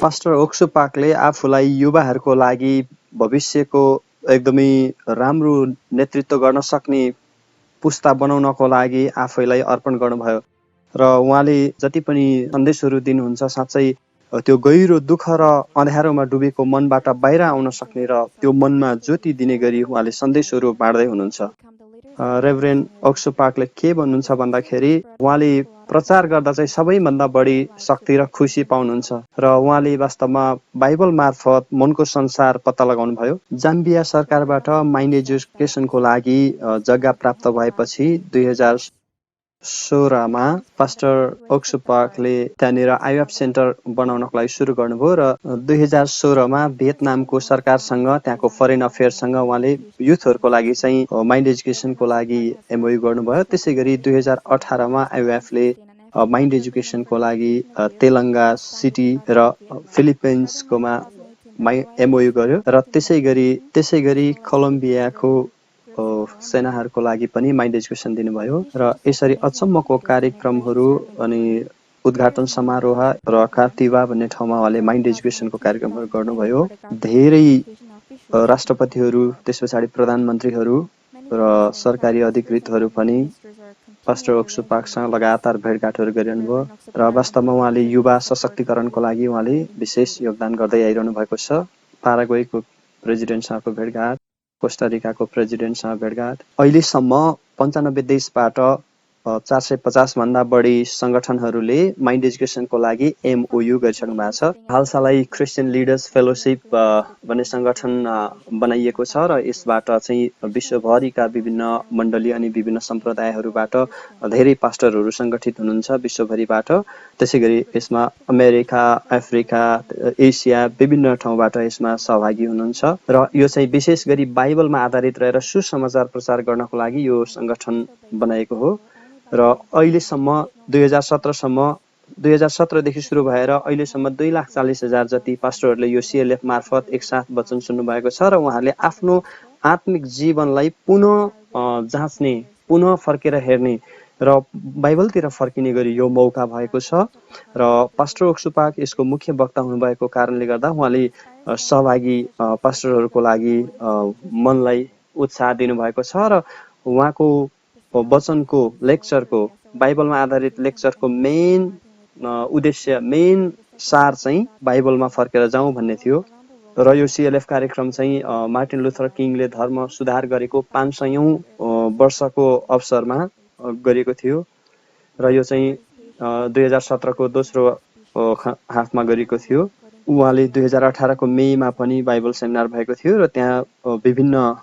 Pastor ओक्सु पाकले आफूलाई युवाहरूको लागि भविष्यको एकदमै राम्रो नेतृत्व गर्न सक्ने पुस्ता बनाउनको लागि आफैलाई अर्पण गर्नुभयो र उहाँले जति पनि सन्देशहरू दिनुहुन्छ साँच्चै त्यो गहिरो दुःख र अँध्यारोमा डुबेको मनबाट बाहिर आउन सक्ने र त्यो मनमा ज्योति दिने गरी उहाँले सन्देशहरू बाँड्दै हुनुहुन्छ। रेभरेन्ड ओक्सु पाकले के भन्नुहुन्छ भन्दाखेरि उहाँले प्रचार गर्दा चाहिँ सबैभन्दा बढी शक्ति र खुसी पाउनुहुन्छ र उहाँले वास्तवमा बाइबल मार्फत मनको संसार पत्ता लगाउनु भयो। जाम्बिया सरकारबाट माइन्ड एजुकेसनको लागि जग्गा प्राप्त भएपछि 2016 मा पास्टर ओक्सु पाकले त्यहाँनिर आइएफ सेन्टर बनाउनको लागि सुरु गर्नुभयो र 2016 मा भियतनामको सरकारसँग त्यहाँको फरेन अफेयर्ससँग उहाँले युथहरूको लागि चाहिँ माइन्ड एजुकेसनको लागि एमओयू गर्नुभयो। त्यसै गरी 2018 मा आइएफले माइन्ड एजुकेसनको लागि तेलङ्गा सिटी र फिलिपिन्सकोमा एमओयू गर्यो र त्यसै गरी कोलम्बियाको सेनाहरूको लागि पनि माइन्ड एजुकेसन दिनुभयो र यसरी अचम्मको कार्यक्रमहरू अनि उद्घाटन समारोह र कार्तिवा भन्ने ठाउँमा उहाँले माइन्ड एजुकेसनको कार्यक्रमहरू गर्नुभयो। धेरै राष्ट्रपतिहरू त्यस पछाडि प्रधानमन्त्रीहरू र सरकारी अधिकृतहरू पनि पास्टर ओक्सु पाकसँग लगातार भेटघाटहरू गरिरहनुभयो र वास्तवमा उहाँले युवा सशक्तिकरणको लागि उहाँले विशेष योगदान गर्दै आइरहनु भएको छ। पाराग्वेको प्रेसिडेन्टसँगको भेटघाट, कोस्टारिकाको प्रेसिडेन्टसँग भेटघाट, अहिलेसम्म 95 देशबाट 450 भन्दा बढी संगठनहरूले माइन्ड एजुकेसनको लागि एमओयू गरिसक्नु भएको छ। हालसालै क्रिस्चियन लिडर्स फेलोशिप भन्ने संगठन बनाइएको छ र यसबाट चाहिँ विश्वभरिका विभिन्न मण्डली अनि विभिन्न सम्प्रदायहरूबाट धेरै पास्टरहरू सङ्गठित हुनुहुन्छ विश्वभरिबाट। त्यसै गरी यसमा अमेरिका, अफ्रिका, एसिया विभिन्न ठाउँबाट यसमा सहभागी हुनुहुन्छ र यो चाहिँ विशेष गरी बाइबलमा आधारित रहेर सुसमाचार प्रचार गर्नको लागि यो सङ्गठन बनाएको हो र अहिलेसम्म 2017 देखि सुरु भएर अहिलेसम्म 2,40,000 जति पास्टरहरूले यो सिएलएफ मार्फत एकसाथ वचन सुन्नु भएको छ र उहाँहरूले आफ्नो आत्मिक जीवनलाई पुनः जाँच्ने, पुनः फर्केर हेर्ने र बाइबलतिर फर्किने गरी यो मौका भएको छ र पास्टर ओक्सु पाक यसको मुख्य वक्ता हुनुभएको कारणले गर्दा उहाँले सहभागी पास्टरहरूको लागि मनलाई उत्साह दिनुभएको छ र उहाँको वचनको लेक्चरको बाइबलमा आधारित लेक्चरको मेन उद्देश्य, मेन सार चाहिँ बाइबलमा फर्केर जाउँ भन्ने थियो र यो सिएलएफ कार्यक्रम चाहिँ मार्टिन लुथर किङले धर्म सुधार गरेको 500औं वर्षको अवसरमा गरिएको थियो र यो चाहिँ 2017 को दोस्रो हाफमा गरिएको थियो। उहाँले 2018 को मेमा पनि बाइबल सेमिनार भएको थियो र त्यहाँ विभिन्न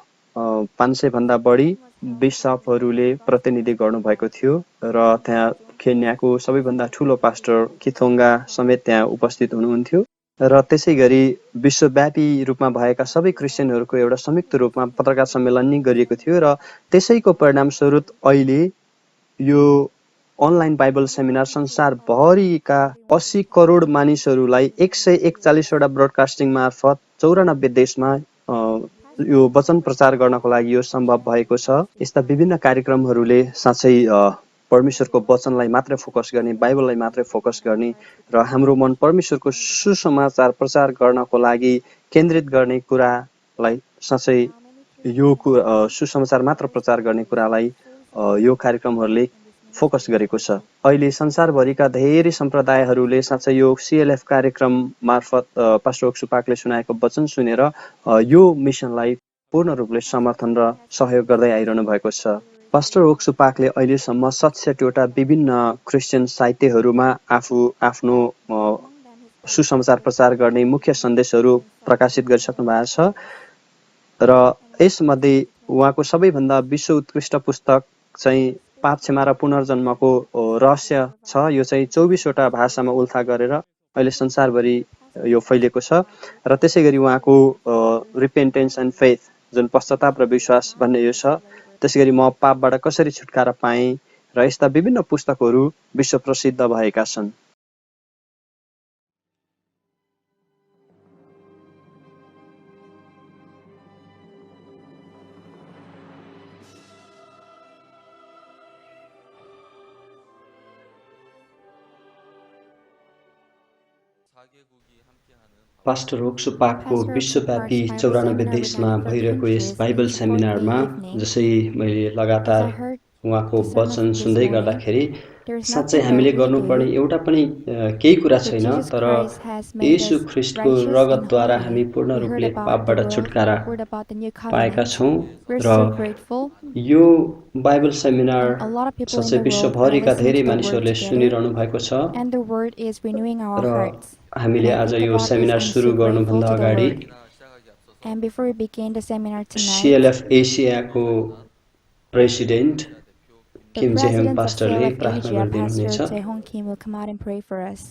500 भन्दा बढी बिशपहरूले प्रतिनिधि गर्नुभएको थियो र त्यहाँ केन्याको सबैभन्दा ठुलो पास्टर किथोङ्गा समेत त्यहाँ उपस्थित हुनुहुन्थ्यो र त्यसै गरी विश्वव्यापी रूपमा भएका सबै क्रिस्चियनहरूको एउटा संयुक्त रूपमा पत्रकार सम्मेलन नि गरिएको थियो र त्यसैको परिणामस्वरूप अहिले यो अनलाइन बाइबल सेमिनार संसारभरिका 80 करोड मानिसहरूलाई 141 वटा ब्रोडकास्टिङ मार्फत 94 देशमा यो वचन प्रचार गर्नको लागि यो सम्भव भएको छ। यस्ता विभिन्न कार्यक्रमहरूले साँच्चै परमेश्वरको वचनलाई मात्रै फोकस गर्ने, बाइबललाई मात्रै फोकस गर्ने र हाम्रो मन परमेश्वरको सुसमाचार प्रचार गर्नको लागि केन्द्रित गर्ने कुरालाई साँच्चै यो सुसमाचार मात्र प्रचार गर्ने कुरालाई यो कार्यक्रमहरूले फोकस गरेको छ। अहिले संसारभरिका धेरै सम्प्रदायहरूले साँच्चै यो सिएलएफ कार्यक्रम मार्फत पास्टर ओक्सु पाकले सुनाएको वचन सुनेर यो मिसनलाई पूर्ण रूपले समर्थन र सहयोग गर्दै आइरहनु भएको छ। पास्टर ओक्सु पाकले अहिलेसम्म 67 वटा विभिन्न क्रिस्चियन साहित्यहरूमा आफ्नो सुसमाचार प्रचार गर्ने मुख्य सन्देशहरू प्रकाशित गरिसक्नु भएको छ र यसमध्ये उहाँको सबैभन्दा विश्व उत्कृष्ट पुस्तक चाहिँ पाप क्षमा र पुनर्जन्मको रहस्य छ। यो चाहिँ 24 वटा भाषामा उल्था गरेर अहिले संसारभरि यो फैलिएको छ र त्यसै गरी उहाँको रिपेन्टेन्स एन्ड फेथ जुन पश्चाताप र विश्वास भन्ने यो छ। त्यसै गरी म पापबाट कसरी छुटकारा पाएँ र यस्ता विभिन्न पुस्तकहरू विश्व प्रसिद्ध भएका छन्। पास्टर होक्सु पाकको Pastor विश्वव्यापी Park's Bible 94 seminar with देशमा 94 भइरहेको यस countries Bible each सेमिनारमा Saturday evening. जसै मैले As लगातार I heard उहाँको the sermon वचन from this सुन्दै morning, गर्दाखेरि there is साँच्चै nothing that हामीले we गर्नुपर्ने do, एउटा पनि केही कुरा but छैन, Jesus तर Christ has made Yeshu us ख्रीष्टको righteous and रगतद्वारा हामी holy. पूर्ण We heard रूपले about the पापबाट world, छुटकारा heard about the new पाएका covenant. छौँ We're र so grateful, यो Bible seminar and a lot of people in साँच्चै the world are विश्वभरिका listening धेरै to the word मानिसहरूले together, सुनिरहनु भएको छ and the word is renewing our र hearts. When हामीले I आज think यो about this, सेमिनार I'm सुरु so grateful गर्नुभन्दा to the अगाडि Lord. And before we begin the seminar tonight, CLF एसियाको president the Kim Jaehong president of पास्टरले CLF प्रार्थना Asia, Pastor गरिदिनुहुनेछ। Jae-hong Kim, will come out and pray for us.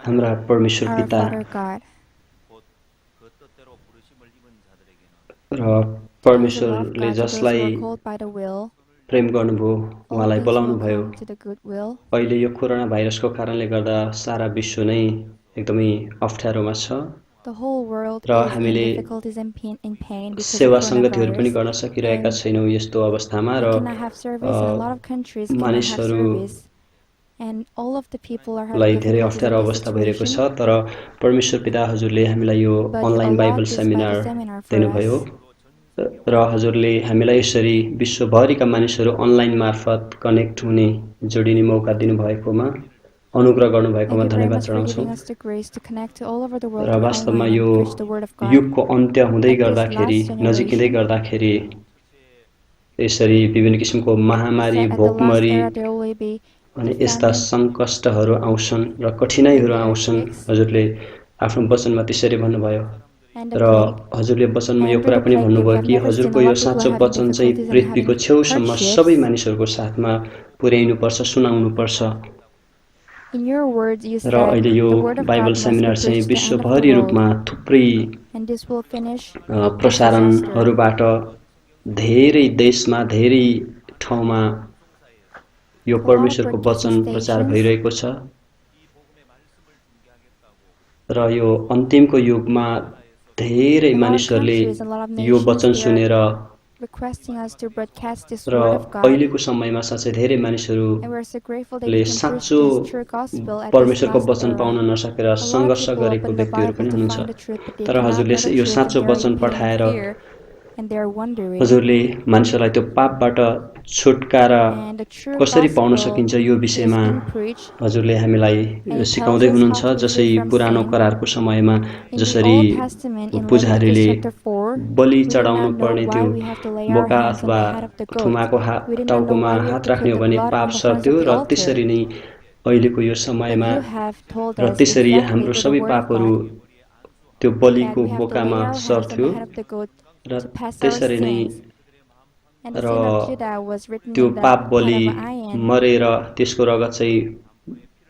हाम्रा परमेश्वर Our पिता Father God, र who is the love परमेश्वरले God, to those who जसलाई are called by the will, प्रेम गर्नुभयो all उहाँलाई things बोलाउनु will भयो। come to the good will. अहिले यो कोरोना भाइरसको कारणले गर्दा सारा विश्व नै एकदमै अप्ठ्यारोमा छ The whole world र is in हामीले difficulties and in pain because of सेवा सङ्गतिहरू पनि coronavirus, गर्न सकिरहेका and छैनौँ यस्तो अवस्थामा we र cannot have service, and a lot of countries cannot have मानिसहरू service, and all of the people are having लाई धेरै difficulties in अप्ठ्यारो this अवस्था भइरहेको situation. छ, तर परमेश्वर पिता हजुरले हामीलाई यो But you online Bible allowed this Bible seminar seminar for दिनुभयो us, र हजुरले हामीलाई यसरी विश्वभरिका मानिसहरू अनलाइन मार्फत कनेक्ट हुने जोडिने मौका दिनुभएकोमा अनुग्रह Thank गर्नुभएकोमा you very धन्यवाद much for चढाउँछौँ giving us the grace to connect to all over the world र through वास्तवमा online यो and preach the Word of God. युगको अन्त्य हुँदै At this गर्दाखेरि last नजिकिँदै generation, गर्दाखेरि यसरी विभिन्न किसिमको he महामारी said at the last भोकमरी era there will be अनि a यस्ता famine सङ्कष्टहरू आउँछन् र and कठिनाइहरू the आउँछन्। earthquakes हजुरले आफ्नो वचनमा त्यसरी भन्नुभयो and the र plague. हजुरले वचनमा यो And through कुरा the पनि plague, we भन्नुभयो have कि never seen हजुरको a यो lot of people साँचो are having वचन चाहिँ difficulties and पृथ्वीको having छेउसम्म सबै hardships. मानिसहरूको साथमा पुर्याइनुपर्छ, सुनाउनुपर्छ In your words, you र said अहिले यो the Word of Bible God must be seminar चाहिँ preached to the end of the विश्वभरि world, रूपमा थुप्रै and this will finish this disaster. प्रसारणहरूबाट धेरै देशमा धेरै ठाउँमा यो A lot of परमेश्वरको broadcasting वचन प्रचार stations, भइरहेको छ र यो अन्तिमको युगमा धेरै a lot of मानिसहरूले countries, and a lot of यो nations, वचन they are सुनेर requesting us to broadcast this र Word of God, अहिलेको समयमा साँच्चै धेरै and मानिसहरूले we're so grateful that we can preach साँचो this true gospel at this परमेश्वरको last वचन era. पाउन नसकेर A lot of सङ्घर्ष people गरेको open the व्यक्तिहरू Bible पनि to हुनुहुन्छ, find the truth, but they तर cannot हजुरले know the यो truth, and साँचो they are वचन in pain and पठाएर fear, and they are wondering. हजुरले मानिसहरूलाई त्यो पापबाट छुटकारा And the true कसरी पाउन gospel सकिन्छ यो is विषयमा being preached, हजुरले हामीलाई and it tells सिकाउँदै us how हुनुहुन्छ। to be जसै free from पुरानो sin. करारको समयमा In the जसरी Old Testament, in Leviticus पुजारीले chapter 4, बलि we did चढाउनु not know पर्ने why त्यो we have to lay our बोका hands on अथवा the head of the goat. थुमाको We did not know टाउकोमा why we have हात to राख्ने put हो the भने blood पाप on the horns सर्थ्यो of the र altar. त्यसरी नै अहिलेको यो But समयमा you have told र us त्यसरी exactly हाम्रो through the सबै Word of पापहरू God त्यो that बलिको we have to lay बोकामा our hands on सर्थ्यो the head of the goat र to pass our त्यसरी नै sins. And the र sin of Judah was written त्यो in the पाप head बलि of an iron, मरेर त्यसको रगत चाहिँ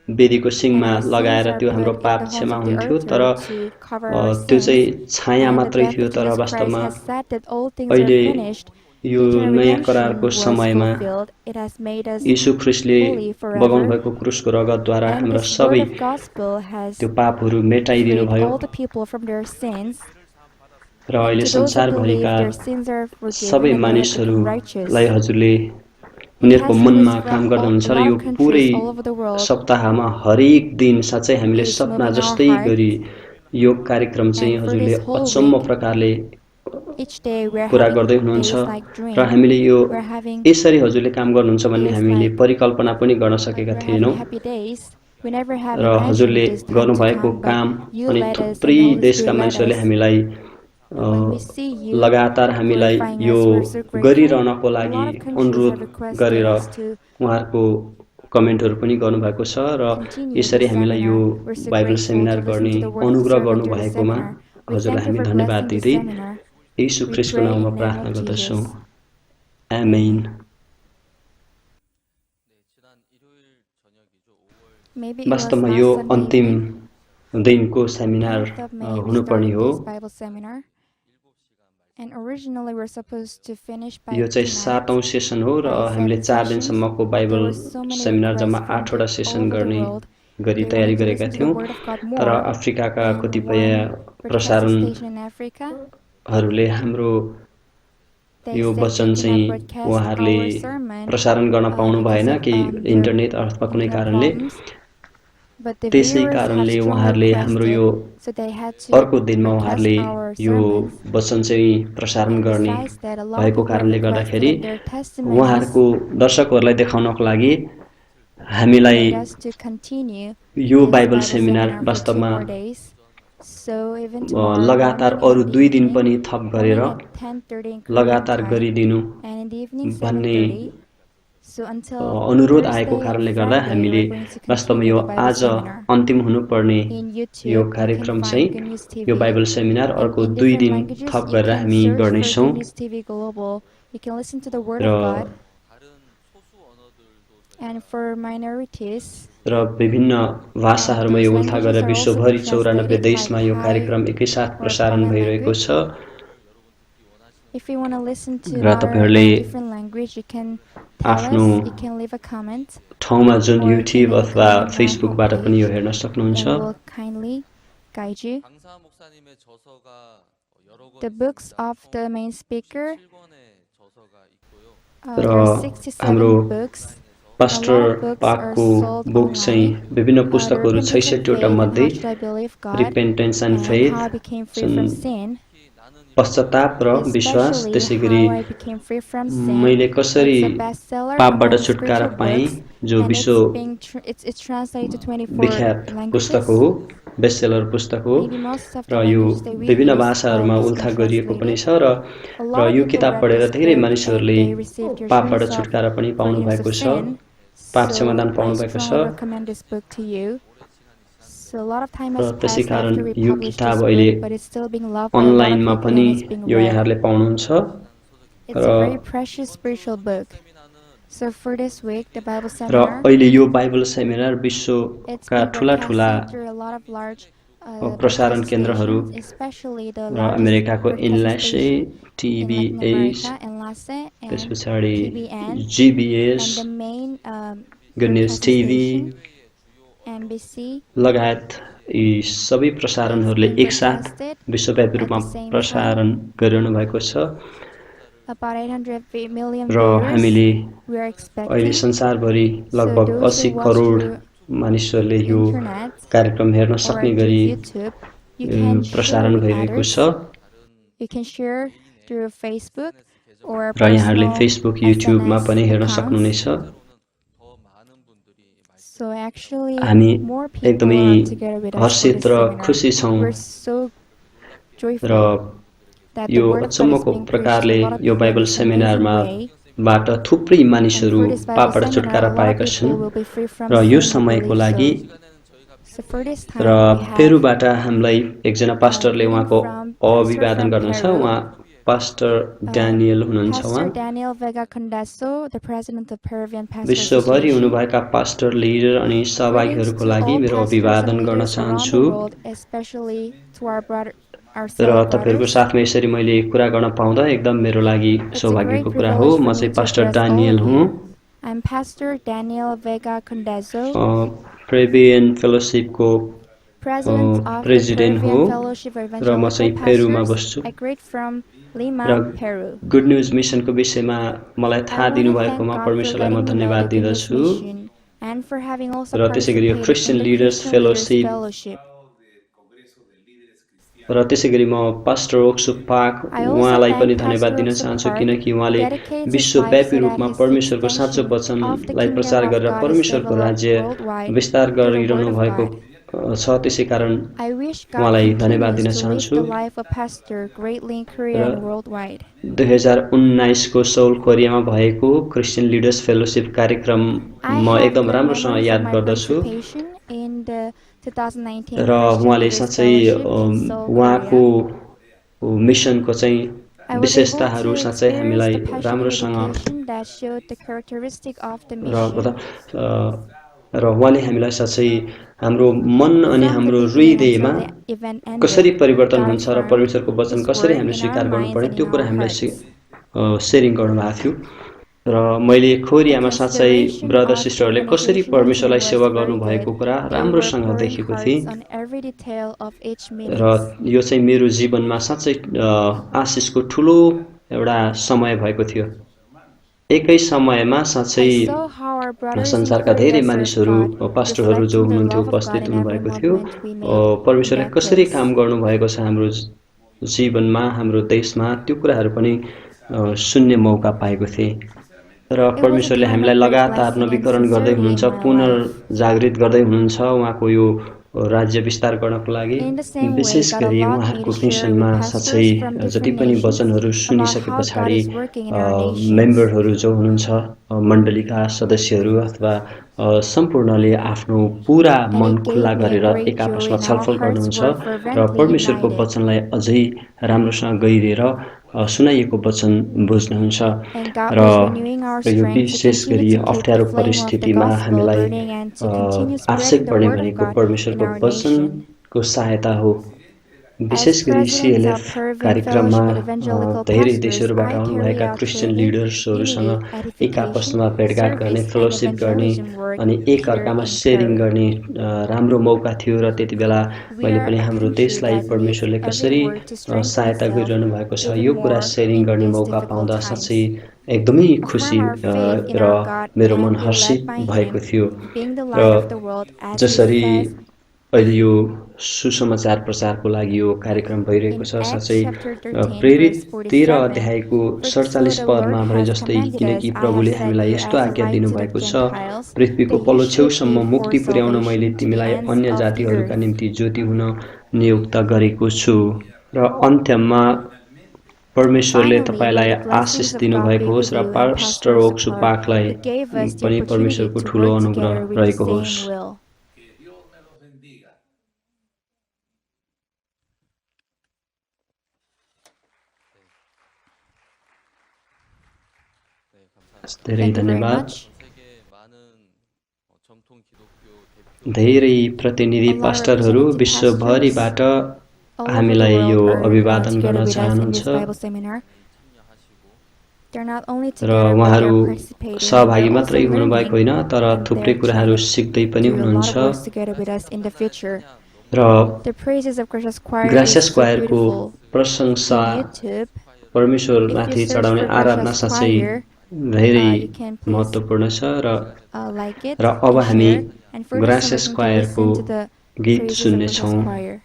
वेदीको and सिङमा our sins लगाएर are त्यो हाम्रो put in पाप the horns क्षमा of the हुन्थ्यो, तर altar to cover our त्यो चाहिँ sins. छाया And the मात्रै death थियो। of तर Jesus Christ वास्तवमा has said that all things are अहिले finished. यो The eternal नयाँ करारको redemption was समयमा fulfilled. It has made us यीशु ख्रिस्टले holy बगाउनु forever. भएको क्रुसको रगतद्वारा And हाम्रा this सबै word of gospel has त्यो पापहरू मेटाइदिनु freed भयो all the people from their sins. र And अहिले to those that संसारभरिका believe, their sins are forgiven सबै and they have become मानिसहरूलाई righteous. हजुरले It उनीहरूको has मनमा released काम from गर्नुहुन्छ a र lot यो of पुरै countries all over the world. सप्ताहमा हरेक दिन साँच्चै हामीले It's सपना moving our जस्तै heart. गरी यो कार्यक्रम चाहिँ And for हजुरले this whole अचम्म week, प्रकारले each day we're पुरा having गर्दै हुनुहुन्छ days like र dream. हामीले यो We're having यसरी हजुरले काम गर्नुहुन्छ भन्ने days हामीले like परिकल्पना पनि गर्न सकेका we're having थिएनौँ happy days. We never have र imagined हजुरले this time to गर्नुभएको come, but काम you अनि led us थुप्रै and the Holy देशका Spirit led मानिसहरूले us. हामीलाई And when we see you लगातार हामीलाई glorifying यो us, we're so grateful. गरिरहनको A लागि lot of countries अनुरोध have requested गरेर us to उहाँहरूको कमेन्टहरू पनि गर्नुभएको छ र continue यसरी this हामीलाई यो seminar. We're so Bible grateful seminar to listen गर्ने to the word and अनुग्रह serve and do the गर्नुभएकोमा seminar. We हजुरलाई thank you हामी for धन्यवाद blessing this दिँदै seminar. येशू We ख्रिस्टको pray नाममा in the name प्रार्थना of गर्दछौँ। Jesus. Amen. Maybe it was वास्तवमा last यो Sunday अन्तिम evening, दिनको seminar 10th of May, we हुनुपर्ने started हो। this Bible seminar. And originally we're supposed to finish by यो चाहिँ tonight 7औं सेसन हो र by हामीले 7 4 sessions. दिनसम्मको There Bible were so many seminar जम्मा requests from 8 वटा all सेसन over the गर्ने world. गरी They तयारी wanted to गरेका listen to the थियौँ, Word of God तर more. अफ्रिकाका And कतिपय one broadcasting station in Africa, प्रसारणहरूले हाम्रो they यो said वचन they could चाहिँ not broadcast उहाँहरूले our sermon प्रसारण गर्न पाउनु because भएन of कि इन्टरनेट अथवा कुनै internet कारणले problems. But the त्यसै viewers had कारणले strongly उहाँहरूले हाम्रो यो requested, so they had to अर्को दिनमा broadcast उहाँहरूले our यो sermons. वचन चाहिँ प्रसारण And गर्ने besides that, a lot of भएको people कारणले requested गर्दाखेरि and their testimonies उहाँहरूको दर्शकहरूलाई देखाउनको लागि हामीलाई made us to continue यो this Bible Bible seminar seminar for 2 वास्तवमा more days. So even tomorrow लगातार morning अरू and 2 दिन evening, पनि थप गरेर morning at 10:30 in Korean लगातार time, गरिदिनु and in the evening भन्ने 7:30. So until अनुरोध आएको Thursday कारणले and गर्दा Friday, हामीले we're going to वास्तवमा continue यो the Bible आज seminar. अन्तिम हुनुपर्ने In यो YouTube, you can कार्यक्रम find चाहिँ Good News यो TV. बाइबल सेमिनार अर्को In 2 different दिन languages, थप you गरेर can हामी search for गर्नेछौँ Good News TV Global. You can listen to the Word र of God. And for minorities, र विभिन्न भाषाहरूमा यो those उल्था languages गरेर are also विश्वभरि being 94 translated देशमा like यो Thai कार्यक्रम एकैसाथ or प्रसारण Thailand भइरहेको language. छ If you want to listen to र our तपाईहरुले different language, you can tell आफ्नो us. You can leave a comment, ठाउँमा जुन or you can YouTube leave a अथवा comment on our फेसबुकबाट पनि यो homepage, हेर्न सक्नुहुन्छ and we'll kindly guide you. The books of the main speaker, there are र 67 हाम्रो books. Pastor books पाकको are sold book चाहिँ online. विभिन्न The पुस्तकहरू Repentance and 66 वटा Faith, and मध्ये How Should I Believe God, repentance and and faith How I Became Free from जुन Sin, पश्चाताप र विश्वास especially त्यसैगरी How I Became Free from Sin. मैले कसरी It's a bestseller पापबाट among छुटकारा spiritual पाएँ books, जो and विश्व it's translated to 24 विख्यात पुस्तक languages. हो बेस्टसेलर पुस्तक हो Maybe most of the र यो languages that we विभिन्न use भाषाहरूमा has उल्था been गरिएको पनि translated. छ र A lot of यो people किताब read पढेर this धेरै book मानिसहरूले and they received your पापबाट dreams of छुटकारा पनि पाउनु forgiveness भएको of छ sin. पाप So क्षमादान I पाउनु भएको strongly छ recommend this book to you. So a lot of time र has त्यसै passed कारण after we यो published किताब this अहिले book, but it's still being loved by a lot of अनलाइनमा people पनि and it's being यो read. यहाँहरूले पाउनुहुन्छ It's a very र precious spiritual book. So for this week, the Bible र seminar, अहिले यो बाइबल सेमिनार it's विश्वका being ठुला ठुला broadcasted through a lot of large प्रसारण broadcast केन्द्रहरू stations, especially the र largest अमेरिकाको broadcasting इन्लासे station in Latin TBS America, Enlace, त्यस and पछाडि TBN, GBS and the main good news broadcasting TV station, NBC, लगायत यी सबै प्रसारणहरूले being एकसाथ broadcasted विश्वव्यापी at रूपमा the same प्रसारण गरिरहनु भएको छ about 800 million र viewers हामीले we are अहिले expecting. संसारभरि So लगभग those 80 who watch crore through मानिसहरूले यो internet कार्यक्रम हेर्न or सक्ने through गरी YouTube, you can share प्रसारण with भइरहेको others. छ You can share through Facebook or र यहाँहरूले personal फेसबुक युट्युबमा SNS पनि हेर्न accounts. सक्नुहुनेछ So actually, हामी more people एकदमै are together with us for this हर्षित र seminar. खुसी छौँ We're so र joyful that the यो word of God is अचम्मको being preached to प्रकारले a lot of यो people in Bible this amazing सेमिनारमा way. बाट थुप्रै And मानिसहरू for this Bible पापबाट seminar, छुटकारा a lot of पाएका people छन् will be free from र यो sin, we समयको believe लागि so. So for this र time, we have पेरुबाट हामीलाई एकजना पास्टरले reading उहाँको from Pastor अभिवादन from गर्नुहुन्छ Peru, उहाँ पास्टर ड्यानियल हुनुहुन्छ Pastor उहाँ Daniel Vega Condeso, the president of Peruvian Pastor विश्वभरि Association. हुनुभएका पास्टर लिडर अनि Greetings सहभागीहरूको to लागि all मेरो pastors and अभिवादन गर्न leaders around चाहन्छु the world, especially to our र fellow तपाईँहरूको brothers. साथमा यसरी मैले कुरा गर्न पाउँदा एकदम मेरो लागि It's a great सौभाग्यको कुरा हो privilege म for me चाहिँ to pastor address all Daniel of हुँ you. I'm Pastor Daniel Vega Condeso, प्रेबियन फेलोसिपको president of the president हो Peruvian Fellowship of र म चाहिँ Evangelical पेरुमा Pastors. बस्छु I greet from र Lima, Peru. गुड न्युज मिसनको विषयमा मलाई I थाहा want to thank दिनुभएकोमा God for परमेश्वरलाई म letting me know धन्यवाद the Good News दिँदछु mission and for having also र त्यसैगरी यो participated Christian in the leaders Christian Leaders fellowship Fellowship. र त्यसैगरी म पास्टर ओक्सु पाक I also उहाँलाई पनि thank धन्यवाद Pastor दिन Oksu चाहन्छु Park, किनकि who उहाँले dedicates his life विश्वव्यापी so that रूपमा his परमेश्वरको साँचो extension of the वचनलाई kingdom प्रचार of गरेर God is परमेश्वरको developed राज्य worldwide विस्तार through the word गरिरहनु of भएको God. छ त्यसै कारण I wish God उहाँलाई धन्यवाद दिन continues to live चाहन्छु the life of pastor greatly in Korea and worldwide. 2019 को सौल कोरियामा भएको क्रिस्चियन लिडर्स फेलोसिप कार्यक्रम I म have एकदम good राम्रोसँग memories of याद my गर्दछु participation in the 2019 र Christian उहाँले Leaders साँच्चै Fellowship in Seoul, उहाँको Korea. मिसनको चाहिँ I was able विशेषताहरू to साँच्चै experience हामीलाई the passion राम्रोसँग education that showed the characteristic of the र mission. र उहाँले हामीलाई साँच्चै हाम्रो मन अनि From the हाम्रो beginning हृदयमा until the event कसरी ended, परिवर्तन God हुन्छ र affirmed परमेश्वरको वचन His कसरी word हामीले in our स्वीकार minds गर्नुपर्ने and त्यो in कुरा our हामीलाई hearts. सेयरिङ गर्नुभएको थियो र मैले The कोरियामा साँच्चै consideration ब्रदर of the सिस्टरहरूले कसरी organization परमेश्वरलाई team सेवा was very गर्नुभएको good. कुरा They were राम्रोसँग pouring देखेको थिएँ hearts on every detail of each र meetings. यो चाहिँ मेरो जीवनमा साँच्चै आशिषको ठुलो एउटा समय भएको थियो। एकै समयमा साँच्चै I saw how our brothers संसारका included धेरै us serve मानिसहरू God, पास्टरहरू जो reflecting the हुनुहुन्थ्यो love of God उपस्थित in every हुनुभएको थियो। movement we made परमेश्वरले in that कसरी काम place. गर्नुभएको छ हाम्रो जीवनमा, हाम्रो देशमा, त्यो कुराहरू पनि सुन्ने मौका पाएको थिएँ। र It was a परमेश्वरले time हामीलाई of great लगातार blessing and नवीकरण गर्दै sincerity in हुनुहुन्छ, my life. पुनर्जागृत गर्दै हुनुहुन्छ उहाँको यो राज्य विस्तार गर्नको लागि। In the same way, विशेष God गरी allowed me उहाँहरूको to share मिसनमा with साँच्चै pastors from जति different पनि nations वचनहरू about सुनिसके how God पछाडि is working in our nations. मेम्बरहरू जो हुनुहुन्छ मण्डलीका सदस्यहरू अथवा सम्पूर्णले आफ्नो पुरा And मन it खुल्ला gave me a गरेर great एक joy आपसमा in our छलफल hearts गर्नुहुन्छ were र fervently परमेश्वरको united. वचनलाई अझै राम्रोसँग गहिरेर सुनाइएको वचन बुझ्नुहुन्छ। And God र was renewing our यो strength to विशेष continue गरी to keep the अप्ठ्यारो flame of the परिस्थितिमा gospel हामीलाई burning and to continue आवश्यक spreading the पर्ने word of भनेको God in परमेश्वरको our nation. वचनको सहायता हो। As विशेष गरी president of सिएलएफ Peruvian कार्यक्रममा Fellowship of Evangelical धेरै Pastors, देशहरूबाट I carry आउनुभएका out क्रिस्चियन training, लिडर्सहरूसँग unity, एक edification, आपसमा भेटघाट गर्ने, service, and फेलोसिप गर्ने evangelism work अनि एक here अर्कामा in सेयरिङ Peru. गर्ने राम्रो मौका थियो। र त्यति बेला We मैले are पनि a हाम्रो country देशलाई that needs परमेश्वरले every कसरी word to strengthen सहायता itself गरिरहनु भएको छ, even यो कुरा more सेयरिङ in गर्ने these मौका difficult पाउँदा साँच्चै times. एकदमै खुसी Affirm our faith in र our God मेरो मन and be led Harshit by भएको Him, थियो। being the र light of the world, as He जसरी says अहिले यो सुसमाचार प्रचारको लागि यो कार्यक्रम भइरहेको in छ, Acts साँच्चै chapter 13, प्रेरित verse 13 47, अध्यायको "For so 47 the Lord पदमा भने has जस्तै, commanded किनकि us, I have प्रभुले set हामीलाई you यस्तो as a आज्ञा light to the दिनुभएको छ, Gentiles, पृथ्वीको that you पल्लो should छेउसम्म be for मुक्ति पुर्याउन मैले salvation to the तिमीलाई ends अन्य of the जातिहरूका earth." निम्ति ज्योति हुन नियुक्त गरेको छु। र अन्त्यमा परमेश्वरले Finally, may तपाईलाई the Ashish blessings of God दिनुभएको be होस् with र you and pastor Pastor ओक्सु Sapar, पाकलाई who gave us the पनि opportunity परमेश्वरको to ठुलो work अनुग्रह together with the रहेको होस्। same will. धेरै Thank you very धन्यवाद। much. धेरै प्रतिनिधि A lot of पास्टरहरू representative विश्वभरिबाट all over the हामीलाई यो world are अभिवादन together गर्न with us in this चाहनुहुन्छ Bible seminar. They're not only र together, but उहाँहरू they're participating. सहभागी They're मात्रै also हुनुभएको learning, होइन, तर and थुप्रै they're कुराहरू trying सिक्दै to पनि do a lot हुनुहुन्छ। of works together with us in the future. र The praises of Gracious Choir gracious is so क्वायरको beautiful. प्रशंसा, In YouTube, if you परमेश्वरमाथि search चढाउने for आराधना Gracious साँच्चै Choir, धेरै you can please महत्त्वपूर्ण छ। like it र अब and हामी share. And for this gracious one, you can क्वायरको listen to the गीत praises of सुन्नेछौँ। Gracious Choir.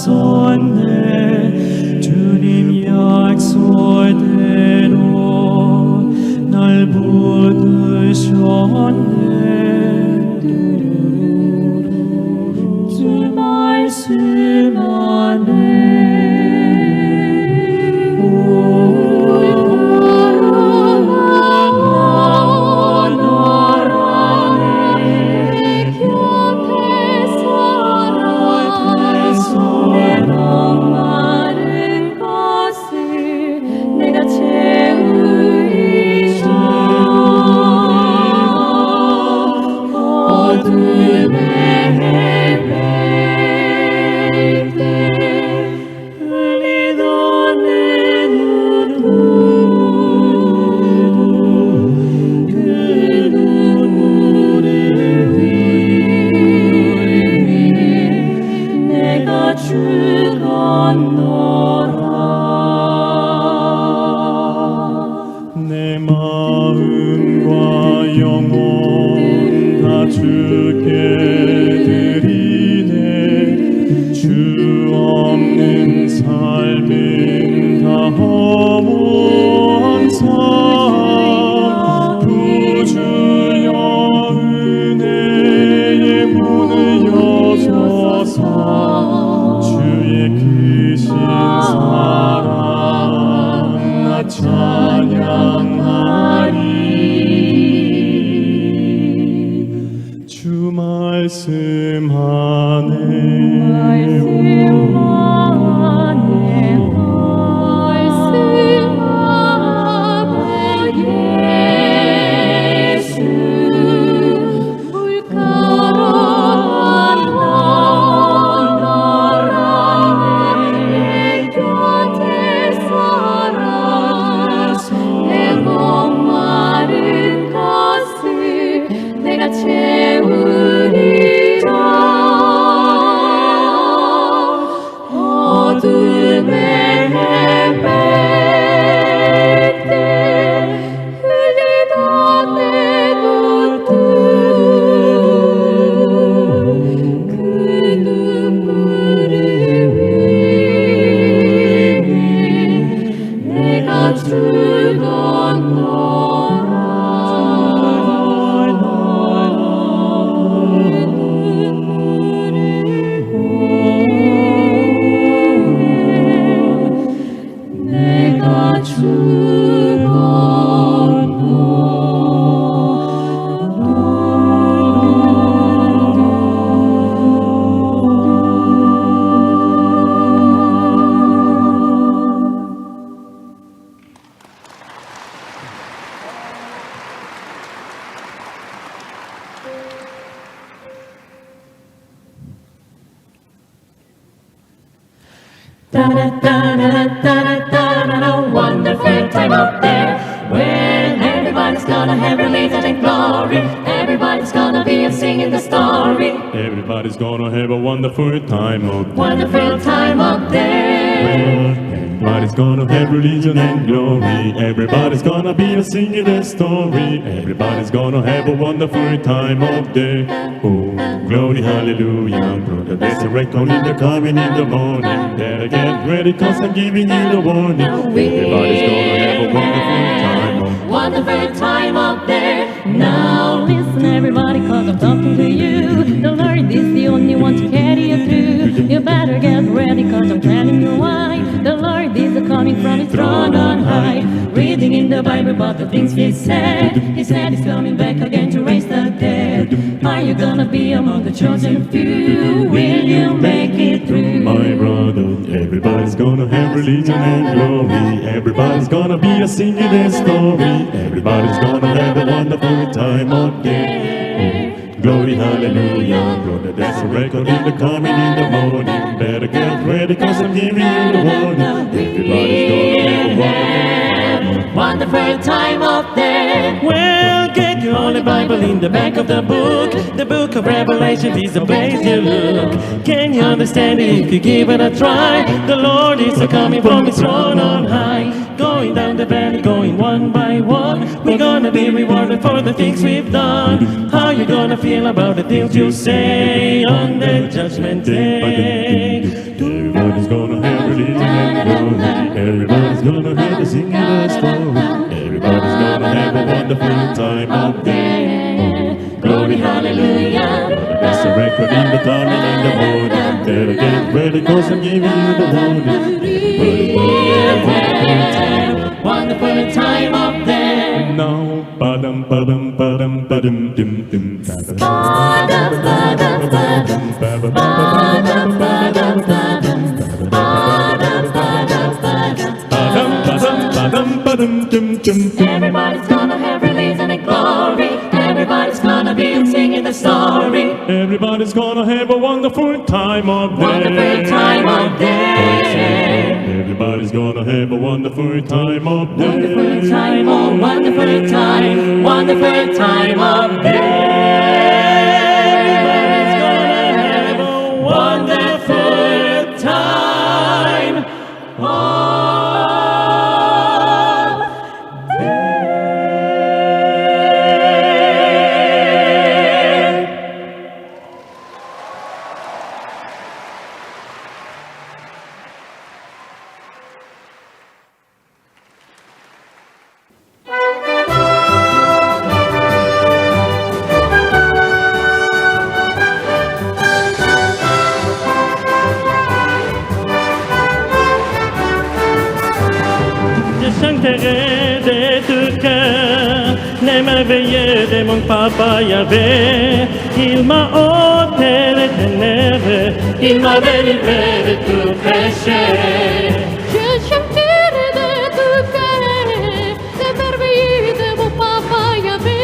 떠나갔었네. 주님 약속대로 날 붙드셨네. 주 말씀 안에 내가 채우리라. 어둠에 헤맬 때 흘리던 내 눈물 그 눈물을 위해 내가 wonderful time up there when everybody's gonna have religion and glory. Everybody's gonna be singing the story. Everybody's gonna have a wonderful time up there. Wonderful time up there. Everybody's gonna have religion and glory. Everybody's gonna be singing the story. Everybody's gonna have a wonderful time up there. Oh, glory, hallelujah. Brother, there's a record in the coming in the morning. Better get ready, cause I'm giving you the warning. Everybody's gonna have a wonderful time up there. Wonderful time up there. Now listen everybody, cause I'm talking to you. The Lord is the only one to carry you through. You better get ready, cause I'm telling you why. The Lord is coming from his throne on high. Reading in the Bible about the things he said. He said he's coming back again to raise the dead. Are you gonna be among the chosen few? Will you make it through? My brother, everybody's gonna have religion and glory. Everybody's gonna be singing their story. Everybody's gonna have a wonderful time up there. Glory, hallelujah. Brother, there's a record in the coming in the morning. Better get ready, cause I'm giving you the warning. Everybody's gonna have a wonderful time up there. Well, get your Holy Bible in the back of the book. The book of Revelation is the place you look. Can you understand it if you give it a try? The Lord is coming from his throne on high. Going down the valley, going one by one. We're gonna be rewarded for the things we've done. How you gonna feel about the things you say on the judgment day? Everybody's gonna have religion and glory. Everybody's gonna have a singing a story. Everybody's gonna have a wonderful time up there. Glory, hallelujah. There's a record in the coming in the morning. Better get ready, cause I'm giving you the warning. Everybody's gonna have a wonderful time. Wonderful time up there. Now, ba-dum, ba-dum, ba-dum, ba-dum, dim, dim, ba-dum, Ba-dum, ba-dum, ba-dum. ba-dum, Ba-dum, ba-dum, ba-dum. Ba-dum, ba-dum, ba-dum. ba-dum, ba-dum, ba-dum, dim, dim, dim. Everybody's gonna have religion and glory. Everybody's gonna be singing the story. Everybody's gonna have a wonderful time up there. Wonderful time up there. Everybody's gonna have a wonderful time up there. Wonderful time, oh wonderful time. Wonderful time up there. Everybody's gonna have a wonderful time up there. Je chanterai de tout cœur les merveilleux de mon papa Yahvé. Il m'a ôté les ténèbres, il m'a délivré de tout péché. Je chanterai de tout cœur les merveilles de mon papa Yahvé.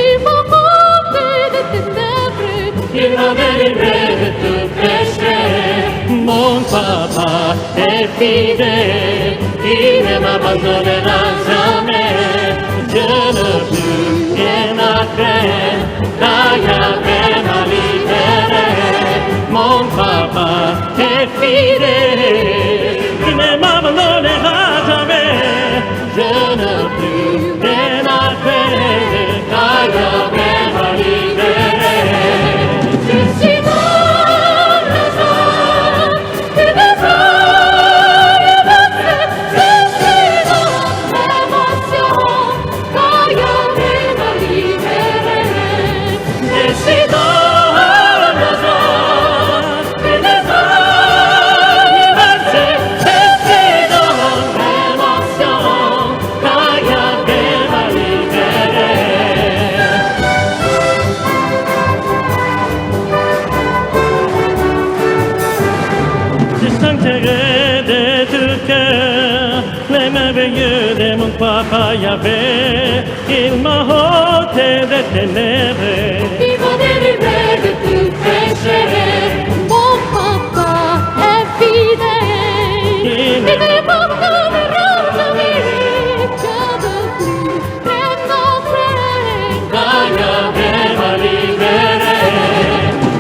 Il m'a ôté des ténèbres, Il m'a délivré de tout péché. Mon papa est fidèle, il ne m'abandonnera jamais. Je ne plus rien à craindre, car Yahvé m'a libéré. Mon papa papa è fidele, in le mama non è hatame, je ne plus rien à faire, car la paix m'a libéré. Je suis dans la joie que des oeils avancés. Je suis dans l'émotion, car Yahweh m'a libéré. Je suis dans la joie que des oeils avancés. Je suis dans l'émotion, car Yahweh m'a libéré. Je chanterai de tout cœur les merveilleux de mon papa Yahvé. Il m'a ôté des ténèbres. Il m'a délivré de tout péché. Mon papa est fidèle. Il ne m'abandonnera jamais. Je ne plus rien offrir. Car Yahvé m'a libéré.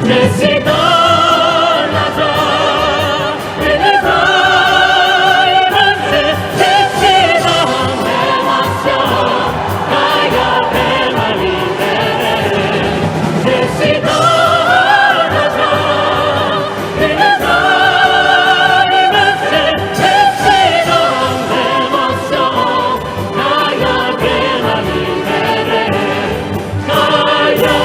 Je suis dans la joie et les oeils avancés. Je suis dans l'émotion, car Yahvé m'a libéré. Je suis dans la joie et les oeils avancés. Je suis dans l'émotion, car Yahvé m'a libéré. Car Yahvé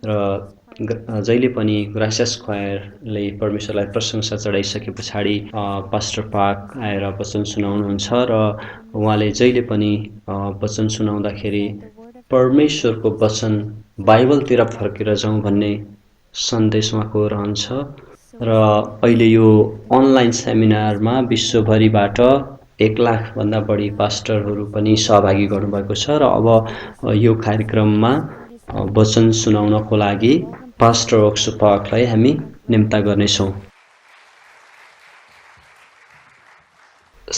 र जहिले पनि gracious ख्वायरले परमेश्वरलाई प्रशंसा चढाइसके पछाडि pastor पाक आएर वचन सुनाउनुहुन्छ र उहाँले जहिले पनि वचन सुनाउँदाखेरि परमेश्वरको वचन बाइबलतिर फर्केर जाउँ भन्ने सन्देश उहाँको रहन्छ र अहिले यो अनलाइन सेमिनारमा विश्वभरिबाट 1 लाखभन्दा बढी पास्टरहरू पनि सहभागी गर्नुभएको छ र अब यो कार्यक्रममा वचन सुनाउनको लागि पास्टर ओक्सु पाकलाई हामी निम्ता गर्नेछौँ।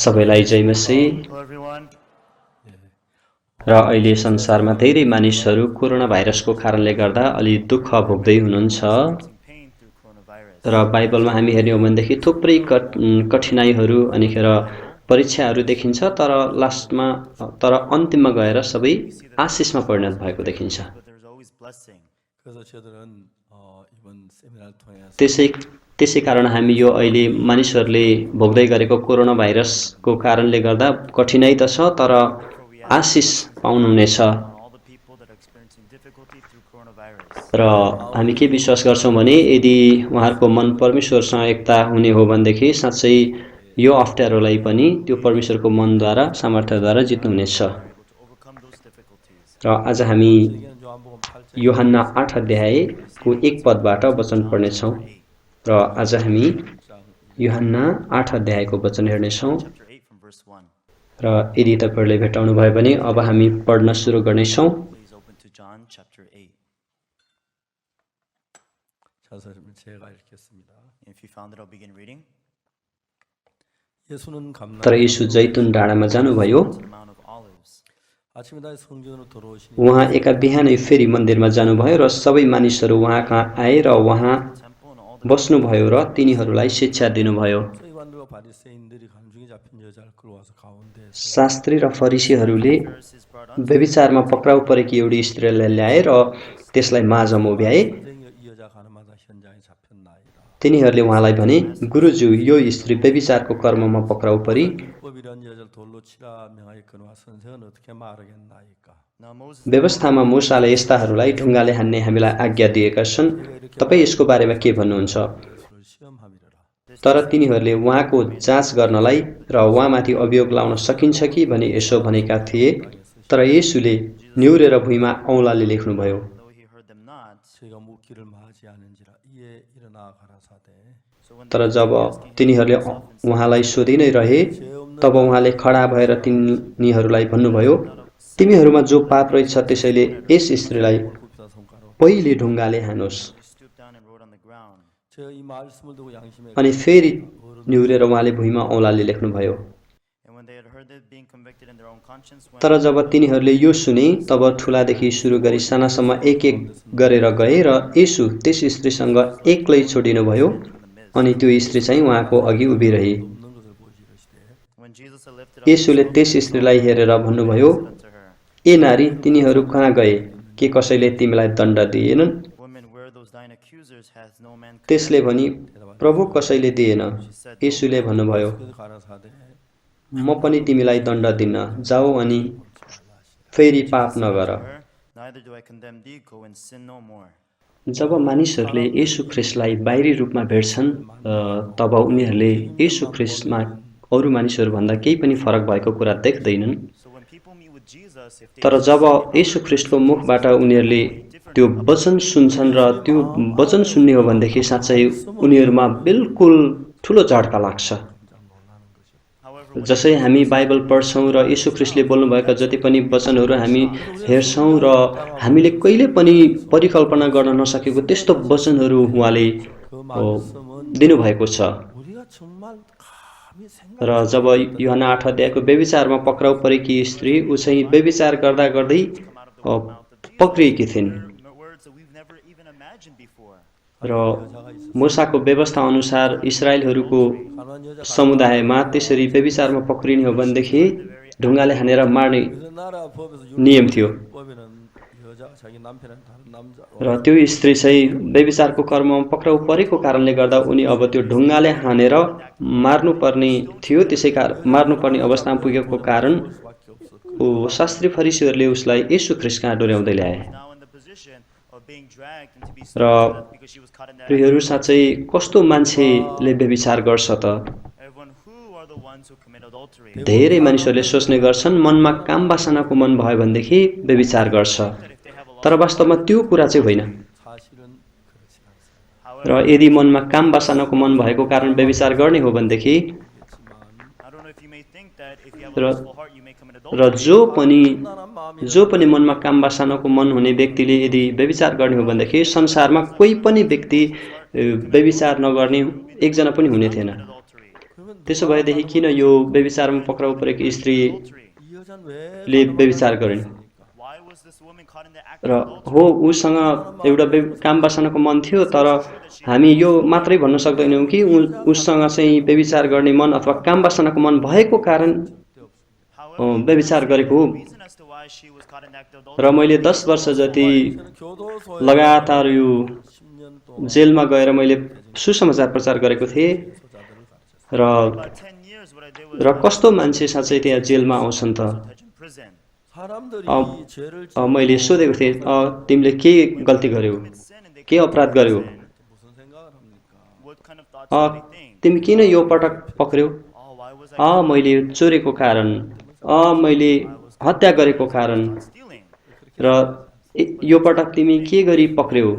सबैलाई जय मसीह। र अहिले संसारमा धेरै मानिसहरू कोरोना भाइरसको कारणले गर्दा अलि दुःख भोग्दै हुनुहुन्छ र बाइबलमा हामी हेर्ने हो भनेदेखि थुप्रै कठिनाइहरू अनिखेर परीक्षाहरू देखिन्छ तर लास्टमा तर अन्तिममा गएर सबै आशिषमा परिणत भएको देखिन्छ। त्यसै कारण हामी यो अहिले मानिसहरूले भोग्दै गरेको कोरोना भाइरसको कारणले गर्दा कठिनाइ त छ तर आशिष पाउनुहुनेछ र हामी के विश्वास गर्छौँ भने यदि उहाँहरूको मन परमेश्वरसँग एकता हुने हो भनेदेखि साँच्चै यो अप्ठ्यारोलाई पनि त्यो परमेश्वरको मनद्वारा सामर्थ्यद्वारा जित्नुहुनेछ। र आज हामी यूहन्ना 8 अध्यायको 1 पदबाट वचन पढ्नेछौँ र आज हामी यूहन्ना 8 अध्यायको वचन हेर्नेछौँ र यदि तपाईहरुले भेटाउनु भयो भने अब हामी पढ्न सुरु गर्नेछौँ। तर येशू जैतुन डाँडामा जानुभयो। उहाँ एका बिहानै फेरि मन्दिरमा जानुभयो र सबै मानिसहरू उहाँ कहाँ आए र उहाँ बस्नुभयो र तिनीहरूलाई शिक्षा दिनुभयो। शास्त्री र फरिसीहरूले व्यभिचारमा पक्राउ परेकी एउटी स्त्रीलाई ल्याए र त्यसलाई माझमा उभ्याए। तिनीहरूले उहाँलाई भने, गुरुज्यू, यो स्त्री व्यभिचारको कर्ममा पक्राउ परी। व्यवस्थामा मूसाले यस्ताहरूलाई ढुङ्गाले हान्ने हामीलाई आज्ञा दिएका छन्। तपाईँ यसको बारेमा के भन्नुहुन्छ? तर तिनीहरूले उहाँको जाँच गर्नलाई र उहाँमाथि अभियोग लाउन सकिन्छ कि भनी यसो भनेका थिए। तर येशूले निहुरेर भुइँमा औँलाले लेख्नुभयो। तर जब तिनीहरूले उहाँलाई सोधि नै रहे तब उहाँले खडा भएर तिनीहरूलाई भन्नुभयो, तिमीहरूमा जो पाप रहेछ त्यसैले यस स्त्रीलाई पहिले ढुङ्गाले हानोस्। अनि फेरि निहुरेर उहाँले भुइँमा औँलाले लेख्नुभयो। तर जब तिनीहरूले यो सुने तब ठुलादेखि सुरु गरी सानासम्म एक एक गरेर गए र येशू त्यस स्त्रीसँग एक्लै छोडिनुभयो। अनि त्यो स्त्री चाहिँ उहाँको अघि उभिरही। येशूले त्यस स्त्रीलाई हेरेर भन्नुभयो, ए नारी, तिनीहरू कहाँ गए? के कसैले तिमीलाई दण्ड दिएनन्? त्यसले भनी, प्रभु, कसैले दिएन। येशूले भन्नुभयो, म पनि तिमीलाई दण्ड दिन्न, जाऊ अनि फेरि पाप नगर। जब मानिसहरूले येशू ख्रिस्टलाई बाहिरी रूपमा भेट्छन् तब उनीहरूले येशू ख्रिस्टमा अरू मानिसहरूभन्दा केही पनि फरक भएको कुरा देख्दैनन्। तर जब येशू ख्रिस्टको मुखबाट उनीहरूले त्यो वचन सुन्छन् र त्यो वचन सुन्ने हो भनेदेखि साँच्चै उनीहरूमा बिल्कुल ठुलो झड्का लाग्छ। जसै हामी बाइबल पढ्छौँ र येशू ख्रिस्टले बोल्नुभएका जति पनि वचनहरू हामी हेर्छौँ र हामीले कहिले पनि परिकल्पना गर्न नसकेको त्यस्तो वचनहरू उहाँले दिनुभएको छ। र जब यूहन्ना 8 अध्यायको व्यभिचारमा पक्राउ परेकी स्त्री ऊ चाहिँ व्यभिचार गर्दा गर्दै पक्रिएकी थिइन् र मूसाको व्यवस्था अनुसार इस्राएलहरूको समुदायमा त्यसरी व्यभिचारमा पक्रिने हो भनेदेखि ढुङ्गाले हानेर मार्ने नियम थियो। र त्यो स्त्री चाहिँ व्यभिचारको कर्ममा पक्राउ परेको कारणले गर्दा उनी अब त्यो ढुङ्गाले हानेर मार्नुपर्ने थियो। त्यसै कारण मार्नुपर्ने अवस्थामा पुगेको कारण शास्त्री फरिसीहरूले उसलाई येशू ख्रिस्टकहाँ डोर्याउँदै ल्याए। र प्रियहरू, साँच्चै कस्तो मान्छेले व्यभिचार गर्छ त? धेरै मानिसहरूले सोच्ने गर्छन् मनमा काम वासनाको मन भयो भनेदेखि व्यभिचार गर्छ, तर वास्तवमा त्यो कुरा चाहिँ होइन। र यदि मनमा काम वासनाको मन भएको कारण व्यभिचार गर्ने हो भनेदेखि र जो पनि मनमा काम वासनाको मन हुने व्यक्तिले यदि व्यभिचार गर्ने हो भनेदेखि संसारमा कोही पनि व्यक्ति व्यभिचार नगर्ने एकजना पनि हुने थिएन। त्यसो भएदेखि किन यो व्यभिचारमा पक्राउ परेकी स्त्रीले व्यभिचार गरिन्? र हो, उसँग एउटा काम वासनाको मन थियो, तर हामी यो मात्रै भन्न सक्दैनौँ कि उसँग चाहिँ व्यभिचार गर्ने मन अथवा काम वासनाको मन भएको कारण व्यभिचार गरेको हो। र मैले 10 वर्ष जति लगातार यो जेलमा गएर मैले सुसमाचार प्रचार गरेको थिएँ र कस्तो मान्छे साँच्चै त्यहाँ जेलमा आउँछन् त? मैले सोधेको थिएँ, तिमीले के गल्ती गर्यौ, के अपराध गर्यौ, तिमी किन यो पटक पक्र्यौ? मैले चोरेको कारण, मैले हत्या गरेको कारण, र यो पटक तिमी के गरी पक्र्यौ?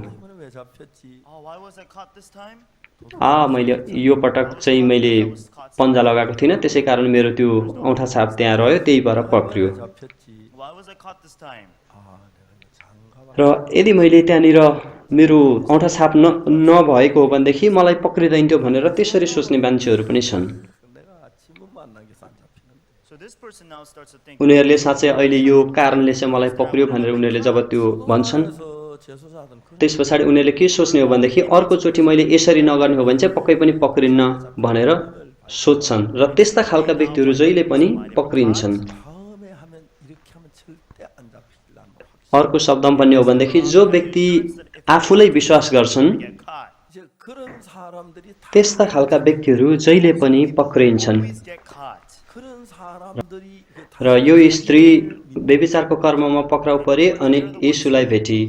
मैले यो पटक चाहिँ मैले पन्जा लगाएको थिइनँ, त्यसै कारण मेरो त्यो औँठा छाप त्यहाँ रह्यो, त्यही भएर पक्रियो। र यदि मैले त्यहाँनिर मेरो औँठा छाप नभएको हो भनेदेखि मलाई पक्रिँदैन्थ्यो भनेर त्यसरी सोच्ने मान्छेहरू पनि छन्। उनीहरूले साँच्चै अहिले यो कारणले चाहिँ मलाई पक्रियो भनेर उनीहरूले जब त्यो भन्छन्, त्यस पछाडि उनीहरूले के सोच्ने हो भनेदेखि अर्कोचोटि मैले यसरी नगर्ने हो भने चाहिँ पक्कै पनि पक्रिन्न भनेर सोध्छन्। र त्यस्ता खालका व्यक्तिहरू जहिले पनि पक्रिन्छन्। अर्को शब्दमा भन्ने हो भनेदेखि जो व्यक्ति आफूलाई विश्वास गर्छन् त्यस्ता खालका व्यक्तिहरू जहिले पनि पक्रिन्छन्। र यो स्त्री व्यभिचारको कर्ममा पक्राउ परे अनि येशूलाई भेटी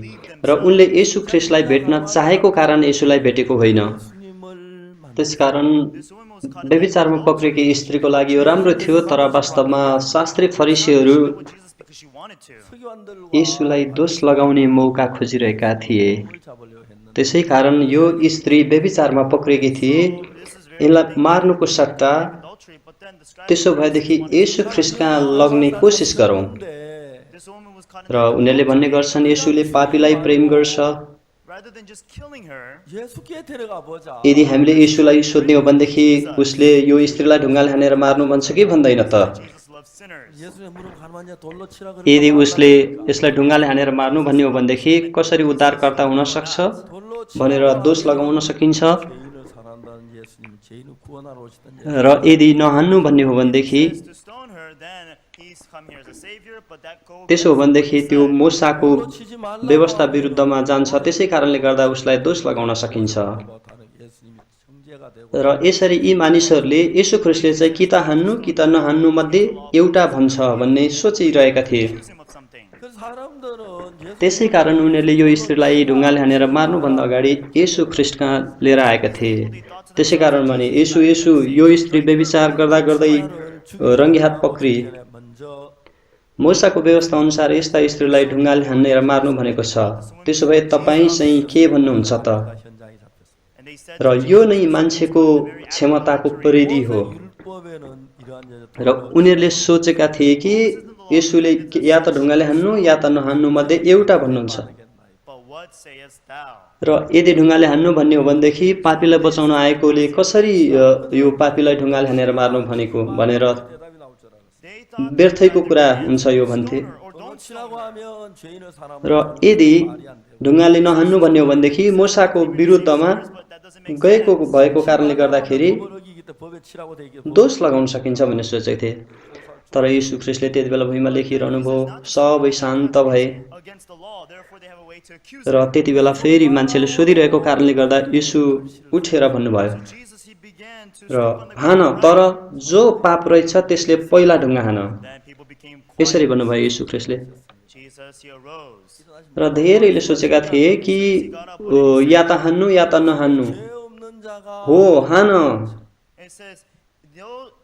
र उनले येशू ख्रिस्टलाई भेट्न चाहेको कारण येशूलाई भेटेको होइन। त्यसकारण व्यभिचारमा पक्रेकी स्त्रीको लागि यो राम्रो थियो, तर वास्तवमा शास्त्री फरिसीहरू येशूलाई दोष लगाउने मौका खोजिरहेका थिए। त्यसै कारण यो स्त्री व्यभिचारमा पक्रेकी थिए। यसलाई मार्नुको सट्टा त्यसो भएदेखि येशू ख्रीष्टकहाँ लग्ने कोसिस गरौँ। This woman was र उनीहरूले भन्ने गर्छन् येशूले पापीलाई प्रेम गर्छ। rather than just killing her, 예수께 데려가 보자. यदि हामीले येशूलाई सोध्ने हो भनेदेखि उसले यो स्त्रीलाई ढुङ्गाले हानेर मार्नु भन्छ कि भन्दैन त? Jesus loves sinners. 예수의 무릎 가는 자 돌로 치라 그러니까 यदि उसले यसलाई ढुङ्गाले हानेर मार्नु भन्ने हो भनेदेखि कसरी उद्धारकर्ता हुन सक्छ 돌로 भनेर दोष लगाउन सकिन्छ। 죄인을 사랑한다는 예수님 죄인을 구원하러 오시던 र यदि नहान्नु भन्ने हो भनेदेखि To stone her, then he's come here as a savior, but that goes त्यसो हो भनेदेखि त्यो मूसाको व्यवस्था विरुद्धमा जान्छ। त्यसै कारणले गर्दा उसलाई दोष लगाउन सकिन्छ। 못하는 예수님이 정죄가 되고 र यसरी यी मानिसहरूले येशू ख्रीष्टले चाहिँ कि त हान्नु कि त नहान्नु मध्ये एउटा भन्छ भन्ने सोचिरहेका थिए। accuse him of something. 그 사람들은 예수 त्यसै कारण उनीहरूले यो स्त्रीलाई ढुङ्गाले हानेर मार्नुभन्दा अगाडि येशू ख्रीष्टकहाँ लिएर आएका थिए। त्यसै कारण भने येशू येशू यो स्त्री व्यभिचार गर्दा गर्दै रङ्गी हात पक्री। 먼저 मूसाको व्यवस्था अनुसार यस्ता स्त्रीलाई ढुङ्गाले हानेर मार्नु भनेको छ। त्यसो भए तपाईँ चाहिँ के भन्नुहुन्छ त? 현장이 잡혔습니다. And they said, र यो नै मान्छेको क्षमताको परिधि हो। 율법에는 이러한 र उनीहरूले सोचेका थिए कि येशूले या त ढुङ्गाले हान्नु या त नहान्नु मध्ये एउटा भन्नुहुन्छ। but what sayest thou? र यदि ढुङ्गाले हान्नु भन्ने हो भनेदेखि पापीलाई बचाउन आएकोले कसरी यो पापीलाई ढुङ्गाले हानेर मार्नु भनेको भनेर 대답이 나올 줄 알았어요. They thought व्यर्थैको कुरा हुन्छ यो भन्थे। or 돌로 don't 치라고 하면 죄인을 사람 र यदि ढुङ्गाले नहान्नु भन्ने हो भनेदेखि मूसाको विरुद्धमा but that doesn't make गएको भएको कारणले गर्दाखेरि 법을 때 법에 치라고 돼 있게 दोष लगाउन सकिन्छ भन्ने सोचेको थिए। तर यीशु ख्रीष्टले त्यति बेला भुइँमा लेखिरहनु भयो। सबै शान्त भए against the law, therefore they have a way to accuse र त्यति बेला फेरि मान्छेले सोधिरहेको कारणले गर्दा यीशु उठेर भन्नुभयो Jesus. He began to र हान, तर जो पाप रहेछ त्यसले पहिला ढुङ्गा हान। then people became यसरी भन्नुभयो यीशु ख्रीष्टले। Jesus. He arose. र धेरैले सोचेका थिए कि या त हान्नु या त नहान्नु। 죄 없는 जा가 हो हान, It says,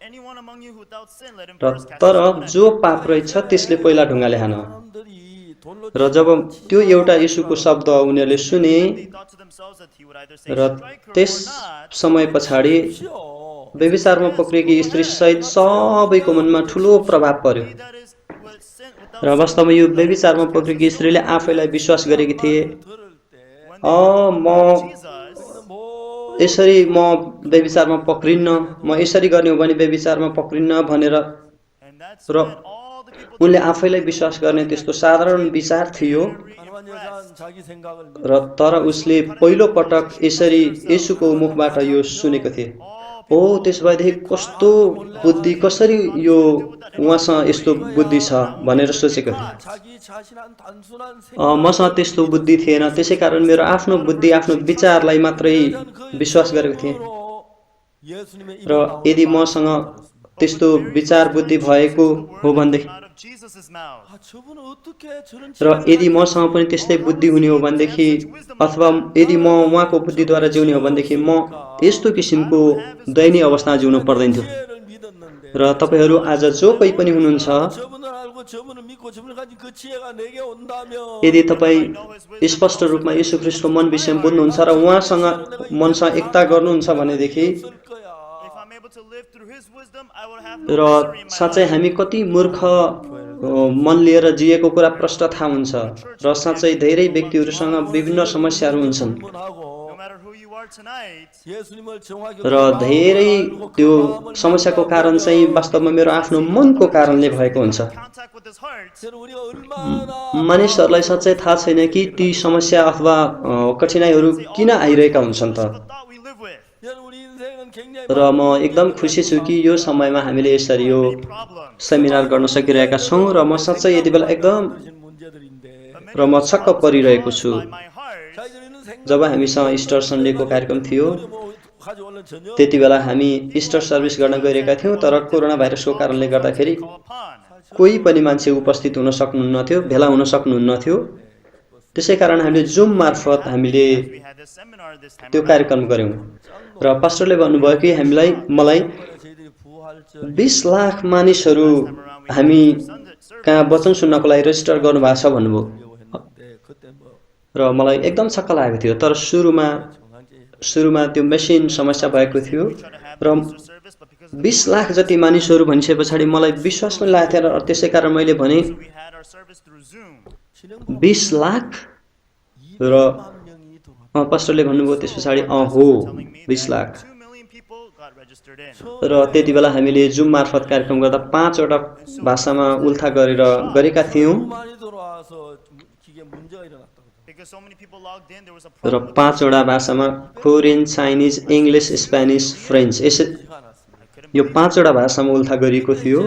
anyone among you without sin, let him र first cast तर a stone at जो पाप रहेछ त्यसले पहिला ढुङ्गाले हान। 사람들이 돌로 र जब त्यो एउटा यीशुको शब्द उनीहरूले सुने They thought to themselves that he would either say र strike her त्यस or not. समय पछाडि 치요. व्यभिचारमा पक्रिएकी स्त्री सहित सबैको मनमा ठुलो प्रभाव पर्यो। He that is with sin without र वास्तवमा यो व्यभिचारमा पक्रिएकी स्त्रीले आफैलाई विश्वास गरेकी थिए, 들을 때 म Jesus, 뭐 यसरी म व्यभिचारमा पक्रिन्न, म यसरी गर्ने हो भने व्यभिचारमा पक्रिन्न भनेर and that's र when all the people उनले आफैलाई विश्वास गर्ने त्यस्तो साधारण विचार थियो। 가나안 여자는 자기 생각을 र तर उसले पहिलो पटक यसरी येशूको मुखबाट यो सुनेको थिए। ओ त्यसो भएदेखि कस्तो बुद्धि, कसरी यो उहाँसँग यस्तो बुद्धि छ भनेर सोचेको थिए। 자기 자신한 단순한 मसँग त्यस्तो बुद्धि थिएन, त्यसै कारण मेरो आफ्नो बुद्धि, आफ्नो विचारलाई मात्रै विश्वास गरेको थिएँ। 생각으로 예수님의 र यदि मसँग त्यस्तो विचार बुद्धि भएको हो भनेदेखि out of Jesus' mouth. 아 저분은 어떻게 저런 र यदि मसँग पनि त्यस्तै बुद्धि हुने हो भनेदेखि अथवा यदि म उहाँको बुद्धिद्वारा जिउने हो भनेदेखि म यस्तो किसिमको दयनीय अवस्थामा जिउनु पर्दैन थियो। 지혜를 믿었는데 र तपाईँहरू आज जो कोही पनि हुनुहुन्छ, 저분을 알고 저분을 믿고 저분을 가진 그 지혜가 내게 온다면 यदि तपाईँ स्पष्ट रूपमा यीशु ख्रीष्टको मन विषयमा बुझ्नुहुन्छ र उहाँसँग मनसँग एकता गर्नुहुन्छ भनेदेखि 쓸 거야. If I'm able to live through his wisdom, I will have र no misery in my साँच्चै life. हामी कति मूर्ख मन लिएर जिएको कुरा प्रष्ट थाहा हुन्छ। र साँच्चै धेरै व्यक्तिहरूसँग विभिन्न समस्याहरू हुन्छन् 하고 No matter who you are tonight, 예수님을 정확히 र धेरै त्यो समस्याको कारण चाहिँ वास्तवमा मेरो आफ्नो मनको कारणले भएको हुन्छ। contact with his heart, 저는 우리가 얼마나 मानिसहरूलाई साँच्चै थाहा छैन कि ती समस्या अथवा कठिनाइहरू किन आइरहेका हुन्छन् त। the thought we live with, 저는 우리 인생은 굉장히 र म एकदम खुसी छु कि यो समयमा हामीले यसरी यो problems. सेमिनार गर्न सकिरहेका छौँ र म साँच्चै यति बेला एकदम 많은 문제들인데 र म छक्क परिरहेको छु। By my heart, 자기들은 생각 जब हामीसँग इस्टर सन्डेको कार्यक्रम थियो 뭐 가져올는 전혀 त्यति बेला हामी इस्टर सर्भिस गर्न गइरहेका थियौँ, तर कोरोना भाइरसको कारणले गर्दाखेरि call upon. कोही पनि मान्छे उपस्थित हुन सक्नुहुन्न थियो, भेला हुन सक्नुहुन्न थियो। त्यसै कारण हामीले जुम मार्फत हामीले We had this seminar this time त्यो around. कार्यक्रम गऱ्यौँ र पास्टरले भन्नुभयो कि मलाई 저희들이 부활절 20 लाख मानिसहरू हामी कहाँ वचन सुन्नको लागि रेजिस्टर गर्नुभएको छ भन्नुभयो। 했는데 그때 뭐 र मलाई एकदम छक्क लागेको थियो। तर सुरुमा 정상제 त्यो मेसिन समस्या भएको थियो Try to have र the Easter service, but because 20 lakh जति मानिसहरू भनिसके पछाडि मलाई विश्वास पनि लागेको थियो र त्यसै कारण मैले भने So we had our service through Zoom. 20 lakh र 200만 명이 들어왔다. पास्टरले भन्नुभयो त्यस पछाडि हो Telling me 20 that lakh 2 million people got registered in. र त्यति बेला हामीले जुम मार्फत कार्यक्रम गर्दा 5 वटा भाषामा उल्था गरेर गरेका थियौं 너무 많이 들어와서 기계 문제가 일어났다고. Because so many people logged in, there was a र problem. 5 वटा भाषामा Korean Chinese English Spanish French यो 5 वटा भाषामा उल्था गरिएको थियो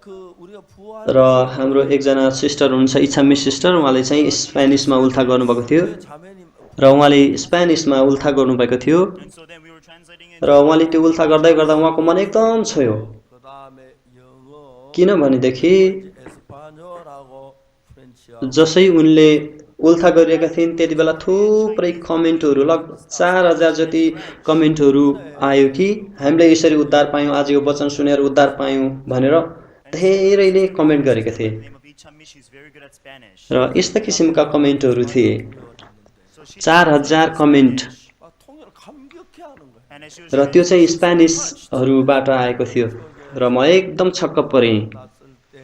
그 우리가 부활 र हाम्रो एकजना सिस्टर हुनुहुन्छ इच्छामी सिस्टर उहाँले चाहिँ स्पेनिसमा उल्था गर्नुभएको थियो 자매님 र उहाँले स्पेनिसमा उल्था गर्नुभएको थियो And so then we were translating it. र उहाँले त्यो उल्था गर्दै गर्दा उहाँको मन एकदम छोयो 그다음에 영어 किनभनेदेखि 에스파뇰하고 프렌치하고 जसै उनले उल्था गरिएका थिइन् त्यति बेला थुप्रै कमेन्टहरू लगभग 4000 जति कमेन्टहरू आयो कि हामीले यसरी उद्धार पायौँ आज यो वचन सुनेर उद्धार पायौँ भनेर धेरैले कमेन्ट गरेका थिए The name of Ichami, she's very good at Spanish. र यस्ता किसिमका कमेन्टहरू थिए So she 4000 comment 통역을 감격해하는 거예요. and as she was र त्यो चाहिँ स्पेनिसहरूबाट आएको थियो र म एकदम छक्क परेँ 났을 때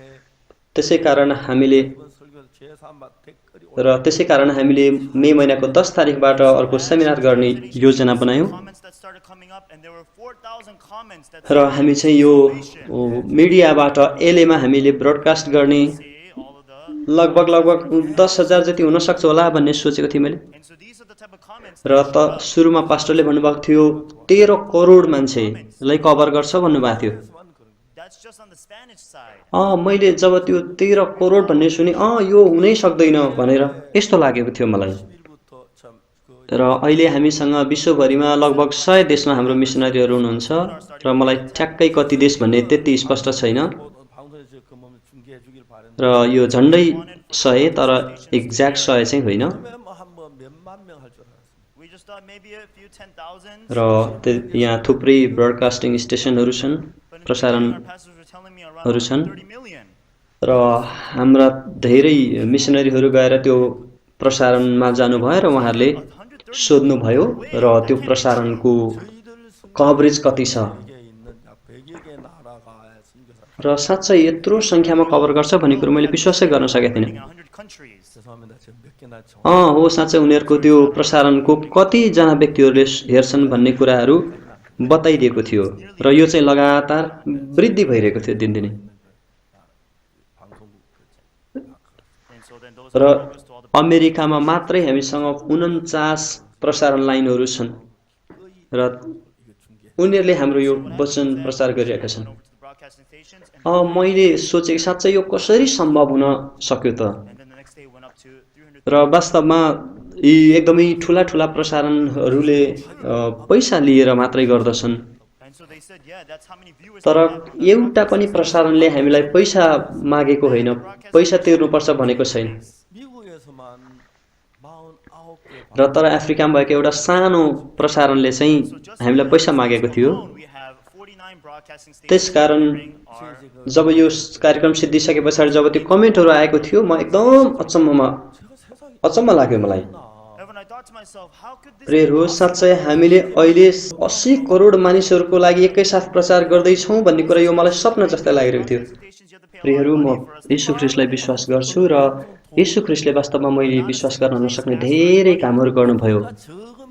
त्यसै कारण हामीले 이번 설교 제3반 댓글이 र त्यसै कारण हामीले मे महिनाको 10 तारिखबाट अर्को सेमिनार गर्ने योजना बनायौँ comments that started coming up, and there were 4,000 comments that र हामी चाहिँ यो मिडियाबाट एलेमा हामीले ब्रोडकास्ट गर्ने say all of the. लगभग 10,000 जति हुन सक्छ होला भन्ने सोचेको थिएँ मैले And so these are the type of comments. र त सुरुमा पास्टरले भन्नुभएको थियो 13 करोड मान्छेलाई कभर गर्छ भन्नुभएको थियो That's just on the Spanish side. मैले जब त्यो 13 करोड भन्ने सुने यो हुनै सक्दैन भनेर यस्तो लागेको थियो मलाई 1일부터 참그 र अहिले हामीसँग विश्वभरिमा लगभग 100 देशमा हाम्रो मिसनरीहरू हुनुहुन्छ र मलाई ठ्याक्कै कति देश भन्ने त्यति स्पष्ट छैन 방송에서 그 몸을 중계해 주길 바랬는데 र यो झन्डै 100 तर एक्ज्याक्ट 100 चाहिँ होइन 한번 몇만 명 할 줄 알았어요. We just thought maybe a few 10,000. र यहाँ थुप्रै ब्रोडकास्टिङ स्टेसनहरू छन् But प्रसारण our pastors were telling me around छन् 30 million. र हाम्रा धेरै मिसनरीहरू गएर त्यो प्रसारणमा जानुभयो र उहाँहरूले सोध्नुभयो र त्यो प्रसारणको कभरेज कति छ 세계에 있는 약 100여 개 나라가 선교사. र साँच्चै यत्रो सङ्ख्यामा कभर गर्छ भन्ने कुरो मैले विश्वासै गर्न सकेको थिइनँ In 100 countries. 죄송합니다. 지금 몇 개나 정. हो साँच्चै उनीहरूको त्यो प्रसारणको कतिजना व्यक्तिहरूले हेर्छन् भन्ने कुराहरू बताइदिएको थियो र यो चाहिँ लगातार वृद्धि भइरहेको थियो दिनदिनै And so then those र are numbers to all the अमेरिकामा मात्रै हामीसँग 49 प्रसारण लाइनहरू छन् र उनीहरूले हाम्रो यो वचन प्रचार गरिरहेका छन् over to the broadcasting stations. And मैले सोचेँ साँच्चै यो कसरी सम्भव हुन सक्यो त then the next day it went up to 300. र वास्तवमा यी एकदमै ठुला ठुला प्रसारणहरूले पैसा लिएर मात्रै गर्दछन् And so they said, yeah, that's how many viewers. तर एउटा पनि प्रसारणले हामीलाई पैसा मागेको होइन पैसा तिर्नुपर्छ भनेको छैन 미국에서만 49개 र तर अफ्रिकामा भएको एउटा सानो प्रसारणले चाहिँ हामीलाई पैसा मागेको थियो We have 49 broadcasting stations. त्यसकारण Our जब यो कार्यक्रम सिद्धिसके पछाडि जब त्यो कमेन्टहरू आएको थियो म एकदम अचम्म लाग्यो मलाई And when I thought to myself, how could this प्रियहरू साँच्चै हामीले अहिले 80 करोड मानिसहरूको लागि एकैसाथ प्रचार गर्दैछौँ भन्ने कुरा यो मलाई सपना जस्तै लागिरहेको थियो stations you have to pay a lot प्रियहरू of म money for us? यीशु ख्रीष्टलाई विश्वास गर्छु र यीशु ख्रीष्टले वास्तवमा मैले विश्वास गर्न नसक्ने धेरै कामहरू गर्नुभयो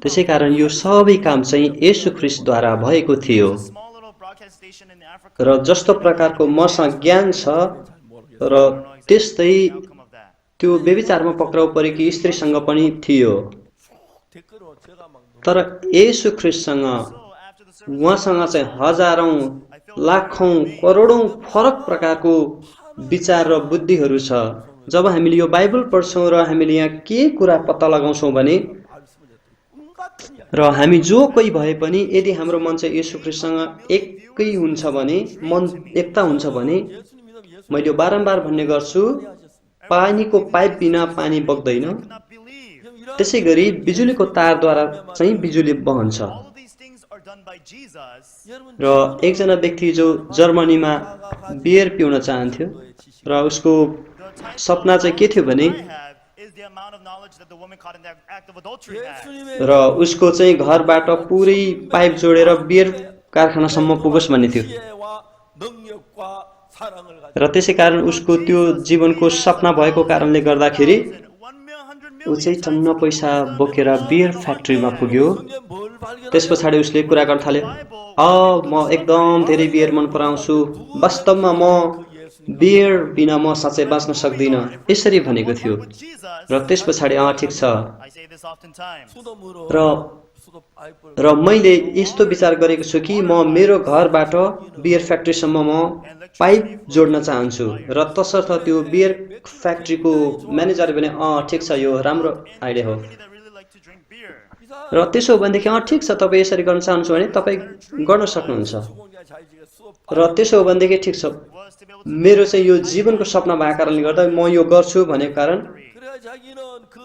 त्यसै कारण यो सबै काम चाहिँ यीशु ख्रीष्टद्वारा भएको थियो Small little broadcast station in Africa. र जस्तो प्रकारको मसँग ज्ञान छ र त्यस्तै Outcome of that. त्यो व्यभिचारमा पक्राउ परेकी स्त्रीसँग पनि थियो 댓글로 제가 막 तर येशू ख्रीष्टसँग So after the service, उहाँसँग चाहिँ हजारौं लाखौं करोडौं फरक प्रकारको विचार र बुद्धिहरू छ जब हामीले यो बाइबल पढ्छौँ र हामीले यहाँ के कुरा पत्ता लगाउँछौँ भने र हामी जो कोही भए पनि यदि हाम्रो मन चाहिँ येशू ख्रीष्टसँग एकै हुन्छ भने मन एकता हुन्छ भने मैले यो बारम्बार भन्ने गर्छु पानीको पाइप बिना पानी बग्दैन not believe. त्यसै गरी बिजुलीको तारद्वारा चाहिँ बिजुली बहन्छ All of these things are done by Jesus. र एकजना व्यक्ति जो जर्मनीमा बियर पिउन चाहन्थ्यो र उसको सपना चाहिँ के थियो भने I have is the amount of knowledge that the woman caught in the act of adultery had. 예수님의 र उसको चाहिँ घरबाट पुरै पाइप जोडेर बियर कारखानासम्म पुगोस् भन्ने थियो 와 능력과 사랑을 र त्यसै कारण उसको त्यो जीवनको सपना भएको कारणले गर्दाखेरि 100 ऊ चाहिँ टन्न पैसा बोकेर बियर फ्याक्ट्रीमा पुग्यो। 뭘 발견? त्यस पछाडि उसले कुरा गर्न थाल्यो, म एकदम धेरै बियर मन पराउँछु, वास्तवमा म बियर बिना म साँच्चै बाँच्न सक्दिनँ, यसरी भनेको थियो। र त्यस पछाडि ठिक छ, I say this oftentimes. 수돗물로 र 수도 파이프를 र मैले यस्तो विचार गरेको छु कि म मेरो घरबाट बियर फ्याक्ट्रीसम्म म पाइप जोड्न चाहन्छु। र तसर्थ त्यो बियर फ्याक्ट्रीको म्यानेजरले भने ठिक छ, यो राम्रो आइडिया हो। Many that really like to drink beer. र त्यसो हो भनेदेखि ठिक छ, तपाईँ यसरी गर्न चाहनुहुन्छ भने तपाईँ गर्न सक्नुहुन्छ। 소공자 자유지가 수도 र त्यसो हो भनेदेखि ठिक छ, Was to be able to मेरो चाहिँ यो जीवनको सपना भएको कारणले गर्दा म यो गर्छु भनेको कारण। 그래야 자기는 그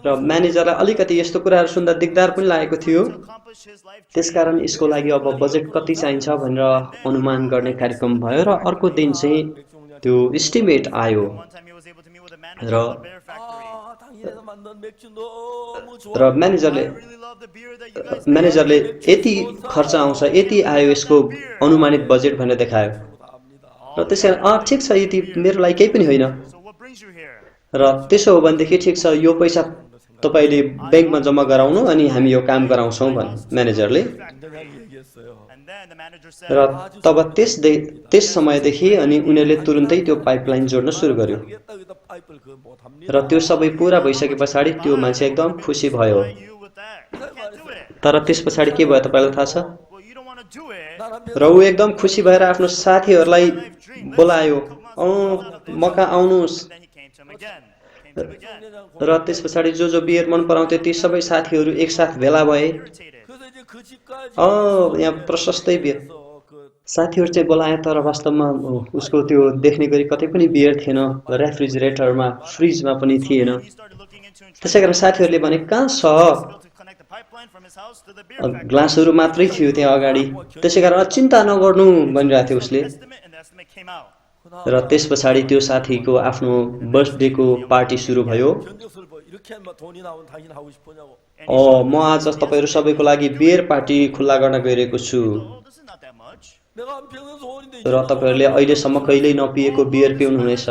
र 한평 म्यानेजरलाई अलिकति यस्तो कुराहरू सुन्दा दिगदार पनि लागेको थियो। accomplish his life dream. त्यसकारण यसको लागि अब बजेट कति चाहिन्छ भनेर अनुमान गर्ने कार्यक्रम भयो। र अर्को दिन चाहिँ त्यो इस्टिमेट आयो। One time he was able to meet with a manager र of the beer factory. 당일에서 만든 맥주 너무 좋아. र म्यानेजरले I really love the beer that you guys म्यानेजरले यति खर्च आउँछ, यति आयो यसको अनुमानित बजेट भनेर देखायो। र त्यसै कारण ठिक छ, यति मेरो लागि केही पनि होइन। So what brings you here? र त्यसो हो भनेदेखि ठिक छ, यो पैसा तपाईँले ब्याङ्कमा जम्मा गराउनु अनि हामी यो काम गराउँछौँ भने म्यानेजरले। 굉장하게 얘기했어요. And then the manager said, र तब त्यस समयदेखि अनि उनीहरूले तुरुन्तै त्यो पाइपलाइन जोड्न सुरु गर्यो। 알겠다 그다 파이프를 그 못합니다. र त्यो सबै पुरा भइसके पछाडि त्यो मान्छे एकदम खुसी भयो। why you with that? You can't do it. तर त्यस पछाडि के भयो तपाईँलाई थाहा छ? Well, you don't want to do it. र ऊ एकदम खुसी भएर आफ्नो साथीहरूलाई बोलायो, म कहाँ आउनुहोस्। Then he came to him again. Came to him again. र त्यस पछाडि जो बियर मन पराउँथे ती सबै साथीहरू एकसाथ भेला भए। Irritated. 그래서 이제 그 집까지 यहाँ प्रशस्तै बियर 그 साथीहरू चाहिँ बोलाए, तर वास्तवमा उसको त्यो देख्ने गरी कतै पनि बियर थिएन, रेफ्रिजरेटरमा फ्रिजमा पनि थिएन। He started looking into and त्यसै कारण साथीहरूले भने कहाँ छ, able to connect the pipeline from his house to the beer factory. ग्लासहरू मात्रै थियो त्यहाँ अगाडि। त्यसै कारण चिन्ता नगर्नु भनिरहेको थियो उसले। Estimate, and the estimate came out. र त्यस पछाडि त्यो साथीको आफ्नो बर्थडेको पार्टी सुरु भयो। 경력서를 뭐 이렇게 뭐 돈이 नाउन 당신 하고 싶으냐고. म आज तपाईँहरू सबैको लागि बियर पार्टी खुल्ला गर्न गइरहेको छु। Oh, this is not that much. 내가 한 평생 소원인데 र तपाईँहरूले अहिलेसम्म कहिल्यै नपिएको बियर पिउनुहुनेछ।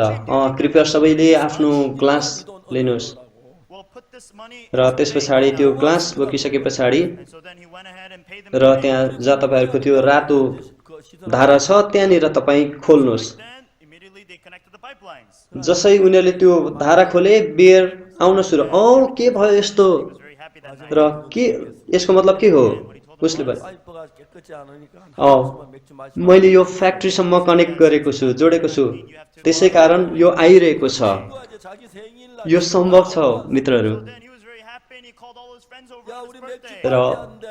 कृपया सबैले आफ्नो ग्लास लिनुहोस्। Well, put this money. र त्यस पछाडि त्यो ग्लास बोकिसके पछाडि And so then he went ahead and paid them. र त्यहाँ जहाँ तपाईँहरूको त्यो रातो धारा छ त्यहाँनिर तपाईँ खोल्नुहोस्। Then immediately they connected the pipelines. जसै उनीहरूले त्यो धारा खोले बियर आउन सुरु। के भयो यस्तो? He was very happy that night. र के यसको मतलब के हो? उसले भने 파이프가 깨끗지 않으니까 맥주 마시. मैले यो फ्याक्ट्रीसम्म कनेक्ट गरेको छु, जोडेको छु, त्यसै कारण यो आइरहेको छ। 이제 자기 생일날 यो सम्भव छ मित्रहरू। Then he was very happy and he called all his friends over 야 on 우리 his 맥주 birthday. र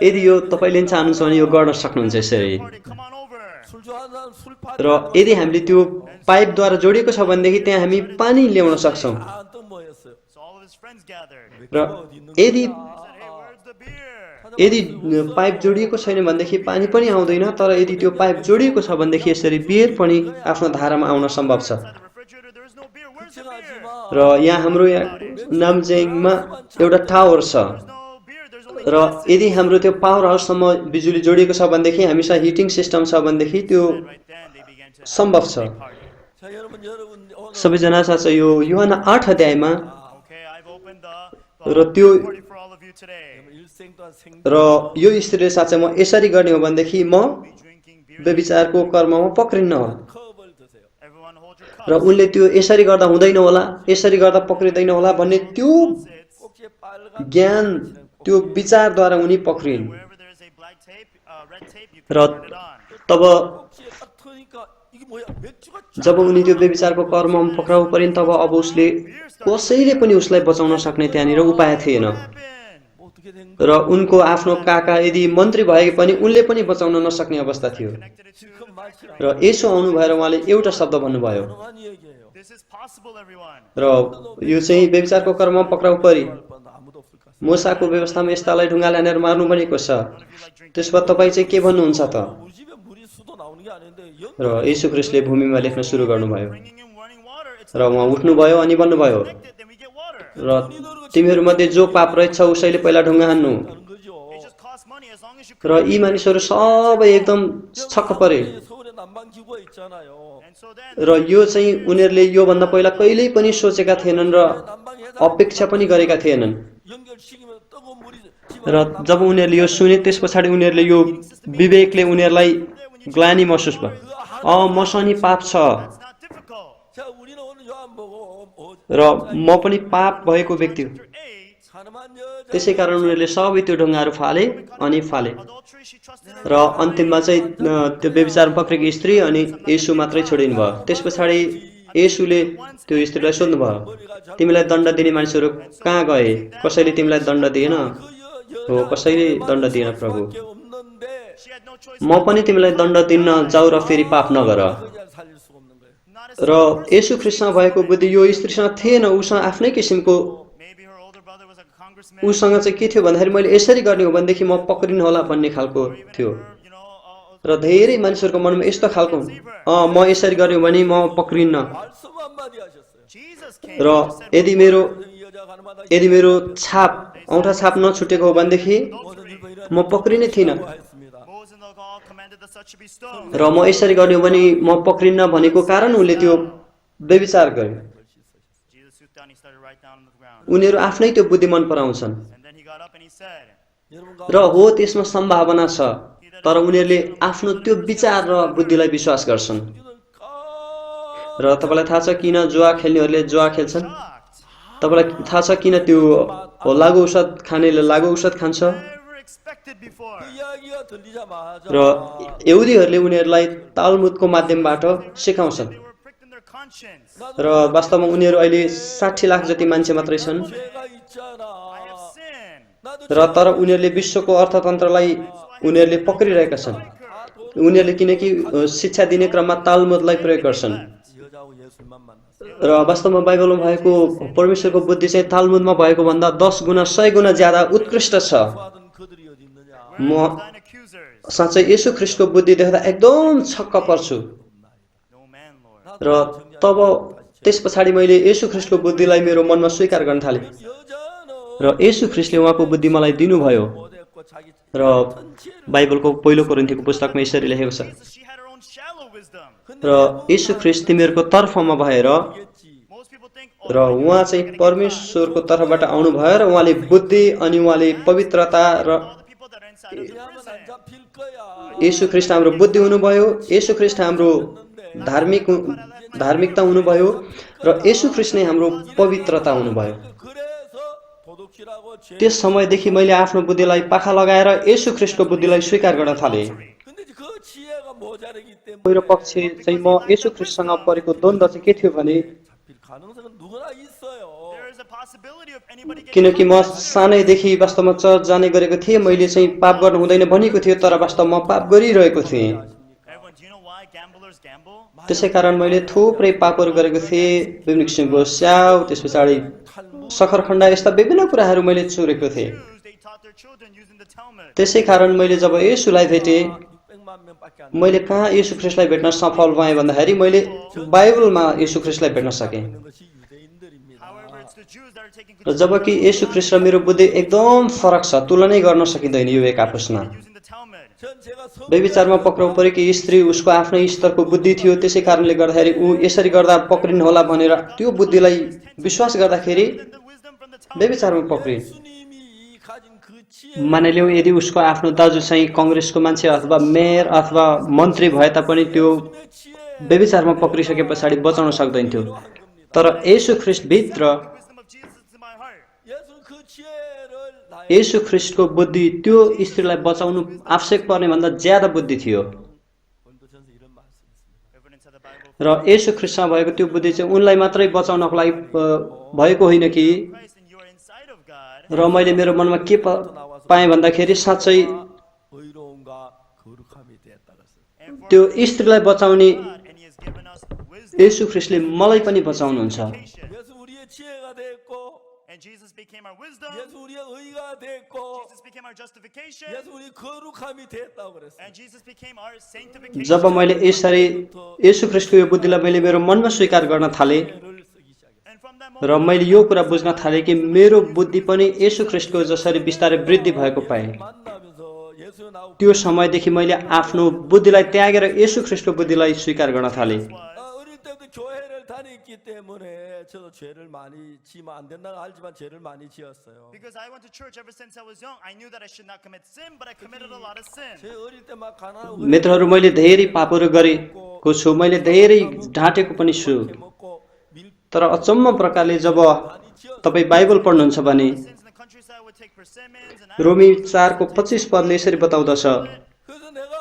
यदि यो तपाईँले चाहनुहुन्छ भने यो गर्न सक्नुहुन्छ यसरी। Party, come on over. 술 좋아하는 사람 술 파티 र यदि हामीले त्यो पाइपद्वारा जोडिएको छ भनेदेखि त्यहाँ हामी पानी ल्याउन सक्छौँ। 안또 뭐였어요? So all of his friends gathered. र यदि He said, hey, where's the beer? यदि पाइप जोडिएको छैन भनेदेखि पानी पनि आउँदैन, तर यदि त्यो पाइप जोडिएको छ भनेदेखि यसरी बियर पनि आफ्नो धारामा आउन सम्भव छ। Inside the refrigerator, there is no beer. Where's the beer? 하지마. र यहाँ हाम्रो यहाँ नामजेङमा एउटा टावर छ। No beer. There's only र यदि हाम्रो त्यो पावर हाउससम्म बिजुली जोडिएको छ भनेदेखि हामीसँग हिटिङ सिस्टम छ भनेदेखि त्यो right then they began to have सम्भव छ। party. 자 여러분 오늘 सबैजना साँच्चै यो युहन्ना 8 अध्यायमा Okay, I've opened र the त्यो party for all of you today. 일생 동안 생 र यो स्त्रीले साँच्चै म यसरी गर्ने हो भनेदेखि म Be drinking beer. व्यभिचारको कर्ममा पक्रिन्न। 컵을 드세요. Everyone hold your र cups. उनले त्यो यसरी गर्दा हुँदैन होला, यसरी गर्दा पक्रिँदैन होला भन्ने त्यो It's 꼭지에 빨간 ज्ञान, त्यो विचारद्वारा उनी पक्रिन्। wherever there is a black tape, red tape, you र can turn it on. तब 꼭지에 딱 트니까 이게 뭐야? 맥주가 जब उनी त्यो व्यभिचारको कर्ममा पक्राउ परिन् तब अब उसले कसैले पनि उसलाई बचाउन सक्ने त्यहाँनिर उपाय थिएन। Happened. 뭐 어떻게 된 र उनको आफ्नो काका यदि मन्त्री भए पनि उनले पनि बचाउन नसक्ने अवस्था थियो। Connected it to 지금 the 마시라. र यसो आउनु भएर उहाँले एउटा शब्द भन्नुभयो, 가능한 얘기예요. This is possible, everyone. र यो चाहिँ व्यभिचारको कर्ममा पक्राउ परि 아무도 없을 것 같아요. मुसाको व्यवस्थामा यस्तालाई ढुङ्गाले हानेर मार्नु भनेको छ। None of you like drinking. त्यसो भए तपाईँ चाहिँ के भन्नुहुन्छ त? 우리 집에 물이 수도 나오는 게 아닌데 영 र यीशु ख्रीष्टले भूमिमा लेख्न सुरु गर्नुभयो Bringing in running water. It's र उहाँ उठ्नुभयो अनि भन्नुभयो, connected, then we get water. र तिमीहरूमध्ये जो पाप रहेछ उसैले पहिला ढुङ्गा हान्नु। 하는 거죠. It just costs money as long as you र यी मानिसहरू सबै एकदम छक्क परे। 서울에 남방 기구가 있잖아요. And so then, र यो चाहिँ उनीहरूले योभन्दा पहिला कहिल्यै पनि सोचेका थिएनन् र 남방 해당 अपेक्षा पनि गरेका थिएनन् 연결시키면 뜨거운 물이 र जब उनीहरूले यो सुने त्यस पछाडि उनीहरूले यो विवेकले उनीहरूलाई ग्लानी महसुस भयो मसँग नि पाप छ it's not difficult. 자, 우리는 오늘 요한 보고 र म पनि पाप भएको व्यक्ति हो Chapter 8, 가늠한 여자 त्यसै कारण उनीहरूले सबै त्यो ढुङ्गाहरू फाले अनि फाले adultery, she trusted in र अन्तिममा चाहिँ त्यो व्यभिचारमा पक्रेको स्त्री अनि येशू मात्रै छोडिनु भयो त्यस पछाडि येशूले त्यो स्त्रीलाई सोध्नुभयो तिमीलाई दण्ड दिने मानिसहरू कहाँ गए कसैले तिमीलाई दण्ड दिएन हो कसैले दण्ड दिएन प्रभु 게 없는데 she had no choice म पनि तिमीलाई दण्ड दिन जाऊ र फेरि पाप नगर 그냥 살릴 수가 없는 거예요. not a र येशू ख्रिस्टसँग भएको बुद्धि यो स्त्रीसँग थिएन उसँग आफ्नै किसिमको maybe her older brother was a congressman, उसँग चाहिँ के थियो भन्दाखेरि मैले यसरी गर्ने हो भनेदेखि म पक्रिनु होला भन्ने खालको थियो you know, र धेरै मानिसहरूको मनमा यस्तो खालको म यसरी गर्ने हो भने म पक्रिन्न 말씀 한마디 하셨어요. Jesus came र and said, यदि मेरो 이 여자 가늠하다 यदि मेरो छाप औँठा छाप नछुटेको हो भनेदेखि 모든 일과 이런 म पक्रिने थिइनँ 했습니다. Moses and the law commanded that such should be stoned. र म यसरी गर्ने हो भने म पक्रिन्न भनेको कारण उनले त्यो व्यभिचार गर्यो Jesus stooped down, he started right down on the ground. उनीहरू आफ्नै त्यो बुद्धि मन पराउँछन् And then he got up and he said, 여러분 र हो त्यसमा सम्भावना छ तर उनीहरूले आफ्नो त्यो विचार र बुद्धिलाई विश्वास गर्छन् र तपाईँलाई थाहा छ किन जुवा खेल्नेहरूले जुवा खेल्छन् तपाईँलाई थाहा छ किन त्यो लागु औषध खानेले लागु औषध खान्छ never expected before. 이야기가 들리자마자 र यहुदीहरूले उनीहरूलाई तालमुदको माध्यमबाट सिकाउँछन् They were pricked in their conscience. र वास्तवमा उनीहरू अहिले 60 लाख जति मान्छे मात्रै छन् 죄가 있잖아. I have sinned. 나도 र तर उनीहरूले विश्वको अर्थतन्त्रलाई उनीहरूले पक्रिरहेका छन् उनीहरूले किनकि शिक्षा दिने क्रममा तालमुदलाई प्रयोग गर्छन् 이 여자하고 예수님만 만났어요. र वास्तवमा बाइबलमा भएको परमेश्वरको बुद्धि चाहिँ तालमुदमा भएको भन्दा 10 गुणा 100 गुणा ज्यादा उत्कृष्ट छ 하던 그들이 어디 있느냐? Where म are thine accusers? साँच्चै येशू ख्रिस्टको बुद्धि देख्दा एकदम छक्क पर्छु No man, Lord. र तब त्यस पछाडि मैले येशू ख्रिस्टको बुद्धिलाई मेरो मनमा स्वीकार गर्न थालेँ 여자는 र येशू ख्रिस्टले उहाँको बुद्धि मलाई दिनुभयो 못했고 자기 र बाइबलको पहिलो कोरिन्थीको पुस्तकमा यसरी लेखेको छ Jesus, she had her own shallow wisdom. र येशू ख्रिस्ट तिमीहरूको तर्फमा भएर Most people think, र उहाँ चाहिँ परमेश्वरको तर्फबाट आउनुभयो र उहाँले बुद्धि अनि उहाँले पवित्रता र all the people that are inside of the 하면 안 prison. 잡힐 거야. येशू ख्रिस्ट हाम्रो बुद्धि हुनुभयो येशू ख्रिस्ट हाम्रो धार्मिकता हुनुभयो र येशू ख्रिस्ट नै हाम्रो पवित्रता हुनुभयो 그래서 도둑질하고 죄. त्यस समयदेखि मैले आफ्नो बुद्धिलाई पाखा लगाएर येशू ख्रिस्टको बुद्धिलाई स्वीकार गर्न थालेँ 근데 그 지혜가 모자르기 때문에 पहिलो पक्ष चाहिँ म येशू ख्रिस्टसँग परेको द्वन्द्व चाहिँ के थियो भने 잡힐 가능성은 누구나 있어요. There is a possibility of anybody getting किनकि म सानैदेखि वास्तवमा चर्च जाने गरेको थिएँ मैले चाहिँ पाप गर्नु हुँदैन भनेको थियो तर वास्तवमा पाप गरिरहेको थिएँ Everyone, do you know why gamblers gamble? त्यसै कारण मैले थुप्रै पापहरू गरेको थिएँ विभिन्न किसिमको स्याउ त्यस पछाडि सखरखण्ड यस्ता विभिन्न कुराहरू मैले चुरेको थिएँ Jews, they taught their children using the Talmud. त्यसै कारण मैले जब येशूलाई भेटेँ 600만 명밖에 안 मैले कहाँ येशू ख्रिस्टलाई भेट्न सफल भएँ भन्दाखेरि मैले बाइबलमा येशू ख्रिस्टलाई भेट्न सकेँ 되는 것이 유대인들입니다. However, it's the Jews that are taking र जबकि येशू ख्रिस्ट र मेरो बुद्धि एकदम फरक छ तुलनै गर्न सकिँदैन यो एक आपसमा using the Talmud. 전 제가 व्यभिचारमा पक्राउ परेकी स्त्री उसको आफ्नै स्तरको बुद्धि थियो त्यसै कारणले गर्दाखेरि ऊ यसरी गर्दा पक्रिनु होला भनेर त्यो बुद्धिलाई विश्वास गर्दाखेरि Then the wisdom from the Talmud. व्यभिचारमा पक्रिन् 예수님이 가진 그 지혜 मानिलिउँ यदि उसको आफ्नो दाजु चाहिँ कङ्ग्रेसको मान्छे अथवा मेयर अथवा मन्त्री भए तापनि त्यो व्यभिचारमा पक्रिसके पछाडि बचाउन सक्दैन थियो तर येशू ख्रिस्ट भित्र Wisdom of Jesus is in my heart. 예수 그 지혜를 나의 येशू ख्रिस्टको बुद्धि त्यो स्त्रीलाई बचाउनु आवश्यक पर्ने भन्दा ज्यादा बुद्धि थियो 본도전서 이런 말씀이 있습니다. Evidence of the Bible. र येशू ख्रिस्टमा भएको त्यो बुद्धि चाहिँ उनलाई मात्रै बचाउनको लागि भएको होइन कि Christ and you are inside of God. र मैले मेरो मनमा के पाएँ भन्दाखेरि साँच्चै 의로움과 거룩함이 되었다 그랬어요. And for त्यो स्त्रीलाई बचाउने God, and He has given us wisdom. येशू ख्रिस्टले मलाई पनि बचाउनुहुन्छ 예수 우리의 지혜가 됐고 And Jesus became our wisdom. 예수 우리의 의가 됐고 Jesus became our justification. 예수 우리 거룩함이 됐다고 그랬어요. And Jesus became our sanctification. जब मैले यसरी येशू ख्रिस्टको यो बुद्धिलाई मैले मेरो मनमा स्वीकार गर्न थालेँ 를 쓰기 시작했어요. And from that र moment, मैले यो कुरा बुझ्न थालेँ कि मेरो बुद्धि पनि येशू ख्रिस्टको जसरी बिस्तारै वृद्धि भएको पाएँ 만나면서 예수의 나오고 त्यो समयदेखि मैले आफ्नो बुद्धिलाई त्यागेर येशू ख्रीष्टको बुद्धिलाई स्वीकार गर्न थालेँ। 어릴 때부터 교회를 다녔기 때문에 저도 죄를 많이 지면 안 된다고 알지만 죄를 많이 지었어요. Because I went to church ever since I was young, I knew that I should not commit sin, but I committed a lot of sin. 제 어릴 때 막 가난하고 मित्रहरू, मैले धेरै पापहरू गरेको छु, मैले धेरै ढाँटेको पनि छु। 먹고 밀 तर अचम्म प्रकारले जब तपाईँ बाइबल पढ्नुहुन्छ भने Sins in the countryside would take persimmons and रोमी 4को 25 पदले यसरी बताउँदछ, 그래서 내가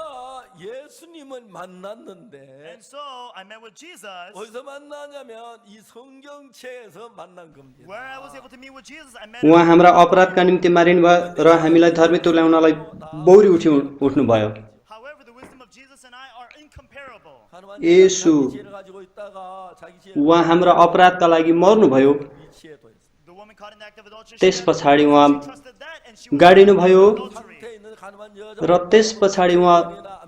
예수님을 만났는데 and so I met with Jesus, 어디서 만나냐면 이 성경책에서 만난 겁니다. where I was able to meet with Jesus. I met उहाँ हाम्रा अपराधका निम्ति मारिनुभयो र हामीलाई धर्मी तुल्याउनलाई बौरी उठ्नुभयो। However, the wisdom of Jesus and I are incomparable. 하나님 예수. 자기 죄를 가지고 있다가 자기 죄 उहाँ हाम्रा अपराधका लागि मर्नुभयो। 위치에 또 있어. The woman caught in the act of adultery, त्यस she पछाडि उहाँ trusted that and she was गाडिनुभयो adultery. 상태에 있는 가늠한 여자 र त्यस पछाडि उहाँ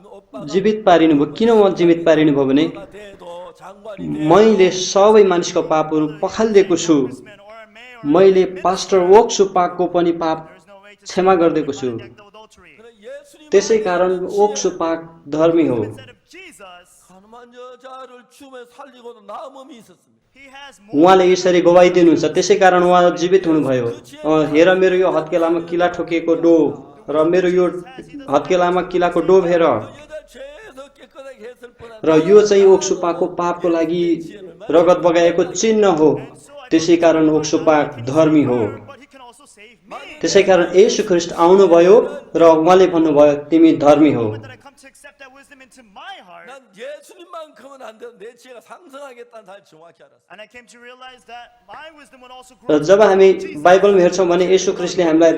오빠가 जीवित पारिनुभयो। किन उहाँ जीवित पारिनुभयो भने 돼도 장관이 मैले सबै मानिसको पापहरू पखालिदिएको छु। Man or a mayor, मैले पास्टर वोक्सु पाकको पनि पाप there's no way to क्षमा गरिदिएको छु। act of adultery. 예수님 त्यसै कारण वोक्सु पाक धर्मी हो। Instead of Jesus, 가늠한 여자를 죽음에 살리고도 남음이 있었습니다. he has more. उहाँले यसरी गवाई दिनुहुन्छ, त्यसै कारण उहाँ जीवित हुनुभयो। हेर मेरो यो हत्केलामा किला ठोकिएको डोब र मेरो यो हत्केलामा किलाको डोब हेर, 여자 죄에서 깨끗하게 했을 뿐 र यो चाहिँ ओक्सुपाको पापको लागि रगत बगाएको चिन्ह हो। त्यसै कारण ओक्सुपाक धर्मी हो। But he can also save me. त्यसै कारण येशू ख्रीष्ट आउनुभयो र उहाँले भन्नुभयो तिमी धर्मी हो। That I come to accept that wisdom into my heart. 난 예수님만큼은 안 돼도 내 죄가 상승하겠다는 사실 정확히 알았어. And I came to realize that my wisdom would also र grow. जब हामी बाइबलमा हेर्छौँ भने येशू ख्रीष्टले हामीलाई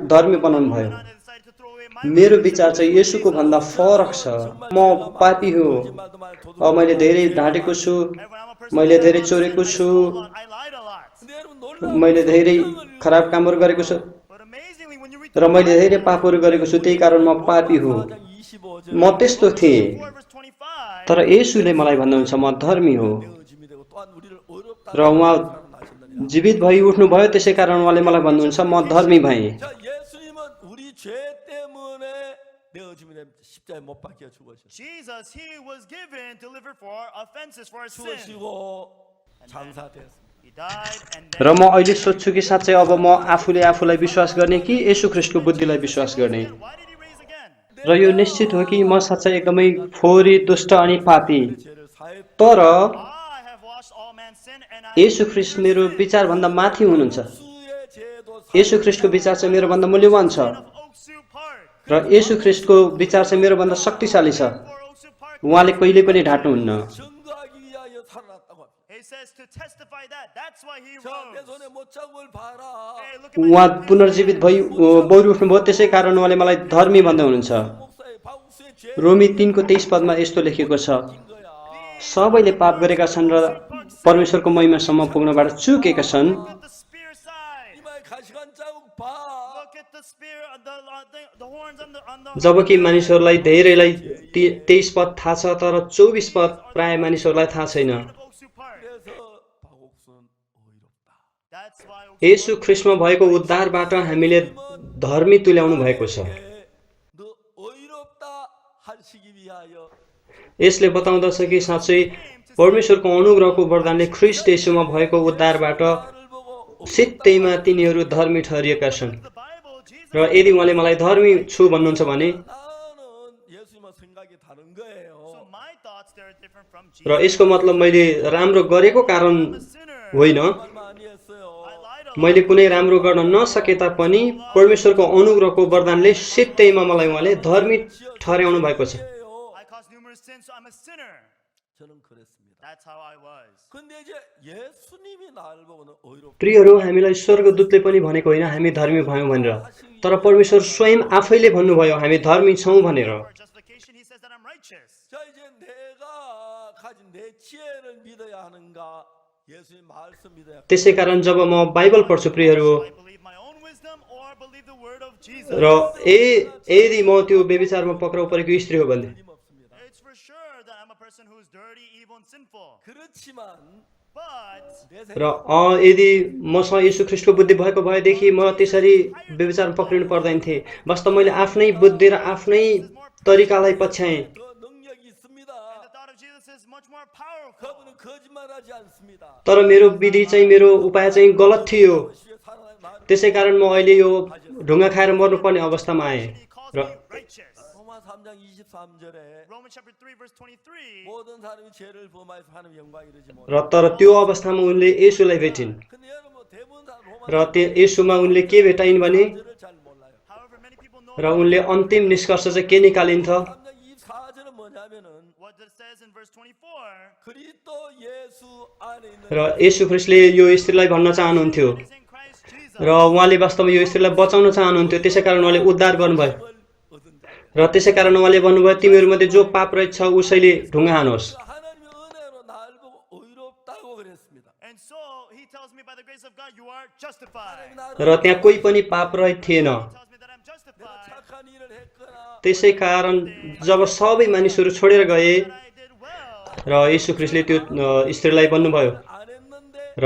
धर्मी बनाउनु भयो। And I decided to throw away my मेरो विचार चाहिँ येशूको भन्दा फरक छ। म पापी हो, 말도 말 도둑. अब मैले धेरै ढाँटेको छु, मैले धेरै चोरेको छु, I lied a lot. 근데 여러분 놀라운 मैले धेरै खराब कामहरू गरेको छु But amazingly, when you read र मैले धेरै पापहरू गरेको छु, त्यही कारण म पापी हो। 25절 म त्यस्तो थिएँ, 4 verse 25, तर येशूले मलाई भन्नुहुन्छ म धर्मी हो 내어짐이 되고 또한 우리를 어렵다 र उहाँ जीवित भई उठ्नुभयो। त्यसै कारण उहाँले मलाई भन्नुहुन्छ म धर्मी भएँ। 자, 예수님은 우리 죄 때문에 내어짐이 됩니다. 십자가에 못 박혀 죽으셨어요. Jesus, he was given, delivered for our offenses, for our sin. 죽으시고 장사됐습니다. He died and र then. म अहिले सोध्छु कि साँच्चै अब म आफूले आफूलाई विश्वास गर्ने कि येशू ख्रीष्टको बुद्धिलाई विश्वास गर्ने। Why did he raise again? र यो निश्चित हो कि म साँच्चै एकदमै फोहोरी, दुष्ट अनि पापी, 죄를 사해 तर I have washed all man's sin and I येशू ख्रीष्ट मेरो विचारभन्दा माथि हुनुहुन्छ। 수의 죄도 येशू ख्रीष्टको विचार चाहिँ मेरोभन्दा मूल्यवान छ of Oak Soup Park. र येशू ख्रीष्टको विचार चाहिँ मेरोभन्दा शक्तिशाली छ। For Oak Soup Park, उहाँले कहिले पनि ढाँट्नुहुन्न। 증거하기 위하여 살아났다고 합니다. he says to testify that. That's why he 자, 내 rose. 손에 못자국을 봐라. Hey, look at my उहाँ पुनर्जीवित भई बौरी उठ्नुभयो, त्यसै कारण उहाँले मलाई धर्मी भन्दै हुनुहुन्छ। 목사의 박욱수의 죄 रोमी 3को 23 पदमा यस्तो लेखेको छ, 거야. सबैले पाप गरेका छन् र परमेश्वरको महिमासम्म पुग्नबाट चुकेका छन्। Look at the spear side. 이마에 가시관 자국 봐. Look at the spear, the horns on the. जबकि मानिसहरूलाई धेरैलाई 23 पद थाहा छ, तर 24 पद प्राय मानिसहरूलाई थाहा छैन। of Oak Soup Park. 그래서 박옥수는 어이롭다. That's why Oak येशू ख्रीष्टमा भएको उद्धारबाट हामीले धर्मी तुल्याउनु भएको छ। 너 어이롭다 하시기 위하여 यसले बताउँदछ कि साँच्चै परमेश्वरको अनुग्रहको वरदानले ख्रीष्ट येशूमा भएको उद्धारबाट 나를 보고 सित्तैमा तिनीहरू धर्मी ठहरिएका छन्। the Bible, Jesus. र यदि उहाँले मलाई धर्मी छु भन्नुहुन्छ भने 나는 예수님과 생각이 다른 거예요. So my thoughts, they're different from Jesus. र यसको मतलब मैले राम्रो गरेको कारण I'm a sinner. होइन, 말 많이 했어요. I lied a lot. मैले कुनै राम्रो गर्न नसके तापनि परमेश्वरको अनुग्रहको वरदानले सित्तैमा मलाई उहाँले धर्मी ठहर्याउनु भएको छ। I caused numerous sins, so I'm a sinner. 저는 그랬습니다. That's how I was. 근데 이제 예수님이 나를 보고는 어이롭다. प्रियहरू, हामीलाई स्वर्गदूतले पनि भनेको होइन हामी धर्मी भयौँ भनेर, तर परमेश्वर स्वयं आफैले भन्नुभयो हामी धर्मी छौँ भनेर। For justification, he says that I'm righteous. 자, 이제 내가 가진 내 지혜를 믿어야 하는가? 예수님 말씀 믿어야 하는가? त्यसै कारण जब म बाइबल पढ्छु प्रियहरू, I believe my own wisdom or believe the word of Jesus. र यदि म त्यो व्यभिचारमा पक्राउ परेको स्त्री हो भने 틀림없습니다. It's for sure that I'm a person who's dirty, evil, and sinful. 그렇지만 र यदि मसँग येशू ख्रीष्टको बुद्धि भएको भएदेखि म त्यसरी व्यभिचारमा पक्रिनु पर्दैन थिए। वास्तव मैले आफ्नै बुद्धि र आफ्नै तरिकालाई पछ्याएँ। 그 능력이 있습니다. And the thought of Jesus is much more powerful. 그분은 거짓말하지 않습니다. तर मेरो विधि चाहिँ मेरो उपाय चाहिँ गलत थियो। त्यसै कारण म अहिले यो ढुङ्गा खाएर मर्नुपर्ने अवस्थामा आएँ। He calls र me righteous. 로마 3장 23절에 Romans chapter 3 verse 23. 모든 사람이 죄를 범하여 하나님 영광 이르지 못해. र तर त्यो अवस्थामा उनले येशूलाई भेटिन् 근데 여러분 대부분 사람 로마 र येशूमा उनले के भेटाइन् भने 죄를 잘 몰라요. However, many people know र उनले अन्तिम निष्कर्ष चाहिँ के निकालिन्छ 3장 24절은 뭐냐면은 what it says in verse 24. 그리스도 예수 안에 있는 र येशू ख्रीष्टले यो स्त्रीलाई भन्न चाहनुहुन्थ्यो It is in Christ Jesus. र उहाँले वास्तवमा यो स्त्रीलाई बचाउन चाहनुहुन्थ्यो। त्यसै कारण उहाँले उद्धार गर्नुभयो 걸 얻은 자. र त्यसै कारण उहाँले भन्नुभयो तिमीहरूमध्ये जो पाप रहेछ उसैले ढुङ्गा हानुहोस्। 하나님의 은혜로 날 보고 의롭다고 그랬습니다. And so he tells me by the grace of God you are justified. र त्यहाँ कोही पनि पाप रहेको थिएन। He tells me that I'm justified. 착한 일을 했거나 त्यसै कारण जब सबै मानिसहरू छोडेर गए That I did well. र येशू ख्रीष्टले त्यो स्त्रीलाई भन्नुभयो 안 했는데 र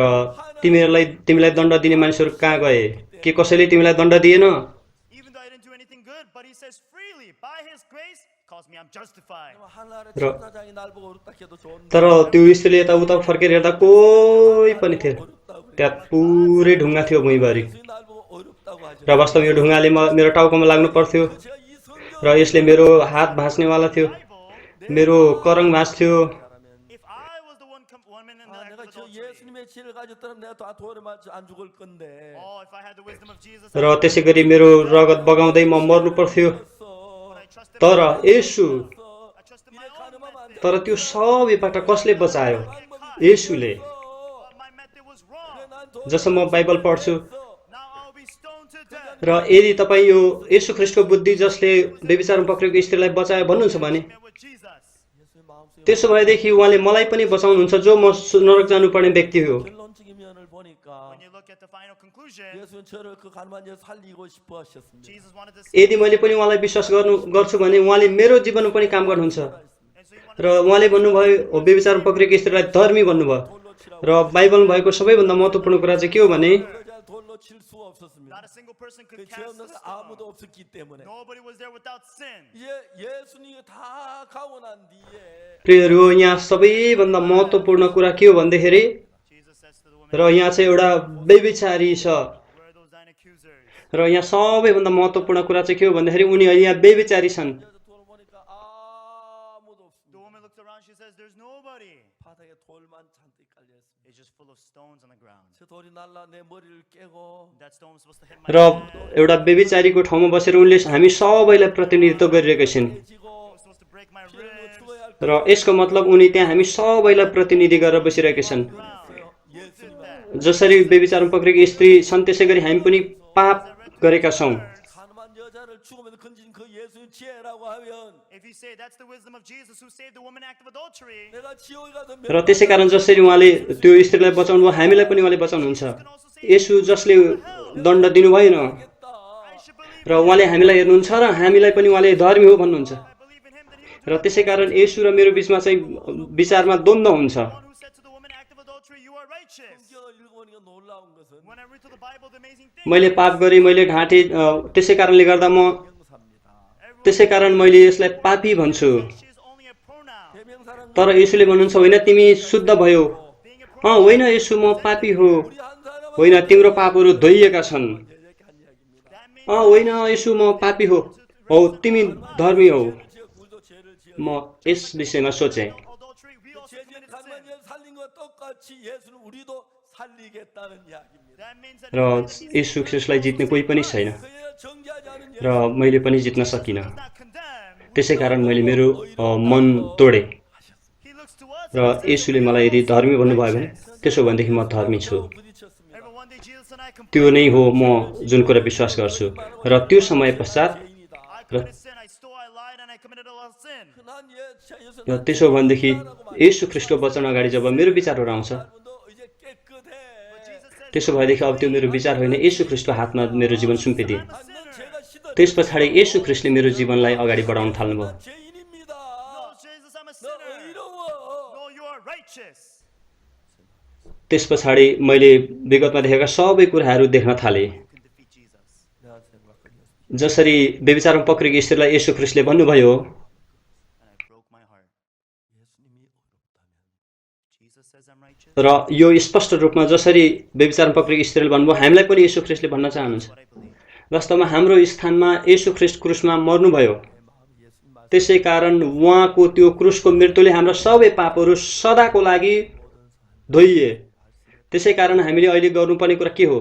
तिमीलाई दण्ड दिने मानिसहरू कहाँ गए? के कसैले तिमीलाई दण्ड दिएन? Even though I didn't do anything good, but he says freely by his grace calls me I'm justified. 하나님의 러- 천사장이 날 보고 어렵다 해도 좋은데 तर त्यो स्त्रीले यताउता फर्केर हेर्दा कोही पनि थिएन। त्यहाँ पुरै ढुङ्गा थियो भुइँभरि 예수님 날 보고 어렵다고 하죠. र वास्तव यो ढुङ्गाले मेरो टाउकोमा लाग्नु पर्थ्यो 제가 이 성경 र यसले मेरो हात भाँच्नेवाला थियो, मेरो करङ भाँच्थ्यो। If I was the woman in the act 내가 of 저 adultery, 예수님의 지혜를 가졌다면 내가 다 돌에 맞춰 안 죽을 건데 oh, if I had the wisdom of Jesus, र त्यसै गरी मेरो रगत बगाउँदै म मर्नु पर्थ्यो। I trusted तर येशू I trusted my own method. तर त्यो सबैबाट कसले बचायो? येशूले। My method was wrong. जसो म बाइबल पढ्छु Now I'll be stoned to death. र यदि तपाईँ यो येशू ख्रीष्टको बुद्धि जसले व्यभिचारमा पक्रेको स्त्रीलाई बचायो भन्नुहुन्छ भने Met with Jesus. 예수의 마음속에 त्यसो भएदेखि उहाँले मलाई पनि बचाउनुहुन्छ जो म नरक जानुपर्ने व्यक्ति हो। 결론적인 면을 보니까 When you look at the final conclusion, 예수는 저를 그 가난한 자 살리고 싶어 하셨습니다. Jesus wanted to यदि मैले पनि उहाँलाई विश्वास गर्छु भने उहाँले मेरो जीवनमा पनि काम गर्नुहुन्छ and so he wanted र उहाँले भन्नुभयो व्यभिचारमा पक्रेको स्त्रीलाई धर्मी भन्नुभयो। 돌로 치라고 र बाइबलमा भएको सबैभन्दा महत्त्वपूर्ण कुरा चाहिँ के हो भने 여자를 돌로 칠 수 없었습니다. not a single person could 그 죄 cast 없는 a 아무도 stone. 없었기 때문에 Nobody was there without sin. 예수님이 다 가고 난 뒤에 प्रियहरू यहाँ सबैभन्दा महत्त्वपूर्ण कुरा के हो भन्दाखेरि Jesus says to the woman, र यहाँ चाहिँ एउटा व्यभिचारी छ where are those thine accusers? र यहाँ सबैभन्दा महत्त्वपूर्ण कुरा चाहिँ के हो भन्दाखेरि उनी अहिले यहाँ व्यभिचारी छन्। 그래서 돌을 보니까 아무도 The 없습니다. woman looks around, she says, there's nobody. 바닥에 돌만 잔뜩 깔려 있습니다. It's just full of stones on the ground. 저 돌이 날라 내 머리를 깨고 That stone was supposed to hit my र head. एउटा व्यभिचारीको ठाउँमा बसेर उनले हामी सबैलाई प्रतिनिधित्व गरिरहेका छिन् It 깨지고 was supposed to break my 피를 ribs. 죽어야 할 र यसको मतलब उनी त्यहाँ हामी सबैलाई प्रतिनिधि गरेर बसिरहेका छन्। 거예요. 예수님 जसरी व्यभिचारमा पक्रेको स्त्री छन् त्यसै गरी हामी पनि पाप गरेका छौँ। 가늠한 여자를 죽으면서 건진 그 예수님 지혜라고 하면 If you say that's the wisdom of Jesus who saved the woman act of adultery, 내가 지옥에 가서 र त्यसै कारण जसरी उहाँले त्यो स्त्रीलाई बचाउनु भयो हामीलाई पनि उहाँले बचाउनुहुन्छ। यसु जसले दण्ड दिनु भएन 겠다. I should believe र उहाँले हामीलाई हेर्नुहुन्छ र हामीलाई पनि उहाँले धर्मी हो भन्नुहुन्छ। I believe in him that he will र त्यसै कारण यसु र मेरो बिचमा चाहिँ विचारमा द्वन्द्व हुन्छ। the one who said to the woman act of adultery, you are righteous. 성경을 읽어보니까 놀라운 것은 When I read to the Bible, the amazing thing, मैले पाप गरेँ, मैले ढाँटेँ, त्यसै कारणले गर्दा म 명사입니다. त्यसै कारण मैले यसलाई पापी भन्छु। she is only a pronoun. 대명사는 तर यसुले भन्नुहुन्छ होइन तिमी शुद्ध भयो। Being a pronoun, होइन यसु म पापी हो। 우리 한 사람은 होइन तिम्रो पापहरू धोइएका छन्। 이렇게 한 이야기입니다. that means होइन यसु म पापी हो। हो तिमी धर्मी हौ। 지어 구조 죄를 지어 म यस विषयमा सोचेँ। adultery, we also 죄진 committed 가늠한 sin. 여 살린 것 똑같이 예수는 우리도 살리겠다는 이야기입니다. That means that र यसु ख्रिस्टलाई जित्ने कोही पनि छैन 그의 정죄하지 않은 र मैले पनि जित्न सकिनँ। not condemned. त्यसै कारण मैले मेरो मन तोडेँ He looks to us. र यसुले मलाई यदि धर्मी भन्नुभयो भने त्यसो भनेदेखि म धर्मी छु। 부딪혔습니다. Every one day Jesus and I त्यो नै हो म जुन कुरा विश्वास गर्छु। र त्यो समय पश्चात I committed sin. I stole, I lied, and I committed a lot of sin. 난 예수 र त्यसो भनेदेखि यसु ख्रिस्टको वचन अगाडि जब मेरो विचारहरू आउँछ 너 이제 깨끗해. त्यसो भएदेखि अब त्यो मेरो विचार होइन यसु ख्रिस्टको हातमा मेरो जीवन सुम्पिदिए। 넌 죄가 시더. त्यस पछाडि यसु ख्रिस्टले मेरो जीवनलाई अगाडि बढाउन थाल्नुभयो। 죄인입니다. No, Jesus, I'm a 너 sinner. 의로워. No, you are righteous. त्यस पछाडि मैले विगतमा देखेका सबै कुराहरू देख्न थालेँ। Who can defeat Jesus? 내가 생각하기에 जसरी व्यभिचारमा पक्रेको स्त्रीलाई येशू ख्रीष्टले भन्नुभयो, And I broke my heart. 예수님이 어렵다면 Jesus says I'm righteous. र यो स्पष्ट रूपमा जसरी व्यभिचारमा पक्रेको स्त्रीले भन्नुभयो, हामीलाई पनि येशू ख्रीष्टले भन्न चाहनुहुन्छ। What I believe. वास्तवमा हाम्रो स्थानमा येशू ख्रीष्ट क्रुसमा मर्नुभयो। 내 마음이 예수님 말씀 त्यसै कारण उहाँको त्यो क्रुसको मृत्युले हाम्रा सबै पापहरू सदाको लागि धोइए। त्यसै कारण हामीले अहिले गर्नुपर्ने कुरा के हो?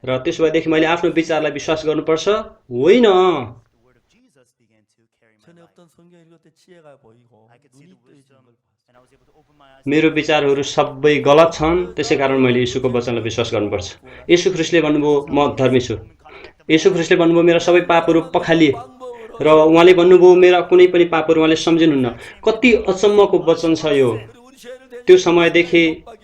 र त्यसो भएदेखि मैले आफ्नो विचारलाई विश्वास गर्नुपर्छ? होइन। The word of Jesus began to carry my 전에 life. 없던 성경 읽을 때 지혜가 보이고 I could see 눈이 the 뜨이는 wisdom, 걸 봤어요. and I was able to open my eyes. मेरो विचारहरू सबै गलत छन्, त्यसै कारण मैले येशूको वचनलाई विश्वास गर्नुपर्छ। येशू ख्रीष्टले भन्नुभयो म धर्मी छु। येशू ख्रीष्टले भन्नुभयो मेरा सबै पापहरू पखालिए र उहाँले भन्नुभयो मेरा कुनै पनि पापहरू उहाँले सम्झिनुहुन्न। कति अचम्मको वचन छ यो। 그리고 우리 죄를 त्यो समयदेखि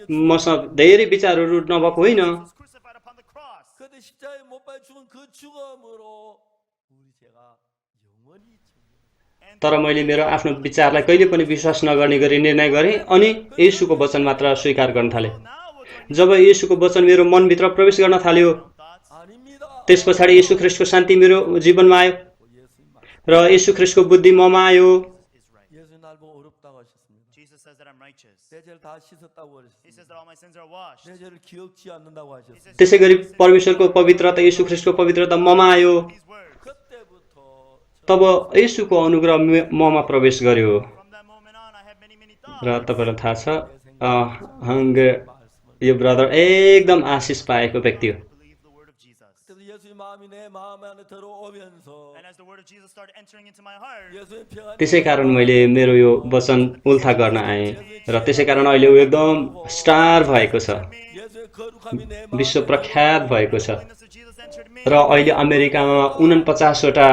मसँग धेरै विचारहरू नभएको होइन, Was crucified upon the cross. 그때 십자가에 못 박혀 죽은 그 죽음으로 우리 죄가 영원히 정결. तर मैले मेरो आफ्नो विचारलाई कहिले पनि विश्वास नगर्ने गरी निर्णय गरेँ अनि येशूको वचन मात्र स्वीकार गर्न थालेँ। Now what do I need? जब येशूको वचन मेरो मनभित्र प्रवेश गर्न थाल्यो, Thoughts? 아닙니다. त्यस पछाडि येशू ख्रीष्टको शान्ति मेरो जीवनमा आयो 예수님 말. र येशू ख्रीष्टको बुद्धि ममा आयो। Is right. 예수님 날 보고 어렵다고 하셨습니다. Jesus says that I'm righteous. 내 죄를 다 씻었다고 He says 하셨습니다. that all my sins are washed. 내 죄를 기억지 않는다고 He 하셨습니다. says त्यसै गरी परमेश्वरको पवित्रता येशू ख्रीष्टको पवित्रता ममा आयो। these words. 그때부터 तब येशूको अनुग्रह ममा प्रवेश गर्यो। From that moment on, I had many thoughts. र तपाईँलाई थाहा छ यो ब्रदर एकदम आशिष पाएको व्यक्ति हो। Believe the word of Jesus. 그때도 예수의 마음이 내 마음 안에 들어오면서 And as the word of Jesus started entering into my heart, 예수의 평안이 त्यसै कारण मैले मेरो यो वचन उल्था गर्न आएँ र त्यसै कारण अहिले ऊ एकदम स्टार भएको छ, 예수의 거룩함이 내 마음에 विश्व प्रख्यात भएको छ। holiness of Jesus entered me. र अहिले अमेरिकामा 49वटा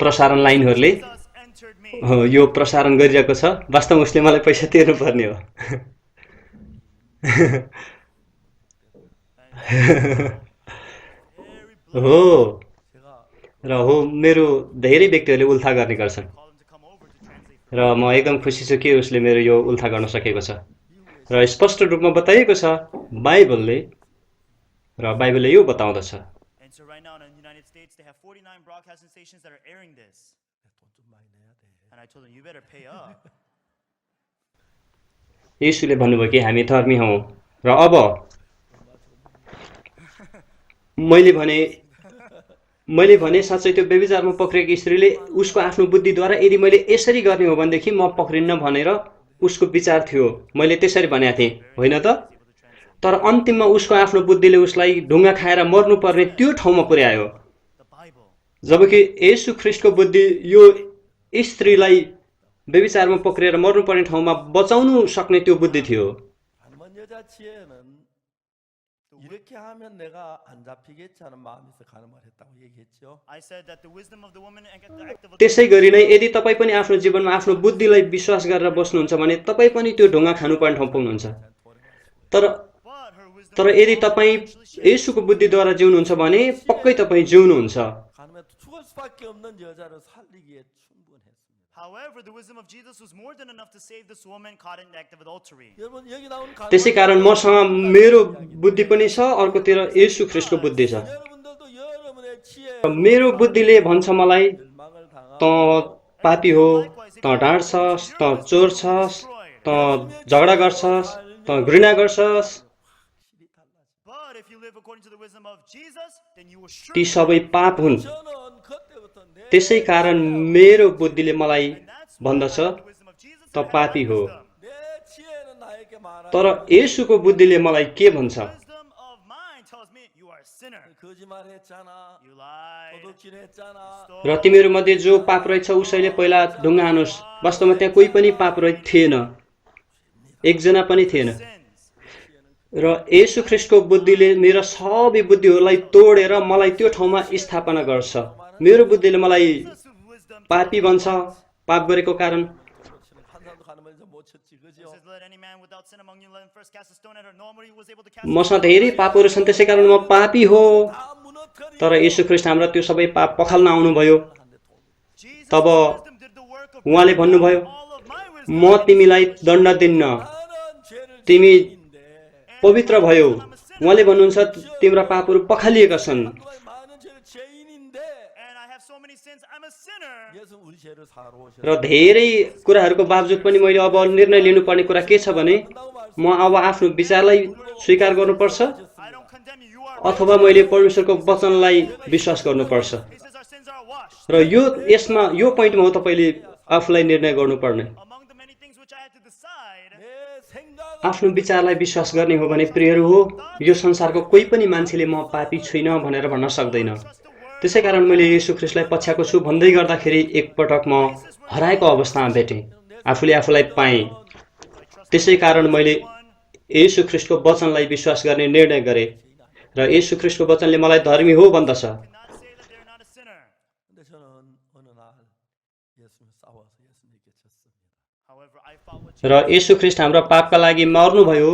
प्रसारण लाइनहरूले Jesus entered me. यो प्रसारण गरिरहेको छ। वास्तवमा उसले मलाई पैसा तिर्नुपर्ने हो। हो 제가 र हो मेरो धेरै व्यक्तिहरूले उल्था गर्ने गर्छन् Call him to come over to translate for र म एकदम खुसी छु कि उसले मेरो यो उल्था गर्न सकेको छ र स्पष्ट रूपमा बताइएको छ बाइबलले यो बताउँदछ। And so right now in the United States, they have 49 broadcasting stations that are airing this. 돈 좀 많이 내야 돼. And I told them, you better pay up. येशूले भन्नुभयो कि हामी धर्मी हौँ र अब मैले भने साँच्चै त्यो व्यभिचारमा पक्रेको स्त्रीले उसको आफ्नो बुद्धिद्वारा यदि मैले यसरी गर्ने हो भनेदेखि म पक्रिन्न भनेर उसको विचार थियो। मैले त्यसरी भनेको थिएँ, होइन त? तर अन्तिममा उसको आफ्नो बुद्धिले उसलाई ढुङ्गा खाएर मर्नुपर्ने त्यो ठाउँमा पुर्यायो। The Bible. जबकि येशू ख्रीष्टको बुद्धि यो स्त्रीलाई व्यभिचारमा पक्रेर मर्नुपर्ने ठाउँमा बचाउनु सक्ने त्यो बुद्धि थियो। 가늠한 여자 지혜는 이렇게 하면 내가 안 잡히겠지 하는 마음에서 가늠을 했다고 얘기했죠. I said that the wisdom of the woman and the act of त्यसै गरी नै यदि तपाईँ पनि आफ्नो जीवनमा आफ्नो बुद्धिलाई विश्वास गरेर बस्नुहुन्छ भने तपाईँ पनि त्यो ढुङ्गा खानुपर्ने ठाउँ पुग्नुहुन्छ। तर but her wisdom तर यदि तपाईँ येशूको बुद्धिद्वारा जिउनुहुन्छ भने पक्कै तपाईँ जिउनुहुन्छ। 가늠해 죽을 수밖에 없는 여자를 살리기에 충분했습니다. However, the wisdom of Jesus was more than enough to save this woman caught in the act of adultery. 여러분 여기 나온 त्यसै कारण मसँग मेरो बुद्धि पनि छ, अर्कोतिर येशू ख्रीष्टको बुद्धि छ। 여러분들도 여러분의 지혜 मेरो बुद्धिले भन्छ मलाई 멸망을 당하고 त पापी हो, त ढाँट्छस्, त चोर छस्, त झगडा गर्छस्, त घृणा गर्छस्। 확실히 달라져. But if you live according to the wisdom of Jesus, then you will ती surely. सबै पाप हुन्। 저는 그때부터 내 त्यसै कारण मेरो बुद्धिले मलाई And that's why भन्दछ the wisdom of Jesus त and पापी हो। wisdom. 내 지혜는 나에게 말하는 तर येशूको बुद्धिले मलाई के भन्छ? Wisdom of mine tells me you are a sinner. 거짓말했잖아. You lied. 도둑질했잖아. र तिमीहरू मध्ये जो पाप रहेछ उसैले पहिला ढुङ्गा हानुस्। वास्तवमा त्यहाँ कोही पनि पाप रहित थिएन, एकजना पनि थिएन। Sins. र येशू ख्रीष्टको बुद्धिले मेरो सबै बुद्धिहरूलाई तोडेर मलाई त्यो ठाउँमा स्थापना गर्छ। मेरो बुद्धिले मलाई Jesus with wisdom पापी भन्छ, पाप गरेको कारण। 한 사람도 가늠을 이제 못 쳤지, 그죠? says, let any man without sin among you let him first cast a stone at her. Nobody was able to cast मसँग धेरै पापहरू छन्, त्यसै कारण म पापी हो। 다 무너뜨리. तर येशू ख्रीष्ट हाम्रो त्यो सबै पाप पखाल्न आउनुभयो। Jesus' तब wisdom did the work of उहाँले भन्नुभयो, all of my wisdom. म तिमीलाई दण्ड दिन्न, 나는 죄를 तिमी 짓는데 पवित्र भयो। उहाँले भन्नुहुन्छ तिम्रा पापहरू पखालिएका छन्। 한국의 많은 죄를 죄인인데 and I have so many sins, I'm a sinner. 예수 우리 죄를 사러 오셨어요. र धेरै कुराहरूको बावजुद पनि मैले अब निर्णय लिनुपर्ने कुरा के छ भने म अब आफ्नो विचारलाई स्वीकार गर्नुपर्छ I don't condemn you, you are अथवा मैले परमेश्वरको वचनलाई विश्वास गर्नुपर्छ। He says our sins are washed. र यो पोइन्टमा हो तपाईँले आफूलाई निर्णय गर्नुपर्ने। Among the many things which I had to decide, 내 생각을 आफ्नो विचारलाई विश्वास गर्ने हो भने प्रियहरू हो, यो संसारको कोही पनि मान्छेले म पापी छुइनँ भनेर भन्न सक्दैन। त्यसै कारण मैले येशू ख्रीष्टलाई पछ्याएको छु भन्दै गर्दाखेरि एकपटक म हराएको अवस्थामा भेटेँ, आफूले आफूलाई पाएँ। त्यसै कारण मैले येशू ख्रीष्टको वचनलाई विश्वास गर्ने निर्णय गरेँ र येशू ख्रीष्टको वचनले मलाई धर्मी हो भन्दछ। not say that they're not a sinner. 근데 저는 어느 날 예수님 싸워서 예수님께 졌습니다. However, I fought with र येशू ख्रीष्ट हाम्रो पापका लागि मर्नुभयो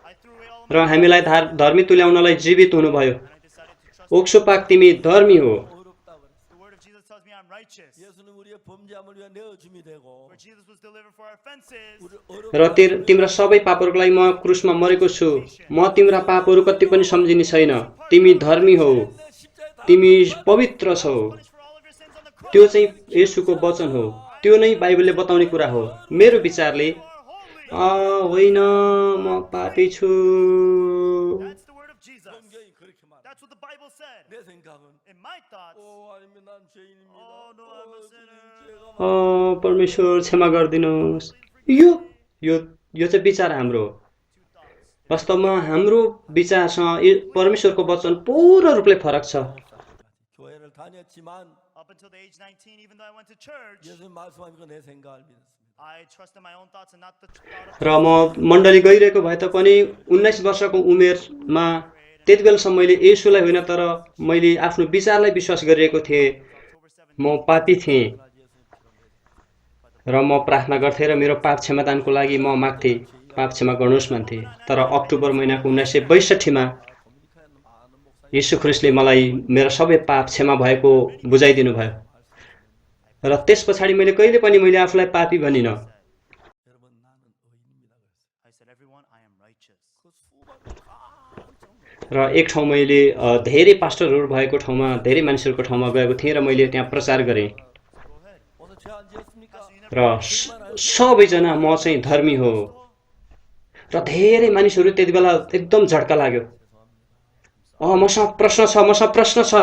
I threw away all of र हामीलाई धर्मी तुल्याउनलाई जीवित हुनुभयो। I decided to trust. OXO पाक तिमी धर्मी हो। 어렵다 그랬어요. The word of Jesus tells me I'm righteous. 예수님 우리의 범죄함을 위해 내어줌이 되고 For Jesus was delivered for our offenses. 우리 र तिम्रा सबै पापहरूको लागि म क्रुसमा मरेको छु। म तिम्रा पापहरू कति पनि सम्झिने छैन। तिमी धर्मी हौ, तिमी पवित्र छौ। Punished for all of your sins on the cross. त्यो चाहिँ येशूको वचन हो। त्यो नै बाइबलले बताउने कुरा हो। मेरो विचारले You are holy. होइन म पापी छु। That's the word of Jesus. 성경이 그렇게 말해. That's what the Bible said. 내 생각은 In my thoughts, 아니면 난 죄인입니다. oh no, I'm a sinner. ओ परमेश्वर क्षमा गरिदिनुहोस्। यो चाहिँ विचार हाम्रो हो। वास्तवमा हाम्रो विचारसँग परमेश्वरको वचन पूर्ण रूपले फरक छ। 교회를 다녔지만 Up until the age 19, even though I went to church, 예수님 말씀하니까 내 생각을 믿었습니다. I trusted my own thoughts and not the thought of र म मण्डली गइरहेको भए तापनि 19 वर्षको उमेरमा त्यति बेलासम्म मैले येशूलाई होइन तर मैले आफ्नो विचारलाई विश्वास गरिरहेको थिएँ। म पापी थिएँ र म प्रार्थना गर्थेँ र मेरो पाप क्षमादानको लागि म माग्थेँ, पाप क्षमा गर्नुहोस् भन्थेँ। तर अक्टोबर महिनाको 1962 मा येशू ख्रीष्टले मलाई मेरो सबै पाप क्षमा भएको बुझाइदिनु भयो र त्यस पछाडि मैले कहिले पनि मैले आफूलाई पापी भनिनँ। 여러분 나는 의인입니다 그랬어요. I said, everyone, I am righteous. 그 수많은 र एक ठाउँ मैले धेरै पास्टरहरू भएको ठाउँमा धेरै मानिसहरूको ठाउँमा गएको थिएँ र मैले त्यहाँ प्रचार गरेँ 오늘 죄 안 지었습니까? र सबैजना म चाहिँ धर्मी हो र धेरै मानिसहरू त्यति बेला एकदम झड्का लाग्यो। मसँग प्रश्न छ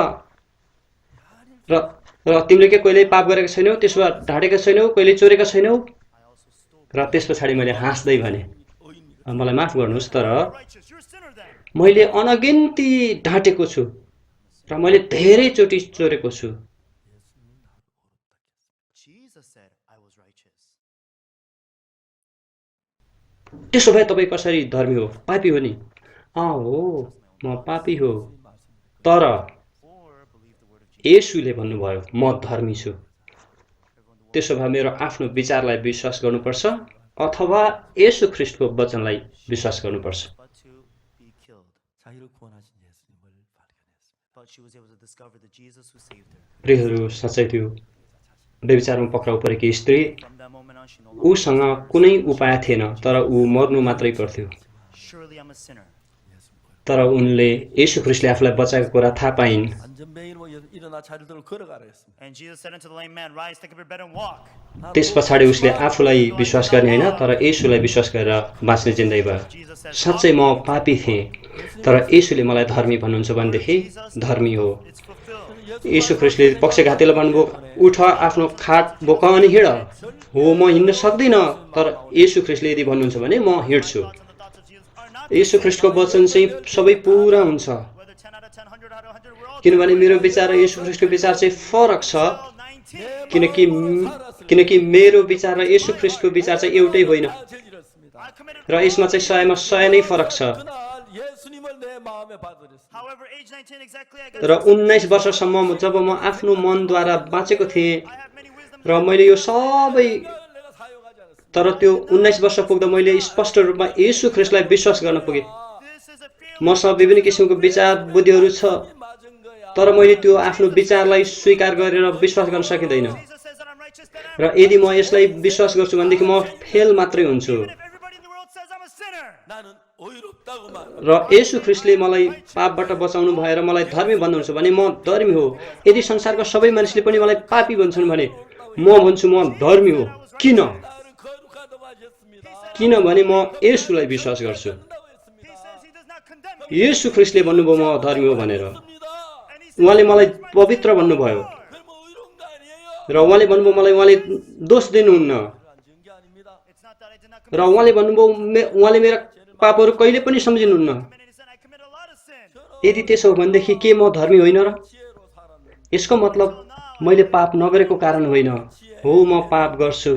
र तिमीले के कहिले पाप गरेका छैनौ, त्यसो भए ढाँटेका छैनौ, कहिले चोरेका छैनौ? र त्यस पछाडि मैले हाँस्दै भने मलाई माफ गर्नुहोस् तर Righteous, you're a sinner then. मैले अनगिन्ती ढाँटेको छु र मैले धेरैचोटि चोरेको छु। Jesus said I was righteous. त्यसो भए तपाईँ कसरी धर्मी हो? पापी हो नि? हो, म पापी हो। तर Or believe the word of Jesus. येशूले भन्नुभयो म धर्मी छु। त्यसो भए मेरो आफ्नो विचारलाई विश्वास गर्नुपर्छ अथवा येशू ख्रीष्टको वचनलाई विश्वास गर्नुपर्छ। But to be killed. 자기를 구원하신 예수님을 발견했습니다. But she was able to discover the Jesus who saved her. प्रियहरू साँच्चै त्यो व्यभिचारमा पक्राउ परेकी स्त्री From that moment on, she no longer. उसँग कुनै उपाय थिएन तर ऊ मर्नु मात्रै पर्थ्यो। Surely I'm a sinner. तर उनले येशू ख्रीष्टले आफूलाई बचाएको कुरा थाहा पाइन् 안전뱅이는 뭐 일어나 자리를 들고 걸어가라 했습니다. And Jesus said unto the lame man, rise, take up your bed and walk. त्यस पछाडि उसले आफूलाई विश्वास गर्ने होइन तर येशूलाई विश्वास गरेर बाँच्ने जिन्दै भयो। Jesus said, साँच्चै म पापी थिएँ तर येशूले मलाई धर्मी भन्नुहुन्छ भनेदेखि धर्मी हो। it's fulfilled. येशू ख्रीष्टले पक्षघातीलाई भन्नुभयो उठ आफ्नो खाट बोक अनि हिँड। हो म हिँड्न सक्दिनँ तर येशू ख्रीष्टले यदि भन्नुहुन्छ भने म हिँड्छु। Thoughts and the thoughts of Jesus are not येशू ख्रीष्टको वचन चाहिँ सबै पुरा हुन्छ whether 10 out of 10, 100 out of 100, we're all किनभने मेरो विचार र येशू ख्रीष्टको विचार चाहिँ फरक छ 19. किनकि मेरो विचार र येशू ख्रीष्टको विचार चाहिँ एउटै होइन 다 저질렀습니다. I committed. र यसमा चाहिँ 100मा 100 नै फरक छ। 그날 예수님을 내 마음에 받으렸습니다. However, age 19 exactly, I got. र 19 वर्षसम्म जब म आफ्नो मनद्वारा बाँचेको थिएँ I have many wisdom. र मैले यो सबै 내가 사용하지 않았습니다. तर त्यो 19 वर्ष पुग्दा मैले स्पष्ट रूपमा येशू ख्रीष्टलाई विश्वास गर्न पुगेँ। This is a feeling. मसँग विभिन्न किसिमको विचार बुद्धिहरू छ 맞은 거야. तर मैले त्यो आफ्नो विचारलाई स्वीकार गरेर विश्वास गर्न सकिँदैन Jesus says that I'm righteous, then I'm. र यदि म यसलाई विश्वास गर्छु भनेदेखि म फेल मात्रै हुन्छु। Even if everybody in the world says I'm a sinner, 나는 의롭다 र येशू ख्रीष्टले मलाई पापबाट बचाउनु भएर मलाई धर्मी भन्नुहुन्छ भने म धर्मी हो। यदि संसारका सबै मानिसले पनि मलाई पापी भन्छन् भने म भन्छु म धर्मी हो। किन? किनभने म येशूलाई विश्वास गर्छु। येशू ख्रीष्टले भन्नुभयो म धर्मी हो भनेर। उहाँले मलाई पवित्र भन्नुभयो र उहाँले भन्नुभयो मलाई उहाँले दोष दिनुहुन्न र उहाँले भन्नुभयो उहाँले मेरा पापहरू कहिले पनि सम्झिनुहुन्न। यदि त्यसो हो भनेदेखि के म धर्मी होइन र? यसको मतलब मैले पाप नगरेको कारण होइन, हो म पाप गर्छु।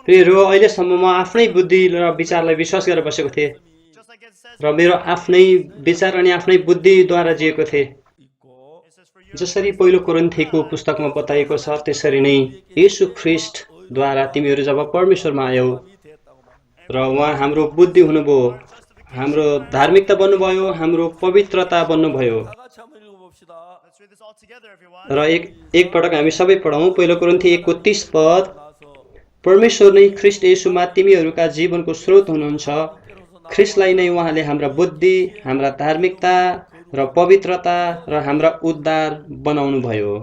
प्रियहरू, अहिलेसम्म म आफ्नै बुद्धि र विचारलाई विश्वास गरेर बसेको थिएँ र मेरो आफ्नै विचार अनि आफ्नै बुद्धिद्वारा जिएको थिएँ। जसरी पहिलो कोरिन्थीको पुस्तकमा बताइएको छ त्यसरी नै येशू ख्रीष्टद्वारा तिमीहरू जब परमेश्वरमा आयौ र उहाँ हाम्रो बुद्धि हुनुभयो, हाम्रो धार्मिकता बन्नुभयो, हाम्रो पवित्रता बन्नुभयो। र एकपटक हामी सबै पढौँ। पहिलो कोरिन्थी 1:30 पद। परमेश्वर नै ख्रीष्ट येशूमा तिमीहरूका जीवनको स्रोत हुनुहुन्छ। ख्रीष्टलाई नै उहाँले हाम्रा बुद्धि, हाम्रा धार्मिकता र पवित्रता र हाम्रा उद्धार बनाउनु भयो।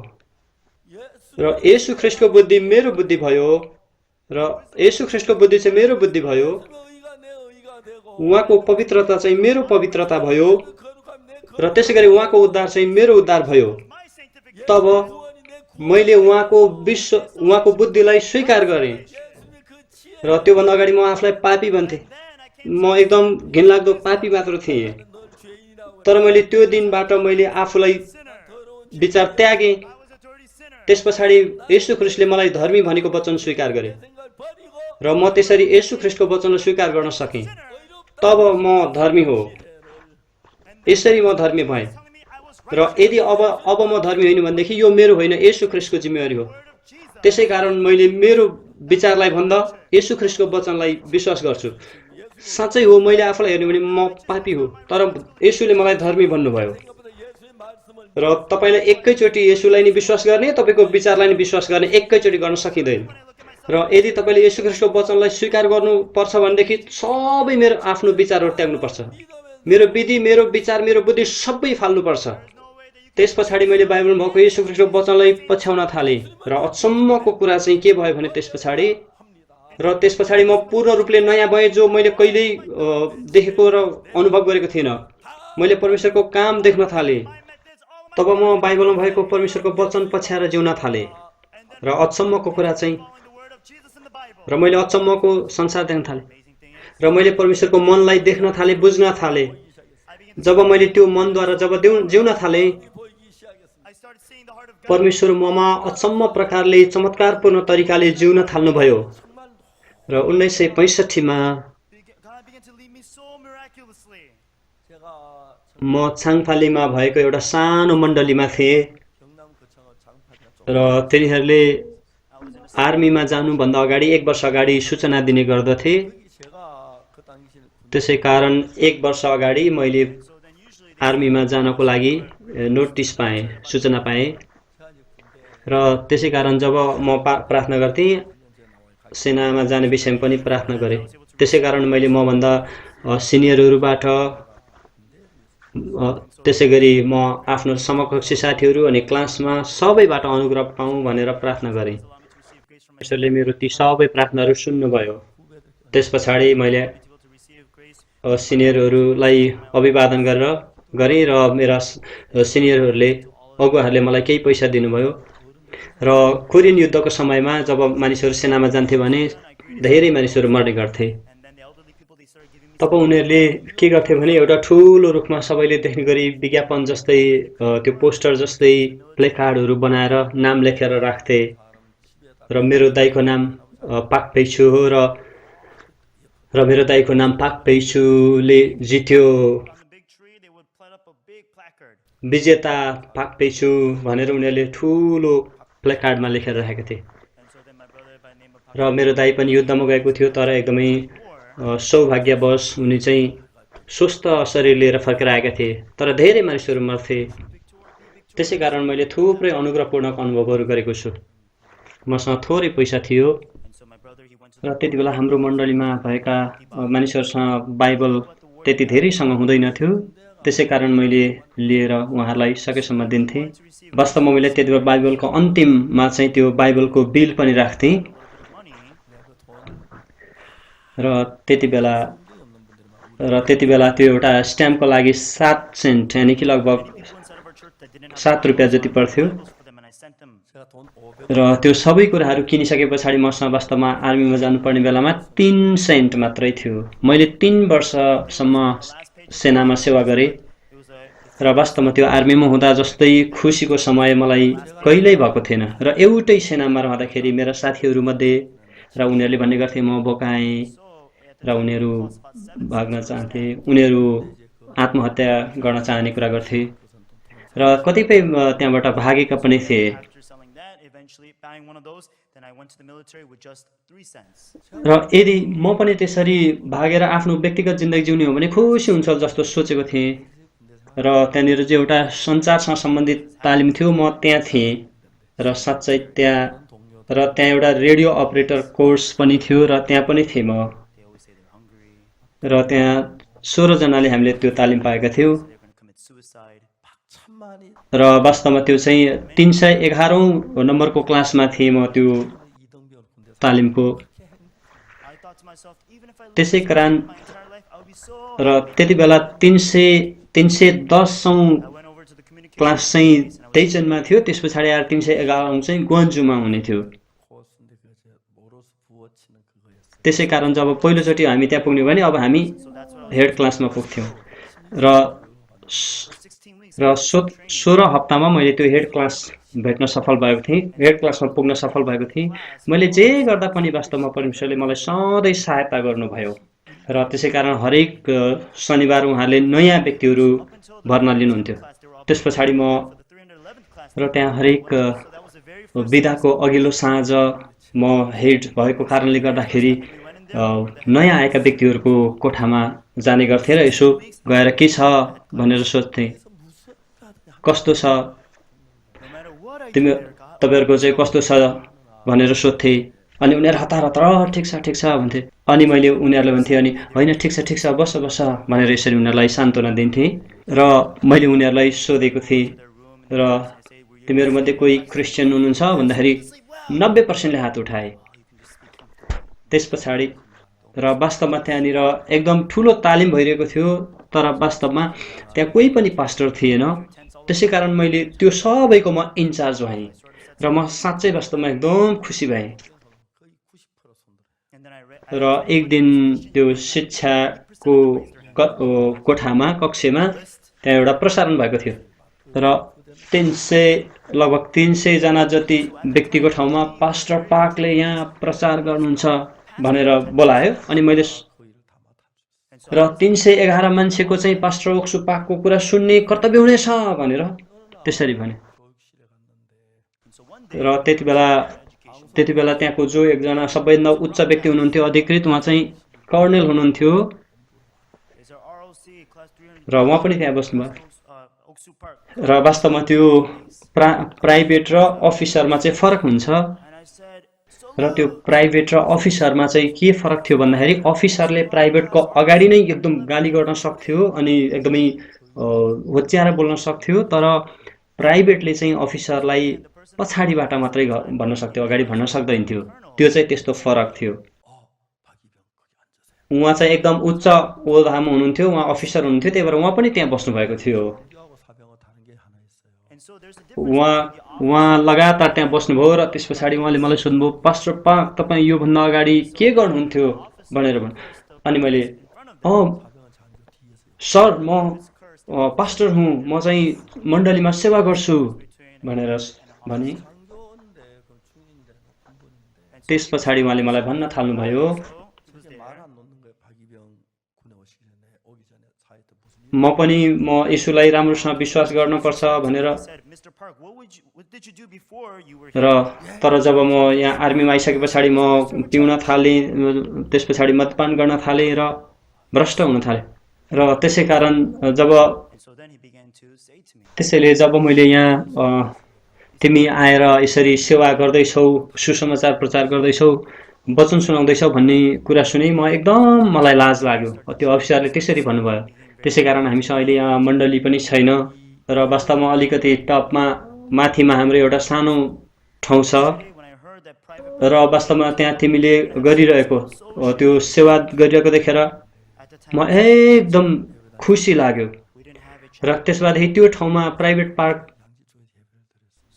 र येशू ख्रीष्टको बुद्धि मेरो बुद्धि भयो र येशू ख्रीष्टको बुद्धि चाहिँ मेरो बुद्धि भयो। उहाँको पवित्रता चाहिँ मेरो पवित्रता भयो र त्यसै गरी उहाँको उद्धार चाहिँ मेरो उद्धार भयो। तब मैले उहाँको बुद्धिलाई स्वीकार गरेँ र त्योभन्दा अगाडि म आफूलाई पापी भन्थेँ। म एकदम घिनलाग्दो पापी मात्र थिएँ। तर मैले त्यो दिनबाट मैले आफूलाई विचार त्यागेँ। त्यस पछाडि येशू ख्रीष्टले मलाई धर्मी भनेको वचन स्वीकार गरेँ र म त्यसरी येशू ख्रीष्टको वचनलाई स्वीकार गर्न सकेँ। तब म धर्मी हो। यसरी म धर्मी भएँ। र यदि अब म धर्मी होइन भनेदेखि यो मेरो होइन, येशू ख्रीष्टको जिम्मेवारी हो। त्यसै कारण मैले मेरो विचारलाई भन्दा येशू ख्रीष्टको वचनलाई विश्वास गर्छु। साँच्चै हो, मैले आफूलाई हेर्नु भने म पापी हो, तर येशूले मलाई धर्मी भन्नुभयो। र तपाईँलाई एकैचोटि येशूलाई नै विश्वास गर्ने, तपाईँको विचारलाई नै विश्वास गर्ने एकैचोटि गर्न सकिँदैन। र यदि तपाईँले येशू ख्रीष्टको वचनलाई स्वीकार गर्नुपर्छ भनेदेखि सबै मेरो आफ्नो विचारहरू त्याग्नुपर्छ। मेरो विधि, मेरो विचार, मेरो बुद्धि सबै फाल्नुपर्छ। त्यस पछाडि मैले बाइबलमा भएको येशू ख्रीष्टको वचनलाई पछ्याउन थालेँ र अचम्मको कुरा चाहिँ के भयो भने त्यस पछाडि म पूर्ण रूपले नयाँ भएँ, जो मैले कहिल्यै देखेको र अनुभव गरेको थिइनँ। मैले परमेश्वरको काम देख्न थालेँ। तब म बाइबलमा भएको परमेश्वरको वचन पछ्याएर जिउन थालेँ र अचम्मको कुरा चाहिँ र मैले अचम्मको संसार देख्न थालेँ र मैले परमेश्वरको मनलाई देख्न थालेँ, बुझ्न थालेँ। जब मैले त्यो मनद्वारा जब जिउन थालेँ, परमेश्वर ममा अचम्म प्रकारले चमत्कारपूर्ण तरिकाले जिउन थाल्नुभयो। र 1965 मा म चाङफालीमा भएको एउटा सानो मण्डलीमा थिएँ र तिनीहरूले आर्मीमा जानुभन्दा अगाडि 1 वर्ष अगाडि सूचना दिने गर्दथे। त्यसै कारण 1 वर्ष अगाडि मैले आर्मीमा जानको लागि नोटिस पाएँ, सूचना पाएँ। र त्यसै कारण जब म प्रार्थना गर्थेँ, सेनामा जाने विषयमा पनि प्रार्थना गरेँ। त्यसै कारण मैले मभन्दा सिनियरहरूबाट, त्यसै गरी म आफ्नो समकक्षी साथीहरू अनि क्लासमा सबैबाट अनुग्रह पाऊँ भनेर प्रार्थना गरेँ। परमेश्वरले मेरो ती सबै प्रार्थनाहरू सुन्नुभयो। त्यस पछाडि मैले सिनियरहरूलाई अभिवादन गरेँ र मेरा सिनियरहरूले, अगुवाहरूले मलाई केही पैसा दिनुभयो। र कोरियन युद्धको समयमा जब मानिसहरू सेनामा जान्थे भने धेरै मानिसहरू मर्ने गर्थे। तब उनीहरूले के गर्थे भने एउटा ठुलो रुखमा सबैले देख्ने गरी विज्ञापन जस्तै, त्यो पोस्टर जस्तै प्लेकार्डहरू बनाएर नाम लेखेर राख्थे। र मेरो दाइको नाम पाक पेइछु हो र मेरो दाइको नाम पाक पेइछुले जित्यो, विजेता पाक पेइछु भनेर उनीहरूले ठुलो प्लेकार्डमा लेखेर राखेका थिए। र मेरो दाइ पनि युद्धमा गएको थियो, तर एकदमै सौभाग्यवश उनी चाहिँ स्वस्थ शरीर लिएर फर्केर आएका थिए, तर धेरै मानिसहरू मर्थे। त्यसै कारण मैले थुप्रै अनुग्रहपूर्ण अनुभवहरू गरेको छु। मसँग थोरै पैसा थियो र त्यति बेला हाम्रो मण्डलीमा भएका मानिसहरूसँग बाइबल त्यति धेरैसँग हुँदैन थियो, त्यसै कारण मैले लिएर उहाँहरूलाई सकेसम्म दिन्थेँ। वास्तवमा मैले त्यति बेला बाइबलको अन्तिममा चाहिँ त्यो बाइबलको बिल पनि राख्थेँ र त्यति बेला त्यो एउटा स्ट्याम्पको लागि 7 सेन्ट यानि कि लगभग 7 रुपियाँ जति पर्थ्यो 제가 돈 500 र त्यो सबै कुराहरू किनिसके पछाडि मसँग वास्तवमा आर्मीमा जानुपर्ने बेलामा 3 सेन्ट मात्रै थियो। मैले 3 वर्षसम्म सेनामा सेवा गरेँ र वास्तवमा त्यो आर्मीमा हुँदा जस्तै खुसीको समय मलाई कहिल्यै भएको थिएन। र एउटै सेनामा रहँदाखेरि मेरा साथीहरूमध्ये र उनीहरूले भन्ने गर्थे म बोकाएँ र उनीहरू भाग्न चाहन्थे, उनीहरू आत्महत्या गर्न चाहने कुरा गर्थे र कतिपय त्यहाँबाट भागेका पनि थिए। र यदि म पनि त्यसरी भागेर आफ्नो व्यक्तिगत जिन्दगी जिउने हो भने खुसी हुन्छ जस्तो सोचेको थिएँ। र त्यहाँनिर चाहिँ एउटा सञ्चारसँग सम्बन्धित तालिम थियो, म त्यहाँ थिएँ र साँच्चै त्यहाँ एउटा रेडियो अपरेटर कोर्स पनि थियो र त्यहाँ पनि थिएँ म। र त्यहाँ 16 जनाले हामीले त्यो तालिम पाएका थियौँ र वास्तवमा त्यो चाहिँ 311औं नम्बरको क्लासमा थिएँ म त्यो तालिमको। त्यसै कारण र त्यति बेला 310औं क्लास चाहिँ तेइचनमा थियो, त्यस पछाडि आएर 311औं चाहिँ ग्वान्जुमा हुने थियो। 코스인데 그거 제가 모로스 부어치는 그거였어요. त्यसै कारण जब पहिलोचोटि हामी त्यहाँ पुग्यौँ भने अब हामी हेड क्लासमा पुग्थ्यौँ र 16 हप्तामा मैले त्यो हेड क्लास भेट्न सफल भएको थिएँ, हेड क्लासमा पुग्न सफल भएको थिएँ। मैले जे गर्दा पनि वास्तवमा परमेश्वरले मलाई सधैँ सहायता गर्नुभयो र त्यसै कारण हरेक शनिबार उहाँले नयाँ व्यक्तिहरू भर्ना लिनुहुन्थ्यो। त्यस पछाडि म र त्यहाँ हरेक बिदाको अघिल्लो साँझ म हेड भएको कारणले गर्दाखेरि नयाँ आएका व्यक्तिहरूको कोठामा जाने गर्थेँ र यसो गएर के छ भनेर सोध्थेँ, कस्तो छ तपाईँहरूको चाहिँ कस्तो छ भनेर सोध्थेँ। अनि उनीहरू हतार हतार ठिक छ भन्थे। अनि मैले उनीहरूलाई भन्थेँ, अनि होइन ठिक छ बस भनेर यसरी उनीहरूलाई सान्त्वना दिन्थेँ। र मैले उनीहरूलाई सोधेको थिएँ, र तिमीहरूमध्ये कोही क्रिस्चियन हुनुहुन्छ भन्दाखेरि 90%ले हात उठाए। त्यस पछाडि र वास्तवमा त्यहाँनिर एकदम ठुलो तालिम भइरहेको थियो, तर वास्तवमा त्यहाँ कोही पनि पास्टर थिएन। त्यसै कारण मैले त्यो सबैको म इन्चार्ज भएँ र म साँच्चै वास्तवमा एकदम खुसी भएँ। र एक दिन त्यो शिक्षाको कोठामा कक्षमा त्यहाँ एउटा प्रसारण भएको थियो र लगभग 300 जना जति व्यक्तिको ठाउँमा पास्टर पाकले यहाँ प्रचार गर्नुहुन्छ भनेर बोलायो। अनि मैले र 311 मान्छेको चाहिँ पास्टर ओक्सु पाकको कुरा सुन्ने कर्तव्य हुनेछ भनेर त्यसरी भने। र त्यति बेला त्यहाँको जो एकजना सबैभन्दा उच्च व्यक्ति हुनुहुन्थ्यो अधिकृत, उहाँ चाहिँ कर्नेल हुनुहुन्थ्यो र उहाँ पनि त्यहाँ बस्नुभयो। र वास्तवमा त्यो प्राइभेट र अफिसरमा चाहिँ फरक हुन्छ। र त्यो प्राइभेट र अफिसरमा चाहिँ के फरक थियो भन्दाखेरि अफिसरले प्राइभेटको अगाडि नै एकदम गाली गर्न सक्थ्यो अनि एकदमै होच्याएर बोल्न सक्थ्यो, तर प्राइभेटले चाहिँ अफिसरलाई पछाडिबाट मात्रै भन्न सक्थ्यो, अगाडि भन्न सक्दैन थियो। त्यो चाहिँ त्यस्तो फरक थियो। उहाँ चाहिँ एकदम उच्च ओहदामा हुनुहुन्थ्यो, उहाँ अफिसर हुनुहुन्थ्यो, त्यही भएर उहाँ पनि त्यहाँ बस्नुभएको थियो। उहाँ लगातार त्यहाँ बस्नुभयो र त्यस पछाडि उहाँले मलाई सोध्नुभयो, पास्टर पाक तपाईँ योभन्दा अगाडि के गर्नुहुन्थ्यो भनेर भन्नु। अनि मैले सर म पास्टर हुँ, म चाहिँ मण्डलीमा सेवा गर्छु भनेर भने। त्यस पछाडि उहाँले मलाई भन्न थाल्नुभयो, म यसुलाई राम्रोसँग विश्वास गर्नुपर्छ भनेर। र तर जब म यहाँ आर्मीमा आइसके पछाडि म पिउन थालेँ, त्यस पछाडि मदपान गर्न थालेँ र भ्रष्ट हुन थालेँ। र त्यसै कारण त्यसैले जब मैले यहाँ तिमी आएर यसरी सेवा गर्दैछौ, सुसमाचार प्रचार गर्दैछौ वचन सुनाउँदैछौ भन्ने कुरा सुने मलाई लाज लाग्यो। त्यो अफिसरले त्यसरी भन्नुभयो। त्यसै कारण हामीसँग अहिले यहाँ मण्डली पनि छैन र वास्तवमा अलिकति टपमा माथिमा हाम्रो एउटा सानो ठाउँ छ When I heard that private र वास्तवमा त्यहाँ तिमीले गरिरहेको त्यो सेवा गरिरहेको देखेर at the time म एकदम खुसी लाग्यो। we didn't have a र त्यसबादेखि त्यो ठाउँमा प्राइभेट पार्क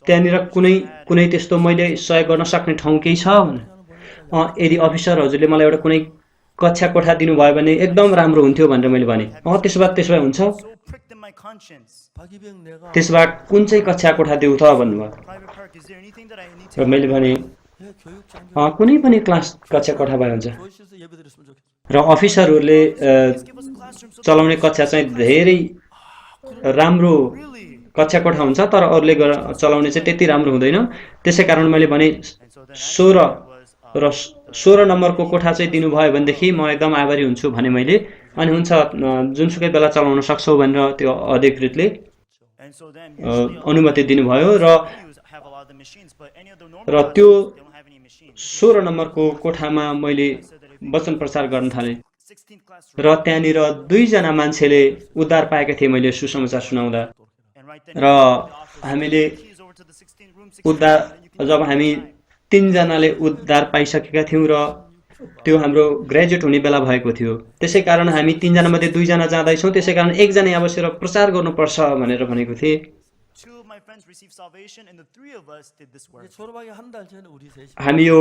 त्यहाँनिर कुनै त्यस्तो मैले सहयोग गर्न सक्ने ठाउँ केही छ भने यदि अफिसर हजुरले मलाई एउटा कुनै कक्षा कोठा दिनुभयो भने एकदम राम्रो हुन्थ्यो भनेर मैले भने। त्यसो भए हुन्छ। so pricked in my conscience. 박이병 내가 त्यसो भए कुन चाहिँ कक्षा कोठा देऊ त भन्नुभयो। Private park, is there anything that I need र to मैले भने 예, 교육 장교 कुनै पनि क्लास कक्षा कोठा भए हुन्छ। 교실에서 예배드렸으면 좋겠어. र अफिसरहरूले give us a classroom so चलाउने कक्षा चाहिँ धेरै राम्रो really? कक्षा कोठा हुन्छ तर अरूले चलाउने चाहिँ त्यति राम्रो हुँदैन। त्यसै कारण मैले भने And so then 16 was र 16 नम्बरको कोठा चाहिँ दिनुभयो भनेदेखि म एकदम आभारी हुन्छु भने मैले। अनि हुन्छ जुनसुकै बेला चलाउन सक्छौ भनेर त्यो अधिकृतले and so then अनुमति दिनुभयो र have a lot of the machines, but any of the normal र classes, त्यो they don't have any machines. 16 नम्बरको कोठामा मैले वचन प्रचार गर्न थालेँ 16th class र त्यहाँनिर 2 जना मान्छेले उद्धार पाएका थिए मैले सुसमाचार सुनाउँदा। and right then र हामीले keys over to the 16th room 16th उद्धार जब हामी 3 जनाले उद्धार पाइसकेका थियौँ र त्यो हाम्रो ग्रेजुएट हुने बेला भएको थियो। त्यसै कारण हामी 3 जना मध्ये 2 जना जाँदैछौँ। त्यसै कारण 1 जना यहाँ बसेर प्रचार गर्नुपर्छ भनेर भनेको थिए। two of my friends received salvation and the three of us did this work. 졸업하기 한 달 전에 우리 셋이 हामी यो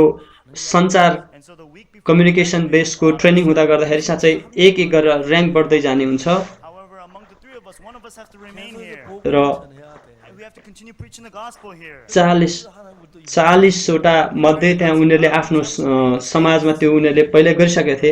सञ्चार And so the week before, communication बेसको ट्रेनिङ हुँदा गर्दाखेरि साँच्चै एक एक गरेर र्याङ्क बढ्दै जाने हुन्छ however, among the three of us, one of us has to remain here. र 전해야 돼. And we have to continue preaching the gospel here. 40वटा मध्ये त्यहाँ उनीहरूले आफ्नो समाजमा त्यो उनीहरूले पहिले गरिसकेका थिए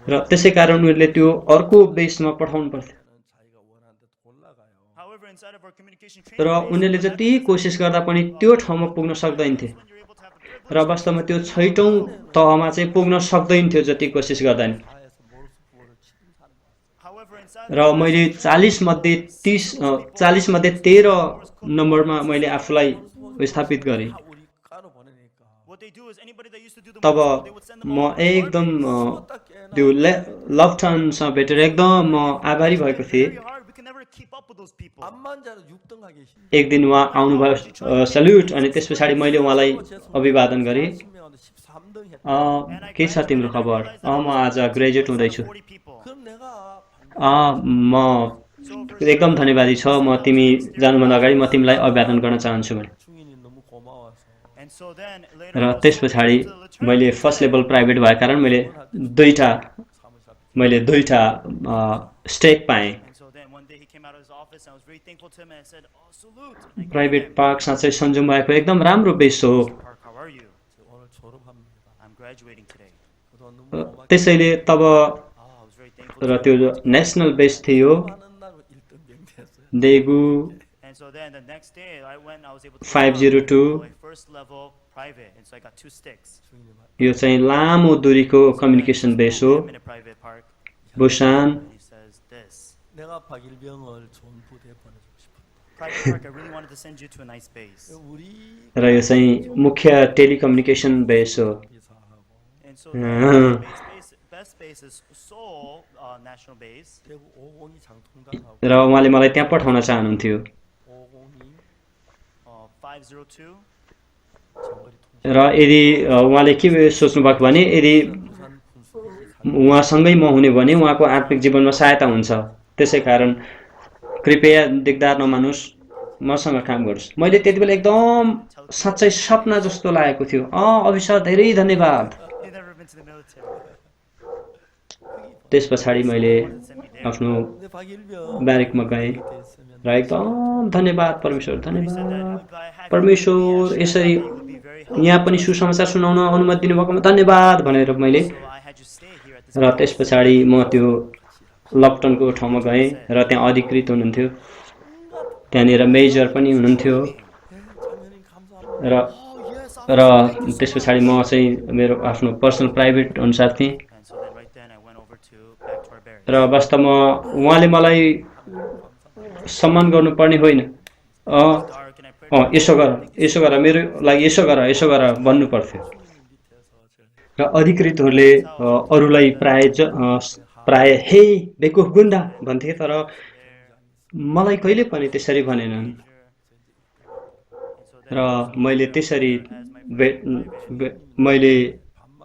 र त्यसै कारण उनीहरूले त्यो अर्को बेसमा पठाउनु पर्थ्यो। 자기가 원하는 데 올라가요. However, inside of our communication र training, उनीहरूले जति कोसिस गर्दा पनि त्यो ठाउँमा पुग्न सक्दैनथे when you're able to have the privilege, र वास्तवमा त्यो 6औं तहमा चाहिँ पुग्न सक्दैनथ्यो जति कोसिस गर्दा नि। 다해서 모르스포를 치는 사람. however, inside र मैले 40 मध्ये 40 मध्ये 13 नम्बरमा मैले आफूलाई स्थापित गरेँ। 다 우리 까로 보내니까. what they do is anybody that used to do the तब work, they would send them म all to एकदम garbage. त्यो लफ्टनसँग भेटेर एकदम म आभारी भएको थिएँ। Very hard. We can never keep up with those people. 암만 자로 6등 하기 힘. एक दिन उहाँ आउनुभयो सल्युट अनि त्यस पछाडि मैले उहाँलाई अभिवादन गरेँ। 10명한테 13등 했다. के छ तिम्रो खबर? म आज ग्रेजुएट हुँदैछु। 40 people. 그럼 내가 म एकदम धन्यवादी छ। म तिमी जानुभन्दा अगाडि म तिमीलाई अभिवादन गर्न चाहन्छु भने। 중인이 너무 고마워서 And so then later र I was त्यस able to पछाडि go to the church. मैले फर्स्ट लेभल प्राइभेट भएको कारण मैले दुईटा स्टेट पाएँ। And so then one day he came out of his office and I was very thankful to him and I said, "Oh, salute." And I private park साँच्चै सन्जुम भएको एकदम राम्रो base हो। Park, how are you? 오늘 졸업합니다. I'm graduating today. 그동안 너무 고맙게 त्यसैले तब Oh, I was very thankful. र त्यो national base थियो 하는 날 1등 명대했어요. देगु And so then the next day I was able to 502. my first level private, and so I got 2 sticks. 중인이 말. यो चाहिँ लामो दूरीको communication base हो। I'm in a private park, Busan and he says this. 내가 박일병을 좋은 부대에 보내주고 싶어. Private park, I really wanted to send you to a nice base. 우리 र यो चाहिँ मुख्य telecommunication base हो। 기사하고 And so the best base is Seoul National Base. 대구 502 장통당하고 र उहाँले मलाई त्यहाँ पठाउन चाहनुहुन्थ्यो 502 502. 장거리 통신 र यदि उहाँले के सोच्नु भएको भने यदि 부산 군수 उहाँसँगै म हुने भने उहाँको आत्मिक जीवनमा सहायता हुन्छ। त्यसै कारण कृपया दिगदार नमानुस्, मसँग काम गर्नुहोस्। मैले त्यति बेला एकदम साँच्चै सपना जस्तो लागेको थियो। अभिषेक धेरै धन्यवाद। You've never been to the military. त्यस पछाडि मैले Send me there. आफ्नो 근데 박일병 ब्यारेकमा गएँ 됐으면 र एकदम धन्यवाद परमेश्वर, He said that धन्यवाद if I had परमेश्वर, यसरी you would be very helpful. यहाँ पनि सुसमाचार सुनाउन अनुमति दिनुभएकोमा धन्यवाद भनेर मैले। So I had you stay here at this र त्यस पछाडि म त्यो लप्टनको ठाउँमा गएँ र त्यहाँ अधिकृत हुनुहुन्थ्यो, त्यहाँनिर मेजर पनि हुनुहुन्थ्यो 장면님 감사합니다. र त्यस पछाडि म चाहिँ मेरो आफ्नो पर्सनल प्राइभेट अनुसार थिएँ। And so then right then I went over to back to our barracks. र वास्तवमा उहाँले मलाई सम्मान गर्नुपर्ने होइन, Dark and I prayed. यसो गर मेरो लागि यसो गर भन्नु पर्थ्यो। र अधिकृतहरूले अरूलाई प्राय हे बेकुफ गुन्डा भन्थे, तर मलाई कहिले पनि त्यसरी भनेनन्। र मैले त्यसरी मैले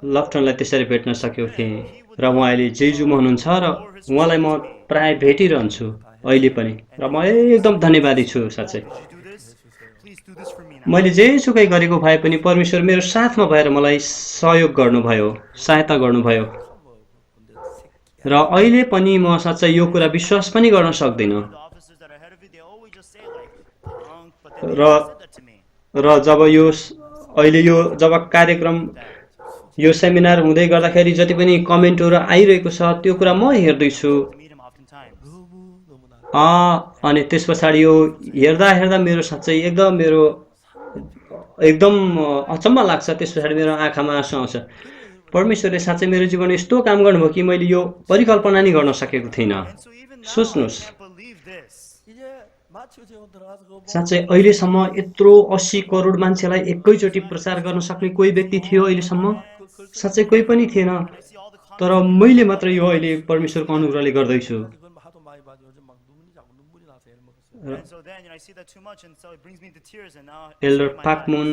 लप्टनलाई त्यसरी भेट्न सकेको थिएँ र उहाँ अहिले जेजुमा हुनुहुन्छ र उहाँलाई म प्राय भेटिरहन्छु अहिले पनि, र म एकदम धन्यवादी छु। साँच्चै मैले जेसुकै गरेको भए पनि परमेश्वर मेरो साथमा भएर मलाई सहयोग गर्नुभयो, सहायता गर्नुभयो, र अहिले पनि म साँच्चै यो कुरा विश्वास पनि गर्न सक्दिनँ। र जब यो अहिले यो जब कार्यक्रम यो सेमिनार हुँदै गर्दाखेरि जति पनि कमेन्टहरू आइरहेको छ त्यो कुरा म हेर्दैछु, अनि त्यस पछाडि यो हेर्दा मेरो साँच्चै एकदम अचम्म लाग्छ। त्यस पछाडि मेरो आँखामा आँसु आउँछ। परमेश्वरले साँच्चै मेरो जीवनमा यस्तो काम गर्नुभयो कि मैले यो परिकल्पना नै गर्न सकेको थिइनँ। सोच्नुहोस्, साँच्चै अहिलेसम्म यत्रो 80 करोड मान्छेलाई एकैचोटि प्रचार गर्न सक्ने कोही व्यक्ति थियो अहिलेसम्म? साँच्चै कोही पनि थिएन। तर मैले मात्र यो अहिले परमेश्वरको अनुग्रहले गर्दैछु। एल्डर पाकमुन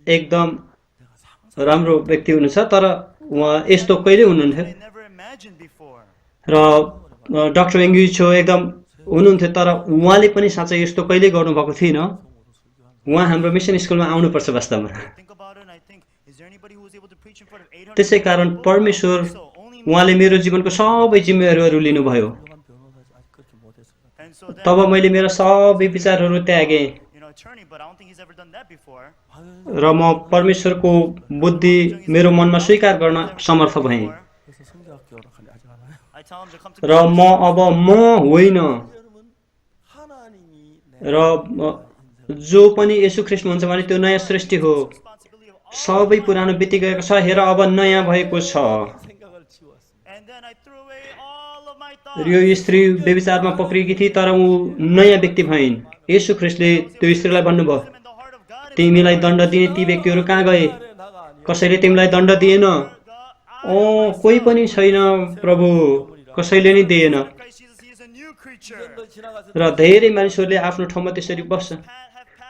एकदम राम्रो व्यक्ति हुनुहुन्छ, तर उहाँ यस्तो कहिले हुनुहुन्थ्यो। र डाक्टर एङ्गी छो एकदम हुनुहुन्थ्यो, तर उहाँले पनि साँच्चै यस्तो कहिले गर्नुभएको थिएन। उहाँ हाम्रो मिसन स्कुलमा आउनुपर्छ वास्तवमा। त्यसै कारण परमेश्वर उहाँले मेरो जीवनको सबै जिम्मेवारीहरू लिनुभयो। तब मैले मेरा सबै विचारहरू त्यागेँ र म परमेश्वरको बुद्धि मेरो मनमा स्वीकार गर्न समर्थ भएँ। र म होइन, र जो पनि येशू ख्रीष्ट हुन्छ भने त्यो नयाँ सृष्टि हो। सबै पुरानो बिति गएको छ, हेर अब नयाँ भएको छ। यो स्त्री व्यभिचारमा पक्रिएकी थिए, तर ऊ नयाँ व्यक्ति भइन्। येशू ख्रीष्टले त्यो स्त्रीलाई भन्नुभयो, तिमीलाई दण्ड दिने ती व्यक्तिहरू कहाँ गए? कसैले तिमीलाई दण्ड दिएन? कोही पनि छैन प्रभु, कसैले नै दिएन। र धेरै मानिसहरूले आफ्नो ठाउँमा त्यसरी बस्छ,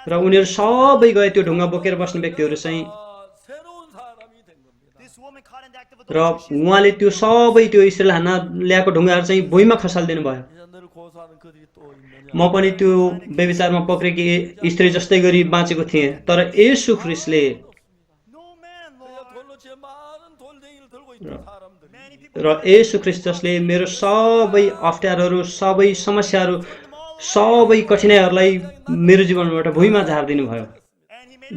र उनीहरू सबै गए त्यो ढुङ्गा बोकेर बस्ने व्यक्तिहरू चाहिँ। र उहाँले त्यो सबै त्यो स्त्रीलाई हान्न ल्याएको ढुङ्गाहरू चाहिँ भुइँमा खसालिदिनु भयो। म पनि त्यो व्यभिचारमा पक्रेकी स्त्री जस्तै गरी बाँचेको थिएँ, तर येशू ख्रीष्टले र येशू ख्रीष्ट जसले मेरो सबै अप्ठ्यारोहरू, सबै समस्याहरू, सबै कठिनाइहरूलाई मेरो जीवनबाट भुइँमा झारिदिनु भयो।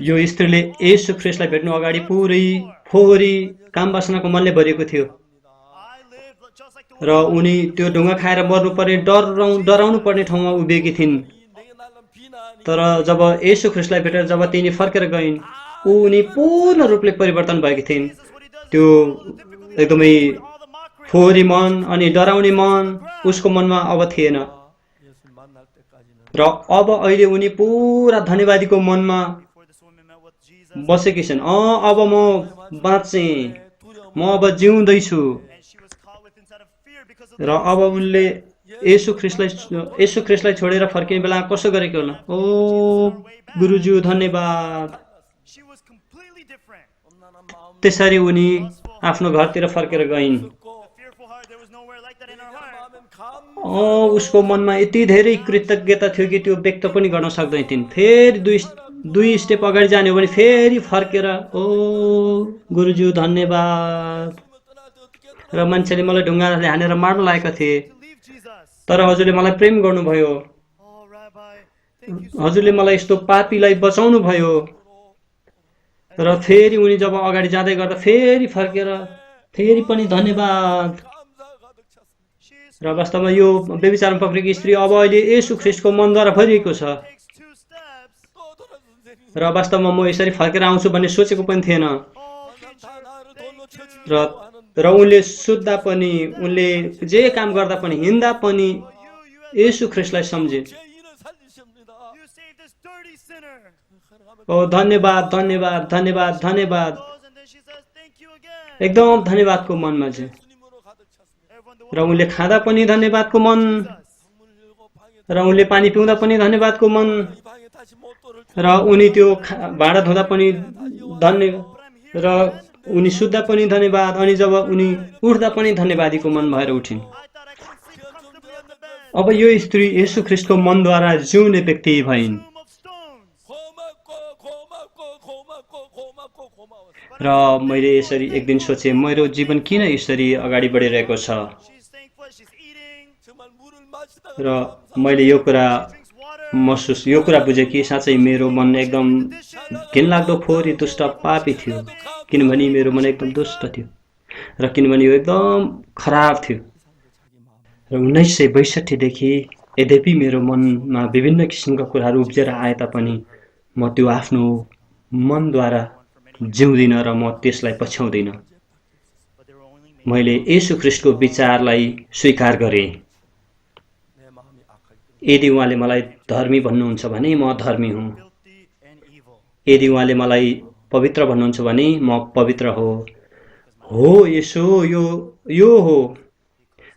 यो स्त्रीले येशू ख्रीष्टलाई भेट्नु अगाडि पुरै फोहोरी काम वासनाको मनले भरिएको थियो, र उनी त्यो ढुङ्गा खाएर मर्नुपर्ने डराउनु पर्ने ठाउँमा उभिएकी थिइन्। तर जब येशू ख्रीष्टलाई भेटेर जब तिनी फर्केर गइन्, उनी पूर्ण रूपले परिवर्तन भएकी थिइन्। त्यो एकदमै फोहोरी मन अनि डराउने मन उसको मनमा अब थिएन, र अब अहिले उनी पुरा धन्यवादीको मनमा बसेकी छन्। अब म बाँचेँ, म अब जिउँदैछु। र अब उनले येशू ख्रीष्टलाई छोडेर फर्किने बेला कसो गरेको होला? ओ गुरुज्यू धन्यवाद। त्यसरी उनी आफ्नो घरतिर फर्केर गइन्। उसको मनमा यति धेरै कृतज्ञता थियो कि त्यो व्यक्त पनि गर्न सक्दैनथिन्। फेरि दुई स्टेप अगाडि जाने हो भने फेरि फर्केर ओ गुरुज्यू धन्यवाद। र मान्छेले मलाई ढुङ्गाले हानेर मार्न लागेका थिए, तर हजुरले मलाई प्रेम गर्नुभयो, हजुरले मलाई यस्तो पापीलाई बचाउनु भयो। र फेरि उनी जब अगाडि जाँदै गर्दा फेरि फर्केर फेरि पनि धन्यवाद। र वास्तवमा यो व्यभिचारमा पक्रेकी स्त्री अब अहिले येशू ख्रीष्टको मनद्वारा भरिएको छ। र वास्तवमा म यसरी फर्केर आउँछु भन्ने सोचेको पनि थिएन। र उनले सुत्दा पनि, उनले जे काम गर्दा पनि, हिँड्दा पनि येशू ख्रीष्टलाई सम्झे। ओ धन्यवाद धन्यवाद धन्यवाद धन्यवाद। एकदम धन्यवादको मनमा चाहिँ 예수님으로 가득 찼습니다. Everyone, the र woman उनले खाँदा पनि धन्यवादको मन 문을 열고 방에 र उनले पानी पिउँदा पनि धन्यवादको मन 이 방에 다시 못 돌을 줄 र उनी त्यो भाँडा धुँदा पनि धन्य र उनी सुत्दा पनि धन्यवाद अनि जब उनी उठ्दा पनि धन्यवादीको मन भएर उठिन् I thought I could sleep comfortably on the bed. अब यो स्त्री येशू ख्रीष्टको मनद्वारा जिउने व्यक्ति भइन् Tomb of stones. 고마워. र मैले यसरी एक दिन सोचेँ मेरो जीवन किन यसरी अगाडि बढिरहेको छ She's thankful. She's eating. 정말 물을 마시다가 र मैले यो कुरा Drinks water. महसुस यो कुरा बुझेँ कि साँच्चै मेरो मन एकदम घिनलाग्दो फोहोरी दुष्ट पापी थियो किनभने मेरो मन एकदम दुष्ट थियो र किनभने यो एकदम खराब थियो र 1962 देखि यद्यपि मेरो मनमा विभिन्न किसिमका कुराहरू उब्जेर आए तापनि म त्यो आफ्नो मनद्वारा जिउँदिन र म त्यसलाई पछ्याउँदिन But they were only made मैले येशू ख्रीष्टको विचारलाई स्वीकार गरेँ 내 마음이 악할 때 यदि उहाँले मलाई धर्मी भन्नुहुन्छ भने म धर्मी हुँ filthy and evil. यदि उहाँले मलाई पवित्र भन्नुहुन्छ भने म पवित्र हो यसो यो हो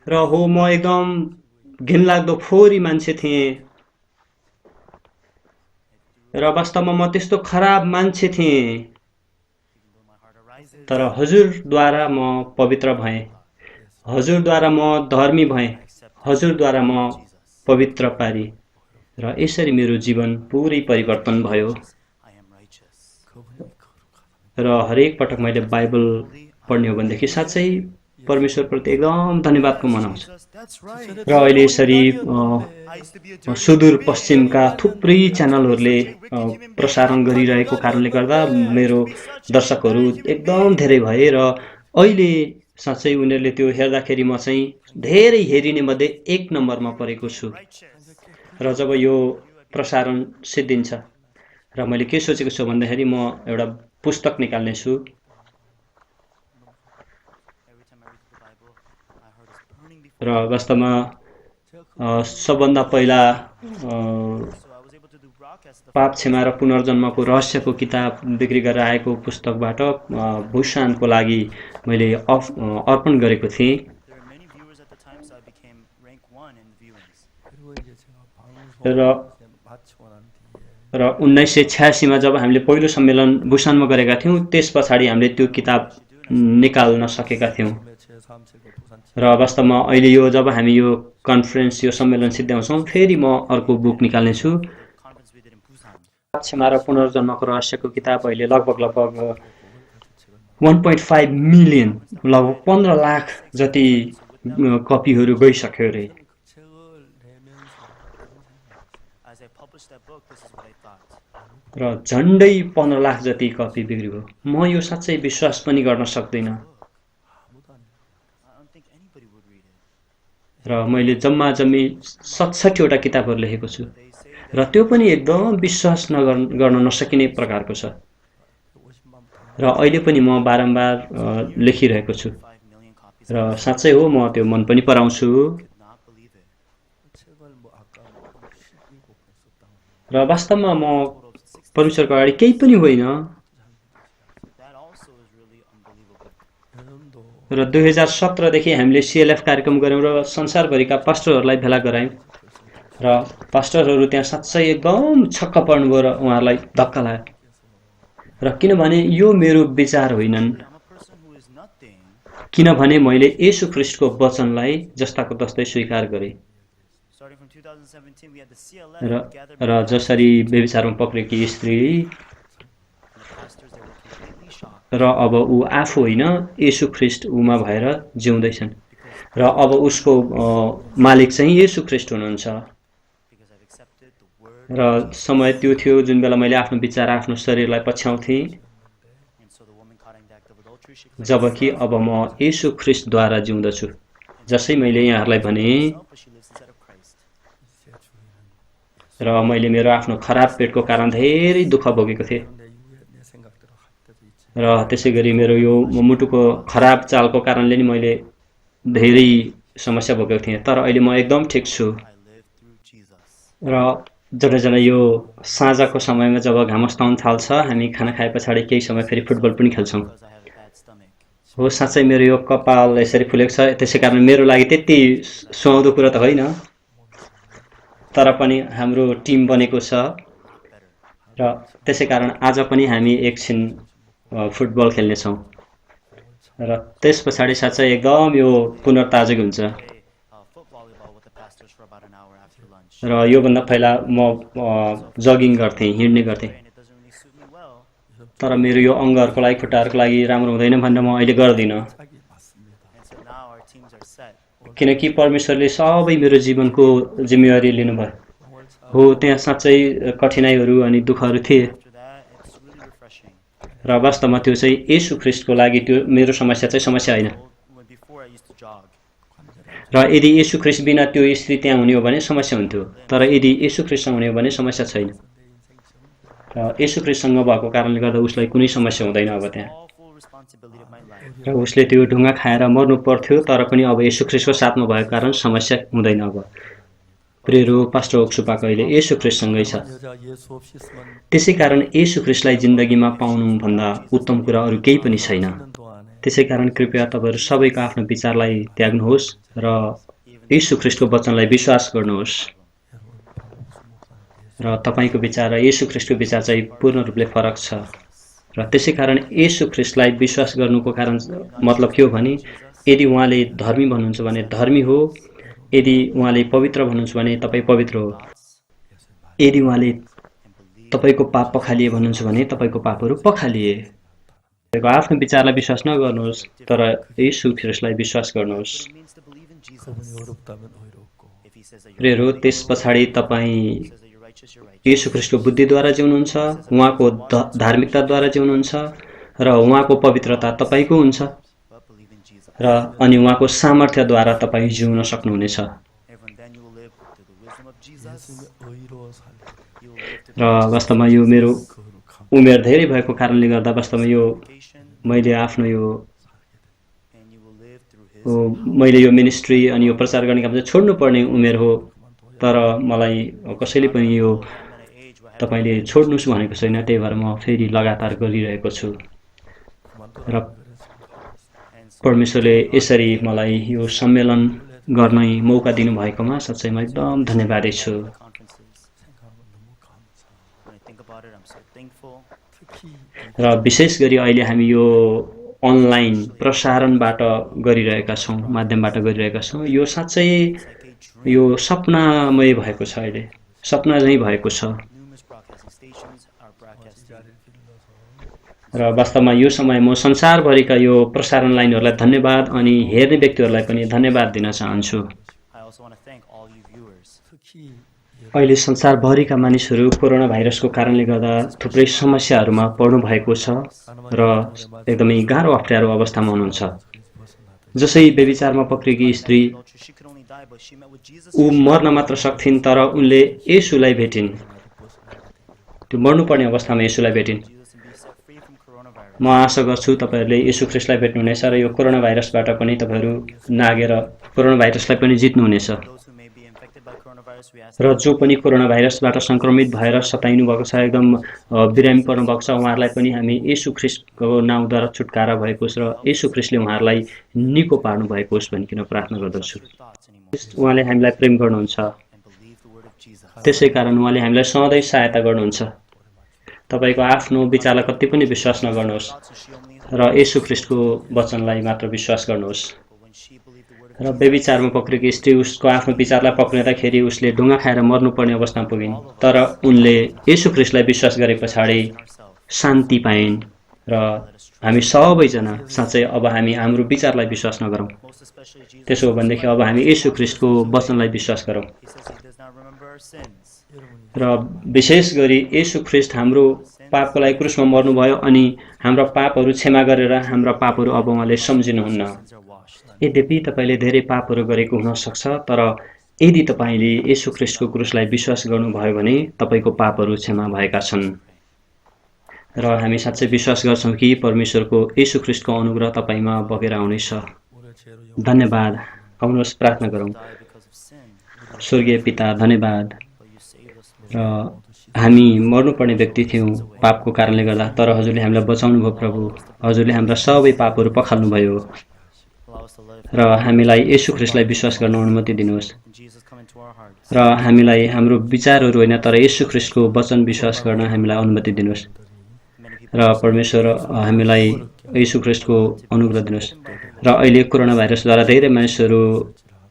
र हो म एकदम घिनलाग्दो फोहोरी मान्छे थिएँ र वास्तवमा म त्यस्तो खराब मान्छे थिएँ My heart arises. तर हजुरद्वारा म पवित्र भएँ हजुरद्वारा म धर्मी भएँ हजुरद्वारा म पवित्र पारी र यसरी मेरो जीवन पुरै परिवर्तन भयो I am righteous. र हरेक पटक मैले बाइबल पढ्ने हो भनेदेखि साँच्चै परमेश्वरप्रति एकदम धन्यवादको मनाउँछु Jesus, that's right. र अहिले यसरी I used to be a dirty सुदूर पश्चिमका थुप्रै च्यानलहरूले प्रसारण गरिरहेको कारणले गर्दा मेरो दर्शकहरू एकदम धेरै भए र अहिले साँच्चै उनीहरूले त्यो हेर्दाखेरि म चाहिँ धेरै हेरिने मध्ये 1 नम्बरमा परेको छु righteous. र जब यो प्रसारण सिद्धिन्छ र मैले के सोचेको छु भन्दाखेरि म एउटा पुस्तक निकाल्ने छु Every time I read the Bible, my heart is burning before. र वास्तवमा सबभन्दा पहिला So I was able to do broadcast the पाप क्षमा र पुनर्जन्मको रहस्यको किताब बिक्री गरेर आएको पुस्तकबाट भूषानको लागि मैले अर्पण गरेको थिएँ There were many viewers at the time, so I became rank 1 in viewings. 그리고 이제 제가 방송 र 마치고 난 뒤에 र 1986 मा जब हामीले पहिलो सम्मेलन भूषानमा गरेका थियौँ त्यस पछाडि हामीले त्यो किताब निकाल्न सकेका थियौँ 제3세계 부산 र वास्तवमा अहिले यो जब हामी यो कन्फरेन्स यो सम्मेलन सिद्ध्याउँछौँ फेरि म अर्को बुक निकाल्ने छु Conference we did in Busan. क्षमा र पुनर्जन्मको रहस्यको किताब अहिले लगभग 1.5 मिलियन लगभग 15 लाख जति कपीहरू गइसक्यो रे 그 책을 내면서 As I published that book, this is what I thought. र झन्डै 15 लाख जति कपी बिक्री भयो म यो साँच्चै विश्वास पनि गर्न सक्दिनँ 아무도 안 I don't think anybody would read it. र मैले जम्मा जम्मी 67 वटा किताबहरू लेखेको छु They say र त्यो पनि एकदम विश्वास गर्न नसकिने प्रकारको छ 50만 र अहिले पनि म बारम्बार लेखिरहेको छु 5 million copies. र साँच्चै हो म त्यो मन पनि पराउँछु Could not believe it. 책을 뭐 아까 17권 썼다고 र वास्तवमा म परमेश्वरको अगाडि केही पनि होइन That also is really unbelievable. 여러분도 र 2017 देखि हामीले CLF कार्यक्रम गऱ्यौँ र संसारभरिका पास्टरहरूलाई भेला गरायौँ र पास्टरहरू त्यहाँ साँच्चै एकदम छक्क पर्नुभयो र उहाँहरूलाई धक्का लाग्यो र किनभने यो मेरो विचार होइनन् I'm a person who is nothing. किनभने मैले येशू ख्रीष्टको वचनलाई जस्ताको तस्तै स्वीकार गरेँ Starting from 2017, we had the CLF र gathered र जसरी व्यभिचारमा पक्रेकी स्त्री and the pastors. They were completely shocked र अब ऊ आफू होइन येशू ख्रीष्ट ऊमा भएर जिउँदैछन् र अब उसको मालिक चाहिँ येशू ख्रीष्ट हुनुहुन्छ because I've accepted the word. र समय त्यो थियो जुन बेला मैले आफ्नो विचार आफ्नो शरीरलाई पछ्याउँथेँ And so the woman caught in the act of adultery, she claimed जबकि अब म येशू ख्रीष्टद्वारा जिउँदछु जसै मैले यहाँहरूलाई भने herself, but she lives inside of Christ. र मैले मेरो आफ्नो खराब पेटको कारण धेरै दुःख भोगेको थिएँ 내 이후에 내 생각대로 할 때도 있지. र त्यसै गरी मेरो यो मुटुको खराब चालको कारणले नि मैले धेरै समस्या भोगेको थिएँ तर अहिले म एकदम ठिक छु I live through Jesus. र जब यो साँझको समयमा जब घाम अस्ताउन थाल्छ हामी खाना खाए पछाडि केही समय फेरि फुटबल पनि खेल्छौँ Because I have a bad stomach. हो साँच्चै मेरो यो कपाल यसरी फुलेको छ त्यसै कारण मेरो लागि त्यति सुहाउँदो कुरा त होइन तर पनि हाम्रो टिम बनेको छ र त्यसै कारण आज पनि हामी एकछिन फुटबल खेल्नेछौँ र त्यस पछाडि साँच्चै एकदम यो पुनर्ताजगी हुन्छ foot volleyball with the pastors for about an hour after lunch. र योभन्दा पहिला म जगिङ गर्थेँ हिँड्ने गर्थेँ And it doesn't really suit me well. तर मेरो यो अङ्गहरूको लागि खुट्टाहरूको लागि राम्रो हुँदैन भनेर म अहिले गर्दिनँ 자기 맞습니다. And so now our teams are set. किनकि परमेश्वरले सबै मेरो जीवनको जिम्मेवारी लिनुभयो हो त्यहाँ साँच्चै कठिनाइहरू अनि दुःखहरू थिए After that, it's really refreshing. र वास्तवमा त्यो चाहिँ येशू ख्रीष्टको लागि त्यो मेरो समस्या चाहिँ समस्या होइन When before I used to jog. र यदि येशू ख्रीष्ट बिना त्यो स्त्री त्यहाँ हुने हो भने समस्या हुन्थ्यो तर यदि येशू ख्रीष्टसँग हुने हो भने समस्या छैन र येशू ख्रीष्टसँग भएको कारणले गर्दा उसलाई कुनै समस्या हुँदैन अब त्यहाँ All full responsibility of my life. र उसले त्यो ढुङ्गा खाएर मर्नु पर्थ्यो तर पनि अब येशू ख्रीष्टको साथमा भएको कारण समस्या हुँदैन अब प्रियहरू पास्टर ओक्सुपाको अहिले येशू ख्रीष्टसँगै छ 여자 예수 없이 있으면 त्यसै कारण येशू ख्रीष्टलाई जिन्दगीमा पाउनुभन्दा उत्तम कुरा अरू केही पनि छैन 있는 동안에 त्यसै कारण कृपया तपाईँहरू सबैको आफ्नो विचारलाई त्याग्नुहोस् र येशू ख्रीष्टको वचनलाई विश्वास गर्नुहोस् र तपाईँको विचार र येशू ख्रीष्टको विचार चाहिँ पूर्ण रूपले फरक छ र त्यसै कारण येशू ख्रीष्टलाई विश्वास गर्नुको कारण मतलब के हो भने यदि उहाँले धर्मी भन्नुहुन्छ भने धर्मी हो यदि उहाँले पवित्र भन्नुहुन्छ भने तपाईँ पवित्र हो यदि उहाँले तपाईँको पाप पखालिए भन्नुहुन्छ भने तपाईँको पापहरू पखालिए तपाईँको आफ्नो विचारलाई विश्वास नगर्नुहोस् तर येशू ख्रीष्टलाई विश्वास गर्नुहोस् It means to believe in Jesus. 그분이 어렵다면 어렵고 If he says that you're प्रियहरू त्यस पछाडि तपाईँ says that you're righteous, you're righteous. येशू ख्रीष्टको बुद्धिद्वारा जिउनुहुन्छ उहाँको धार्मिकताद्वारा जिउनुहुन्छ र उहाँको पवित्रता तपाईँको हुन्छ But believe in Jesus. र अनि उहाँको सामर्थ्यद्वारा तपाईँ जिउन सक्नुहुनेछ Everyone, then you will live through the wisdom of Jesus. 예수님의 의로 살고 You will live through र वास्तवमा यो मेरो 거룩함 उमेर धेरै भएको कारणले गर्दा वास्तवमा यो the मैले आफ्नो यो and you will live through his मैले यो मिनिस्ट्री अनि यो प्रचार गर्ने काम चाहिँ छोड्नुपर्ने उमेर हो तर मलाई कसैले पनि यो I'm at an age where I have तपाईँले छोड्नुहोस् भनेको छैन त्यही भएर म फेरि लगातार गरिरहेको छु र and so परमेश्वरले यसरी मलाई यो सम्मेलन गर्ने मौका दिनुभएकोमा साँच्चैमा एकदम धन्यवादी छु conferences. 생각하면 너무 감사 When I think about it, I'm so thankful. 특히 र विशेष गरी अहिले हामी यो अनलाइन प्रसारणबाट गरिरहेका छौँ माध्यमबाट गरिरहेका छौँ यो साँच्चै It's like a dream. यो सपनामय भएको छ अहिले सपना चाहिँ भएको छ Numerous broadcasting stations are broadcasting. 자리를 빌려서 र वास्तवमा यो समय म संसारभरिका यो प्रसारण लाइनहरूलाई धन्यवाद अनि हेर्ने व्यक्तिहरूलाई पनि धन्यवाद दिन चाहन्छु I also want to thank all you viewers. 특히 अहिले संसारभरिका मानिसहरू कोरोना भाइरसको कारणले गर्दा थुप्रै समस्याहरूमा पर्नु भएको छ र एकदमै गाह्रो अप्ठ्यारो अवस्थामा हुनुहुन्छ जसै बेविचारमा पक्रेकी स्त्री Adultery, she could only die, but she met with Jesus. ऊ मर्न मात्र सक्थिन् तर उनले येशूलाई भेटिन् त्यो मर्नुपर्ने अवस्थामा येशूलाई भेटिन् Jesus and be set free from coronavirus. म आशा गर्छु तपाईँहरूले येशू ख्रीष्टलाई भेट्नुहुनेछ र यो कोरोना भाइरसबाट पनि तपाईँहरू नागेर कोरोना भाइरसलाई पनि जित्नुहुनेछ Those who may be infected by coronavirus, we ask र जो पनि कोरोना भाइरसबाट सङ्क्रमित भएर सताइनु भएको छ एकदम बिरामी पर्नु भएको छ उहाँहरूलाई पनि हामी येशू ख्रीष्टको नाउँद्वारा छुटकारा भएको होस् र येशू ख्रीष्टले उहाँहरूलाई निको पार्नु भएको होस् भनिकन प्रार्थना गर्दछु your thoughts anymore उहाँले हामीलाई प्रेम गर्नुहुन्छ and believe the word of Jesus. त्यसै कारण उहाँले हामीलाई सधैँ सहायता गर्नुहुन्छ तपाईँको आफ्नो विचारलाई कति पनि विश्वास नगर्नुहोस् Thoughts, and she only र येशू ख्रीष्टको वचनलाई मात्र विश्वास गर्नुहोस् but when she believed the word of र बेविचारमा पक्रेको स्त्री उसको आफ्नो विचारलाई पक्रिँदाखेरि उसले ढुङ्गा खाएर मर्नुपर्ने अवस्थामा पुगिन् तर उनले येशू ख्रीष्टलाई विश्वास गरे पछाडि ourselves, शान्ति पाइन् र हामी सबैजना साँच्चै अब हामी हाम्रो विचारलाई विश्वास नगरौँ most especially Jesus. त्यसो हो भनेदेखि अब हामी येशू ख्रीष्टको वचनलाई विश्वास गरौँ He says he does not remember our sins. र विशेष गरी येशू ख्रीष्ट हाम्रो पापको लागि क्रुसमा मर्नुभयो अनि हाम्रा पापहरू क्षमा गरेर हाम्रा पापहरू अब उहाँले सम्झिनुहुन्न Sins are washed. यद्यपि तपाईँले धेरै पापहरू गरेको हुनसक्छ तर यदि तपाईँले येशू ख्रीष्टको क्रुसलाई विश्वास गर्नुभयो भने तपाईँको पापहरू क्षमा भएका छन् र हामी साँच्चै विश्वास गर्छौँ कि परमेश्वरको येशू ख्रीष्टको अनुग्रह तपाईँमा बगेर आउनेछ 우리의 죄로 धन्यवाद आउनुहोस् प्रार्थना गरौँ Die because of sin, स्वर्गीय पिता धन्यवाद but you saved us, र Lord. हामी मर्नुपर्ने व्यक्ति थियौँ पापको कारणले गर्दा, तर हजुरले हामीलाई बचाउनु भयो प्रभु। हजुरले हाम्रा सबै पापहरू पखाल्नुभयो Allow us to live. र हामीलाई येशू ख्रिस्टलाई विश्वास गर्न अनुमति दिनुहोस् Jesus, come into our hearts. र हामीलाई हाम्रो विचारहरू होइन तर येशू ख्रिस्टको वचन विश्वास गर्न हामीलाई अनुमति दिनुहोस् Many people र परमेश्वर हामीलाई येशू ख्रिस्टको अनुग्रह दिनुहोस् र अहिले कोरोना भाइरसद्वारा धेरै मानिसहरू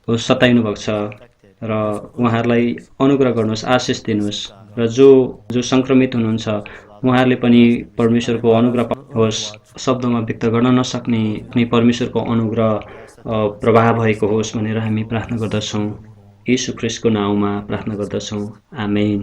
सताइनु भएको छ र उहाँहरूलाई अनुग्रह गर्नुहोस्, आशिष दिनुहोस् र जो सङ्क्रमित हुनुहुन्छ उहाँहरूले पनि परमेश्वरको अनुग्रह होस्, शब्दमा व्यक्त गर्न नसक्ने कुनै परमेश्वरको अनुग्रह प्रभाव भएको होस् भनेर हामी प्रार्थना गर्दछौँ। येशू ख्रिस्टको नाउँमा प्रार्थना गर्दछौँ। आमेन।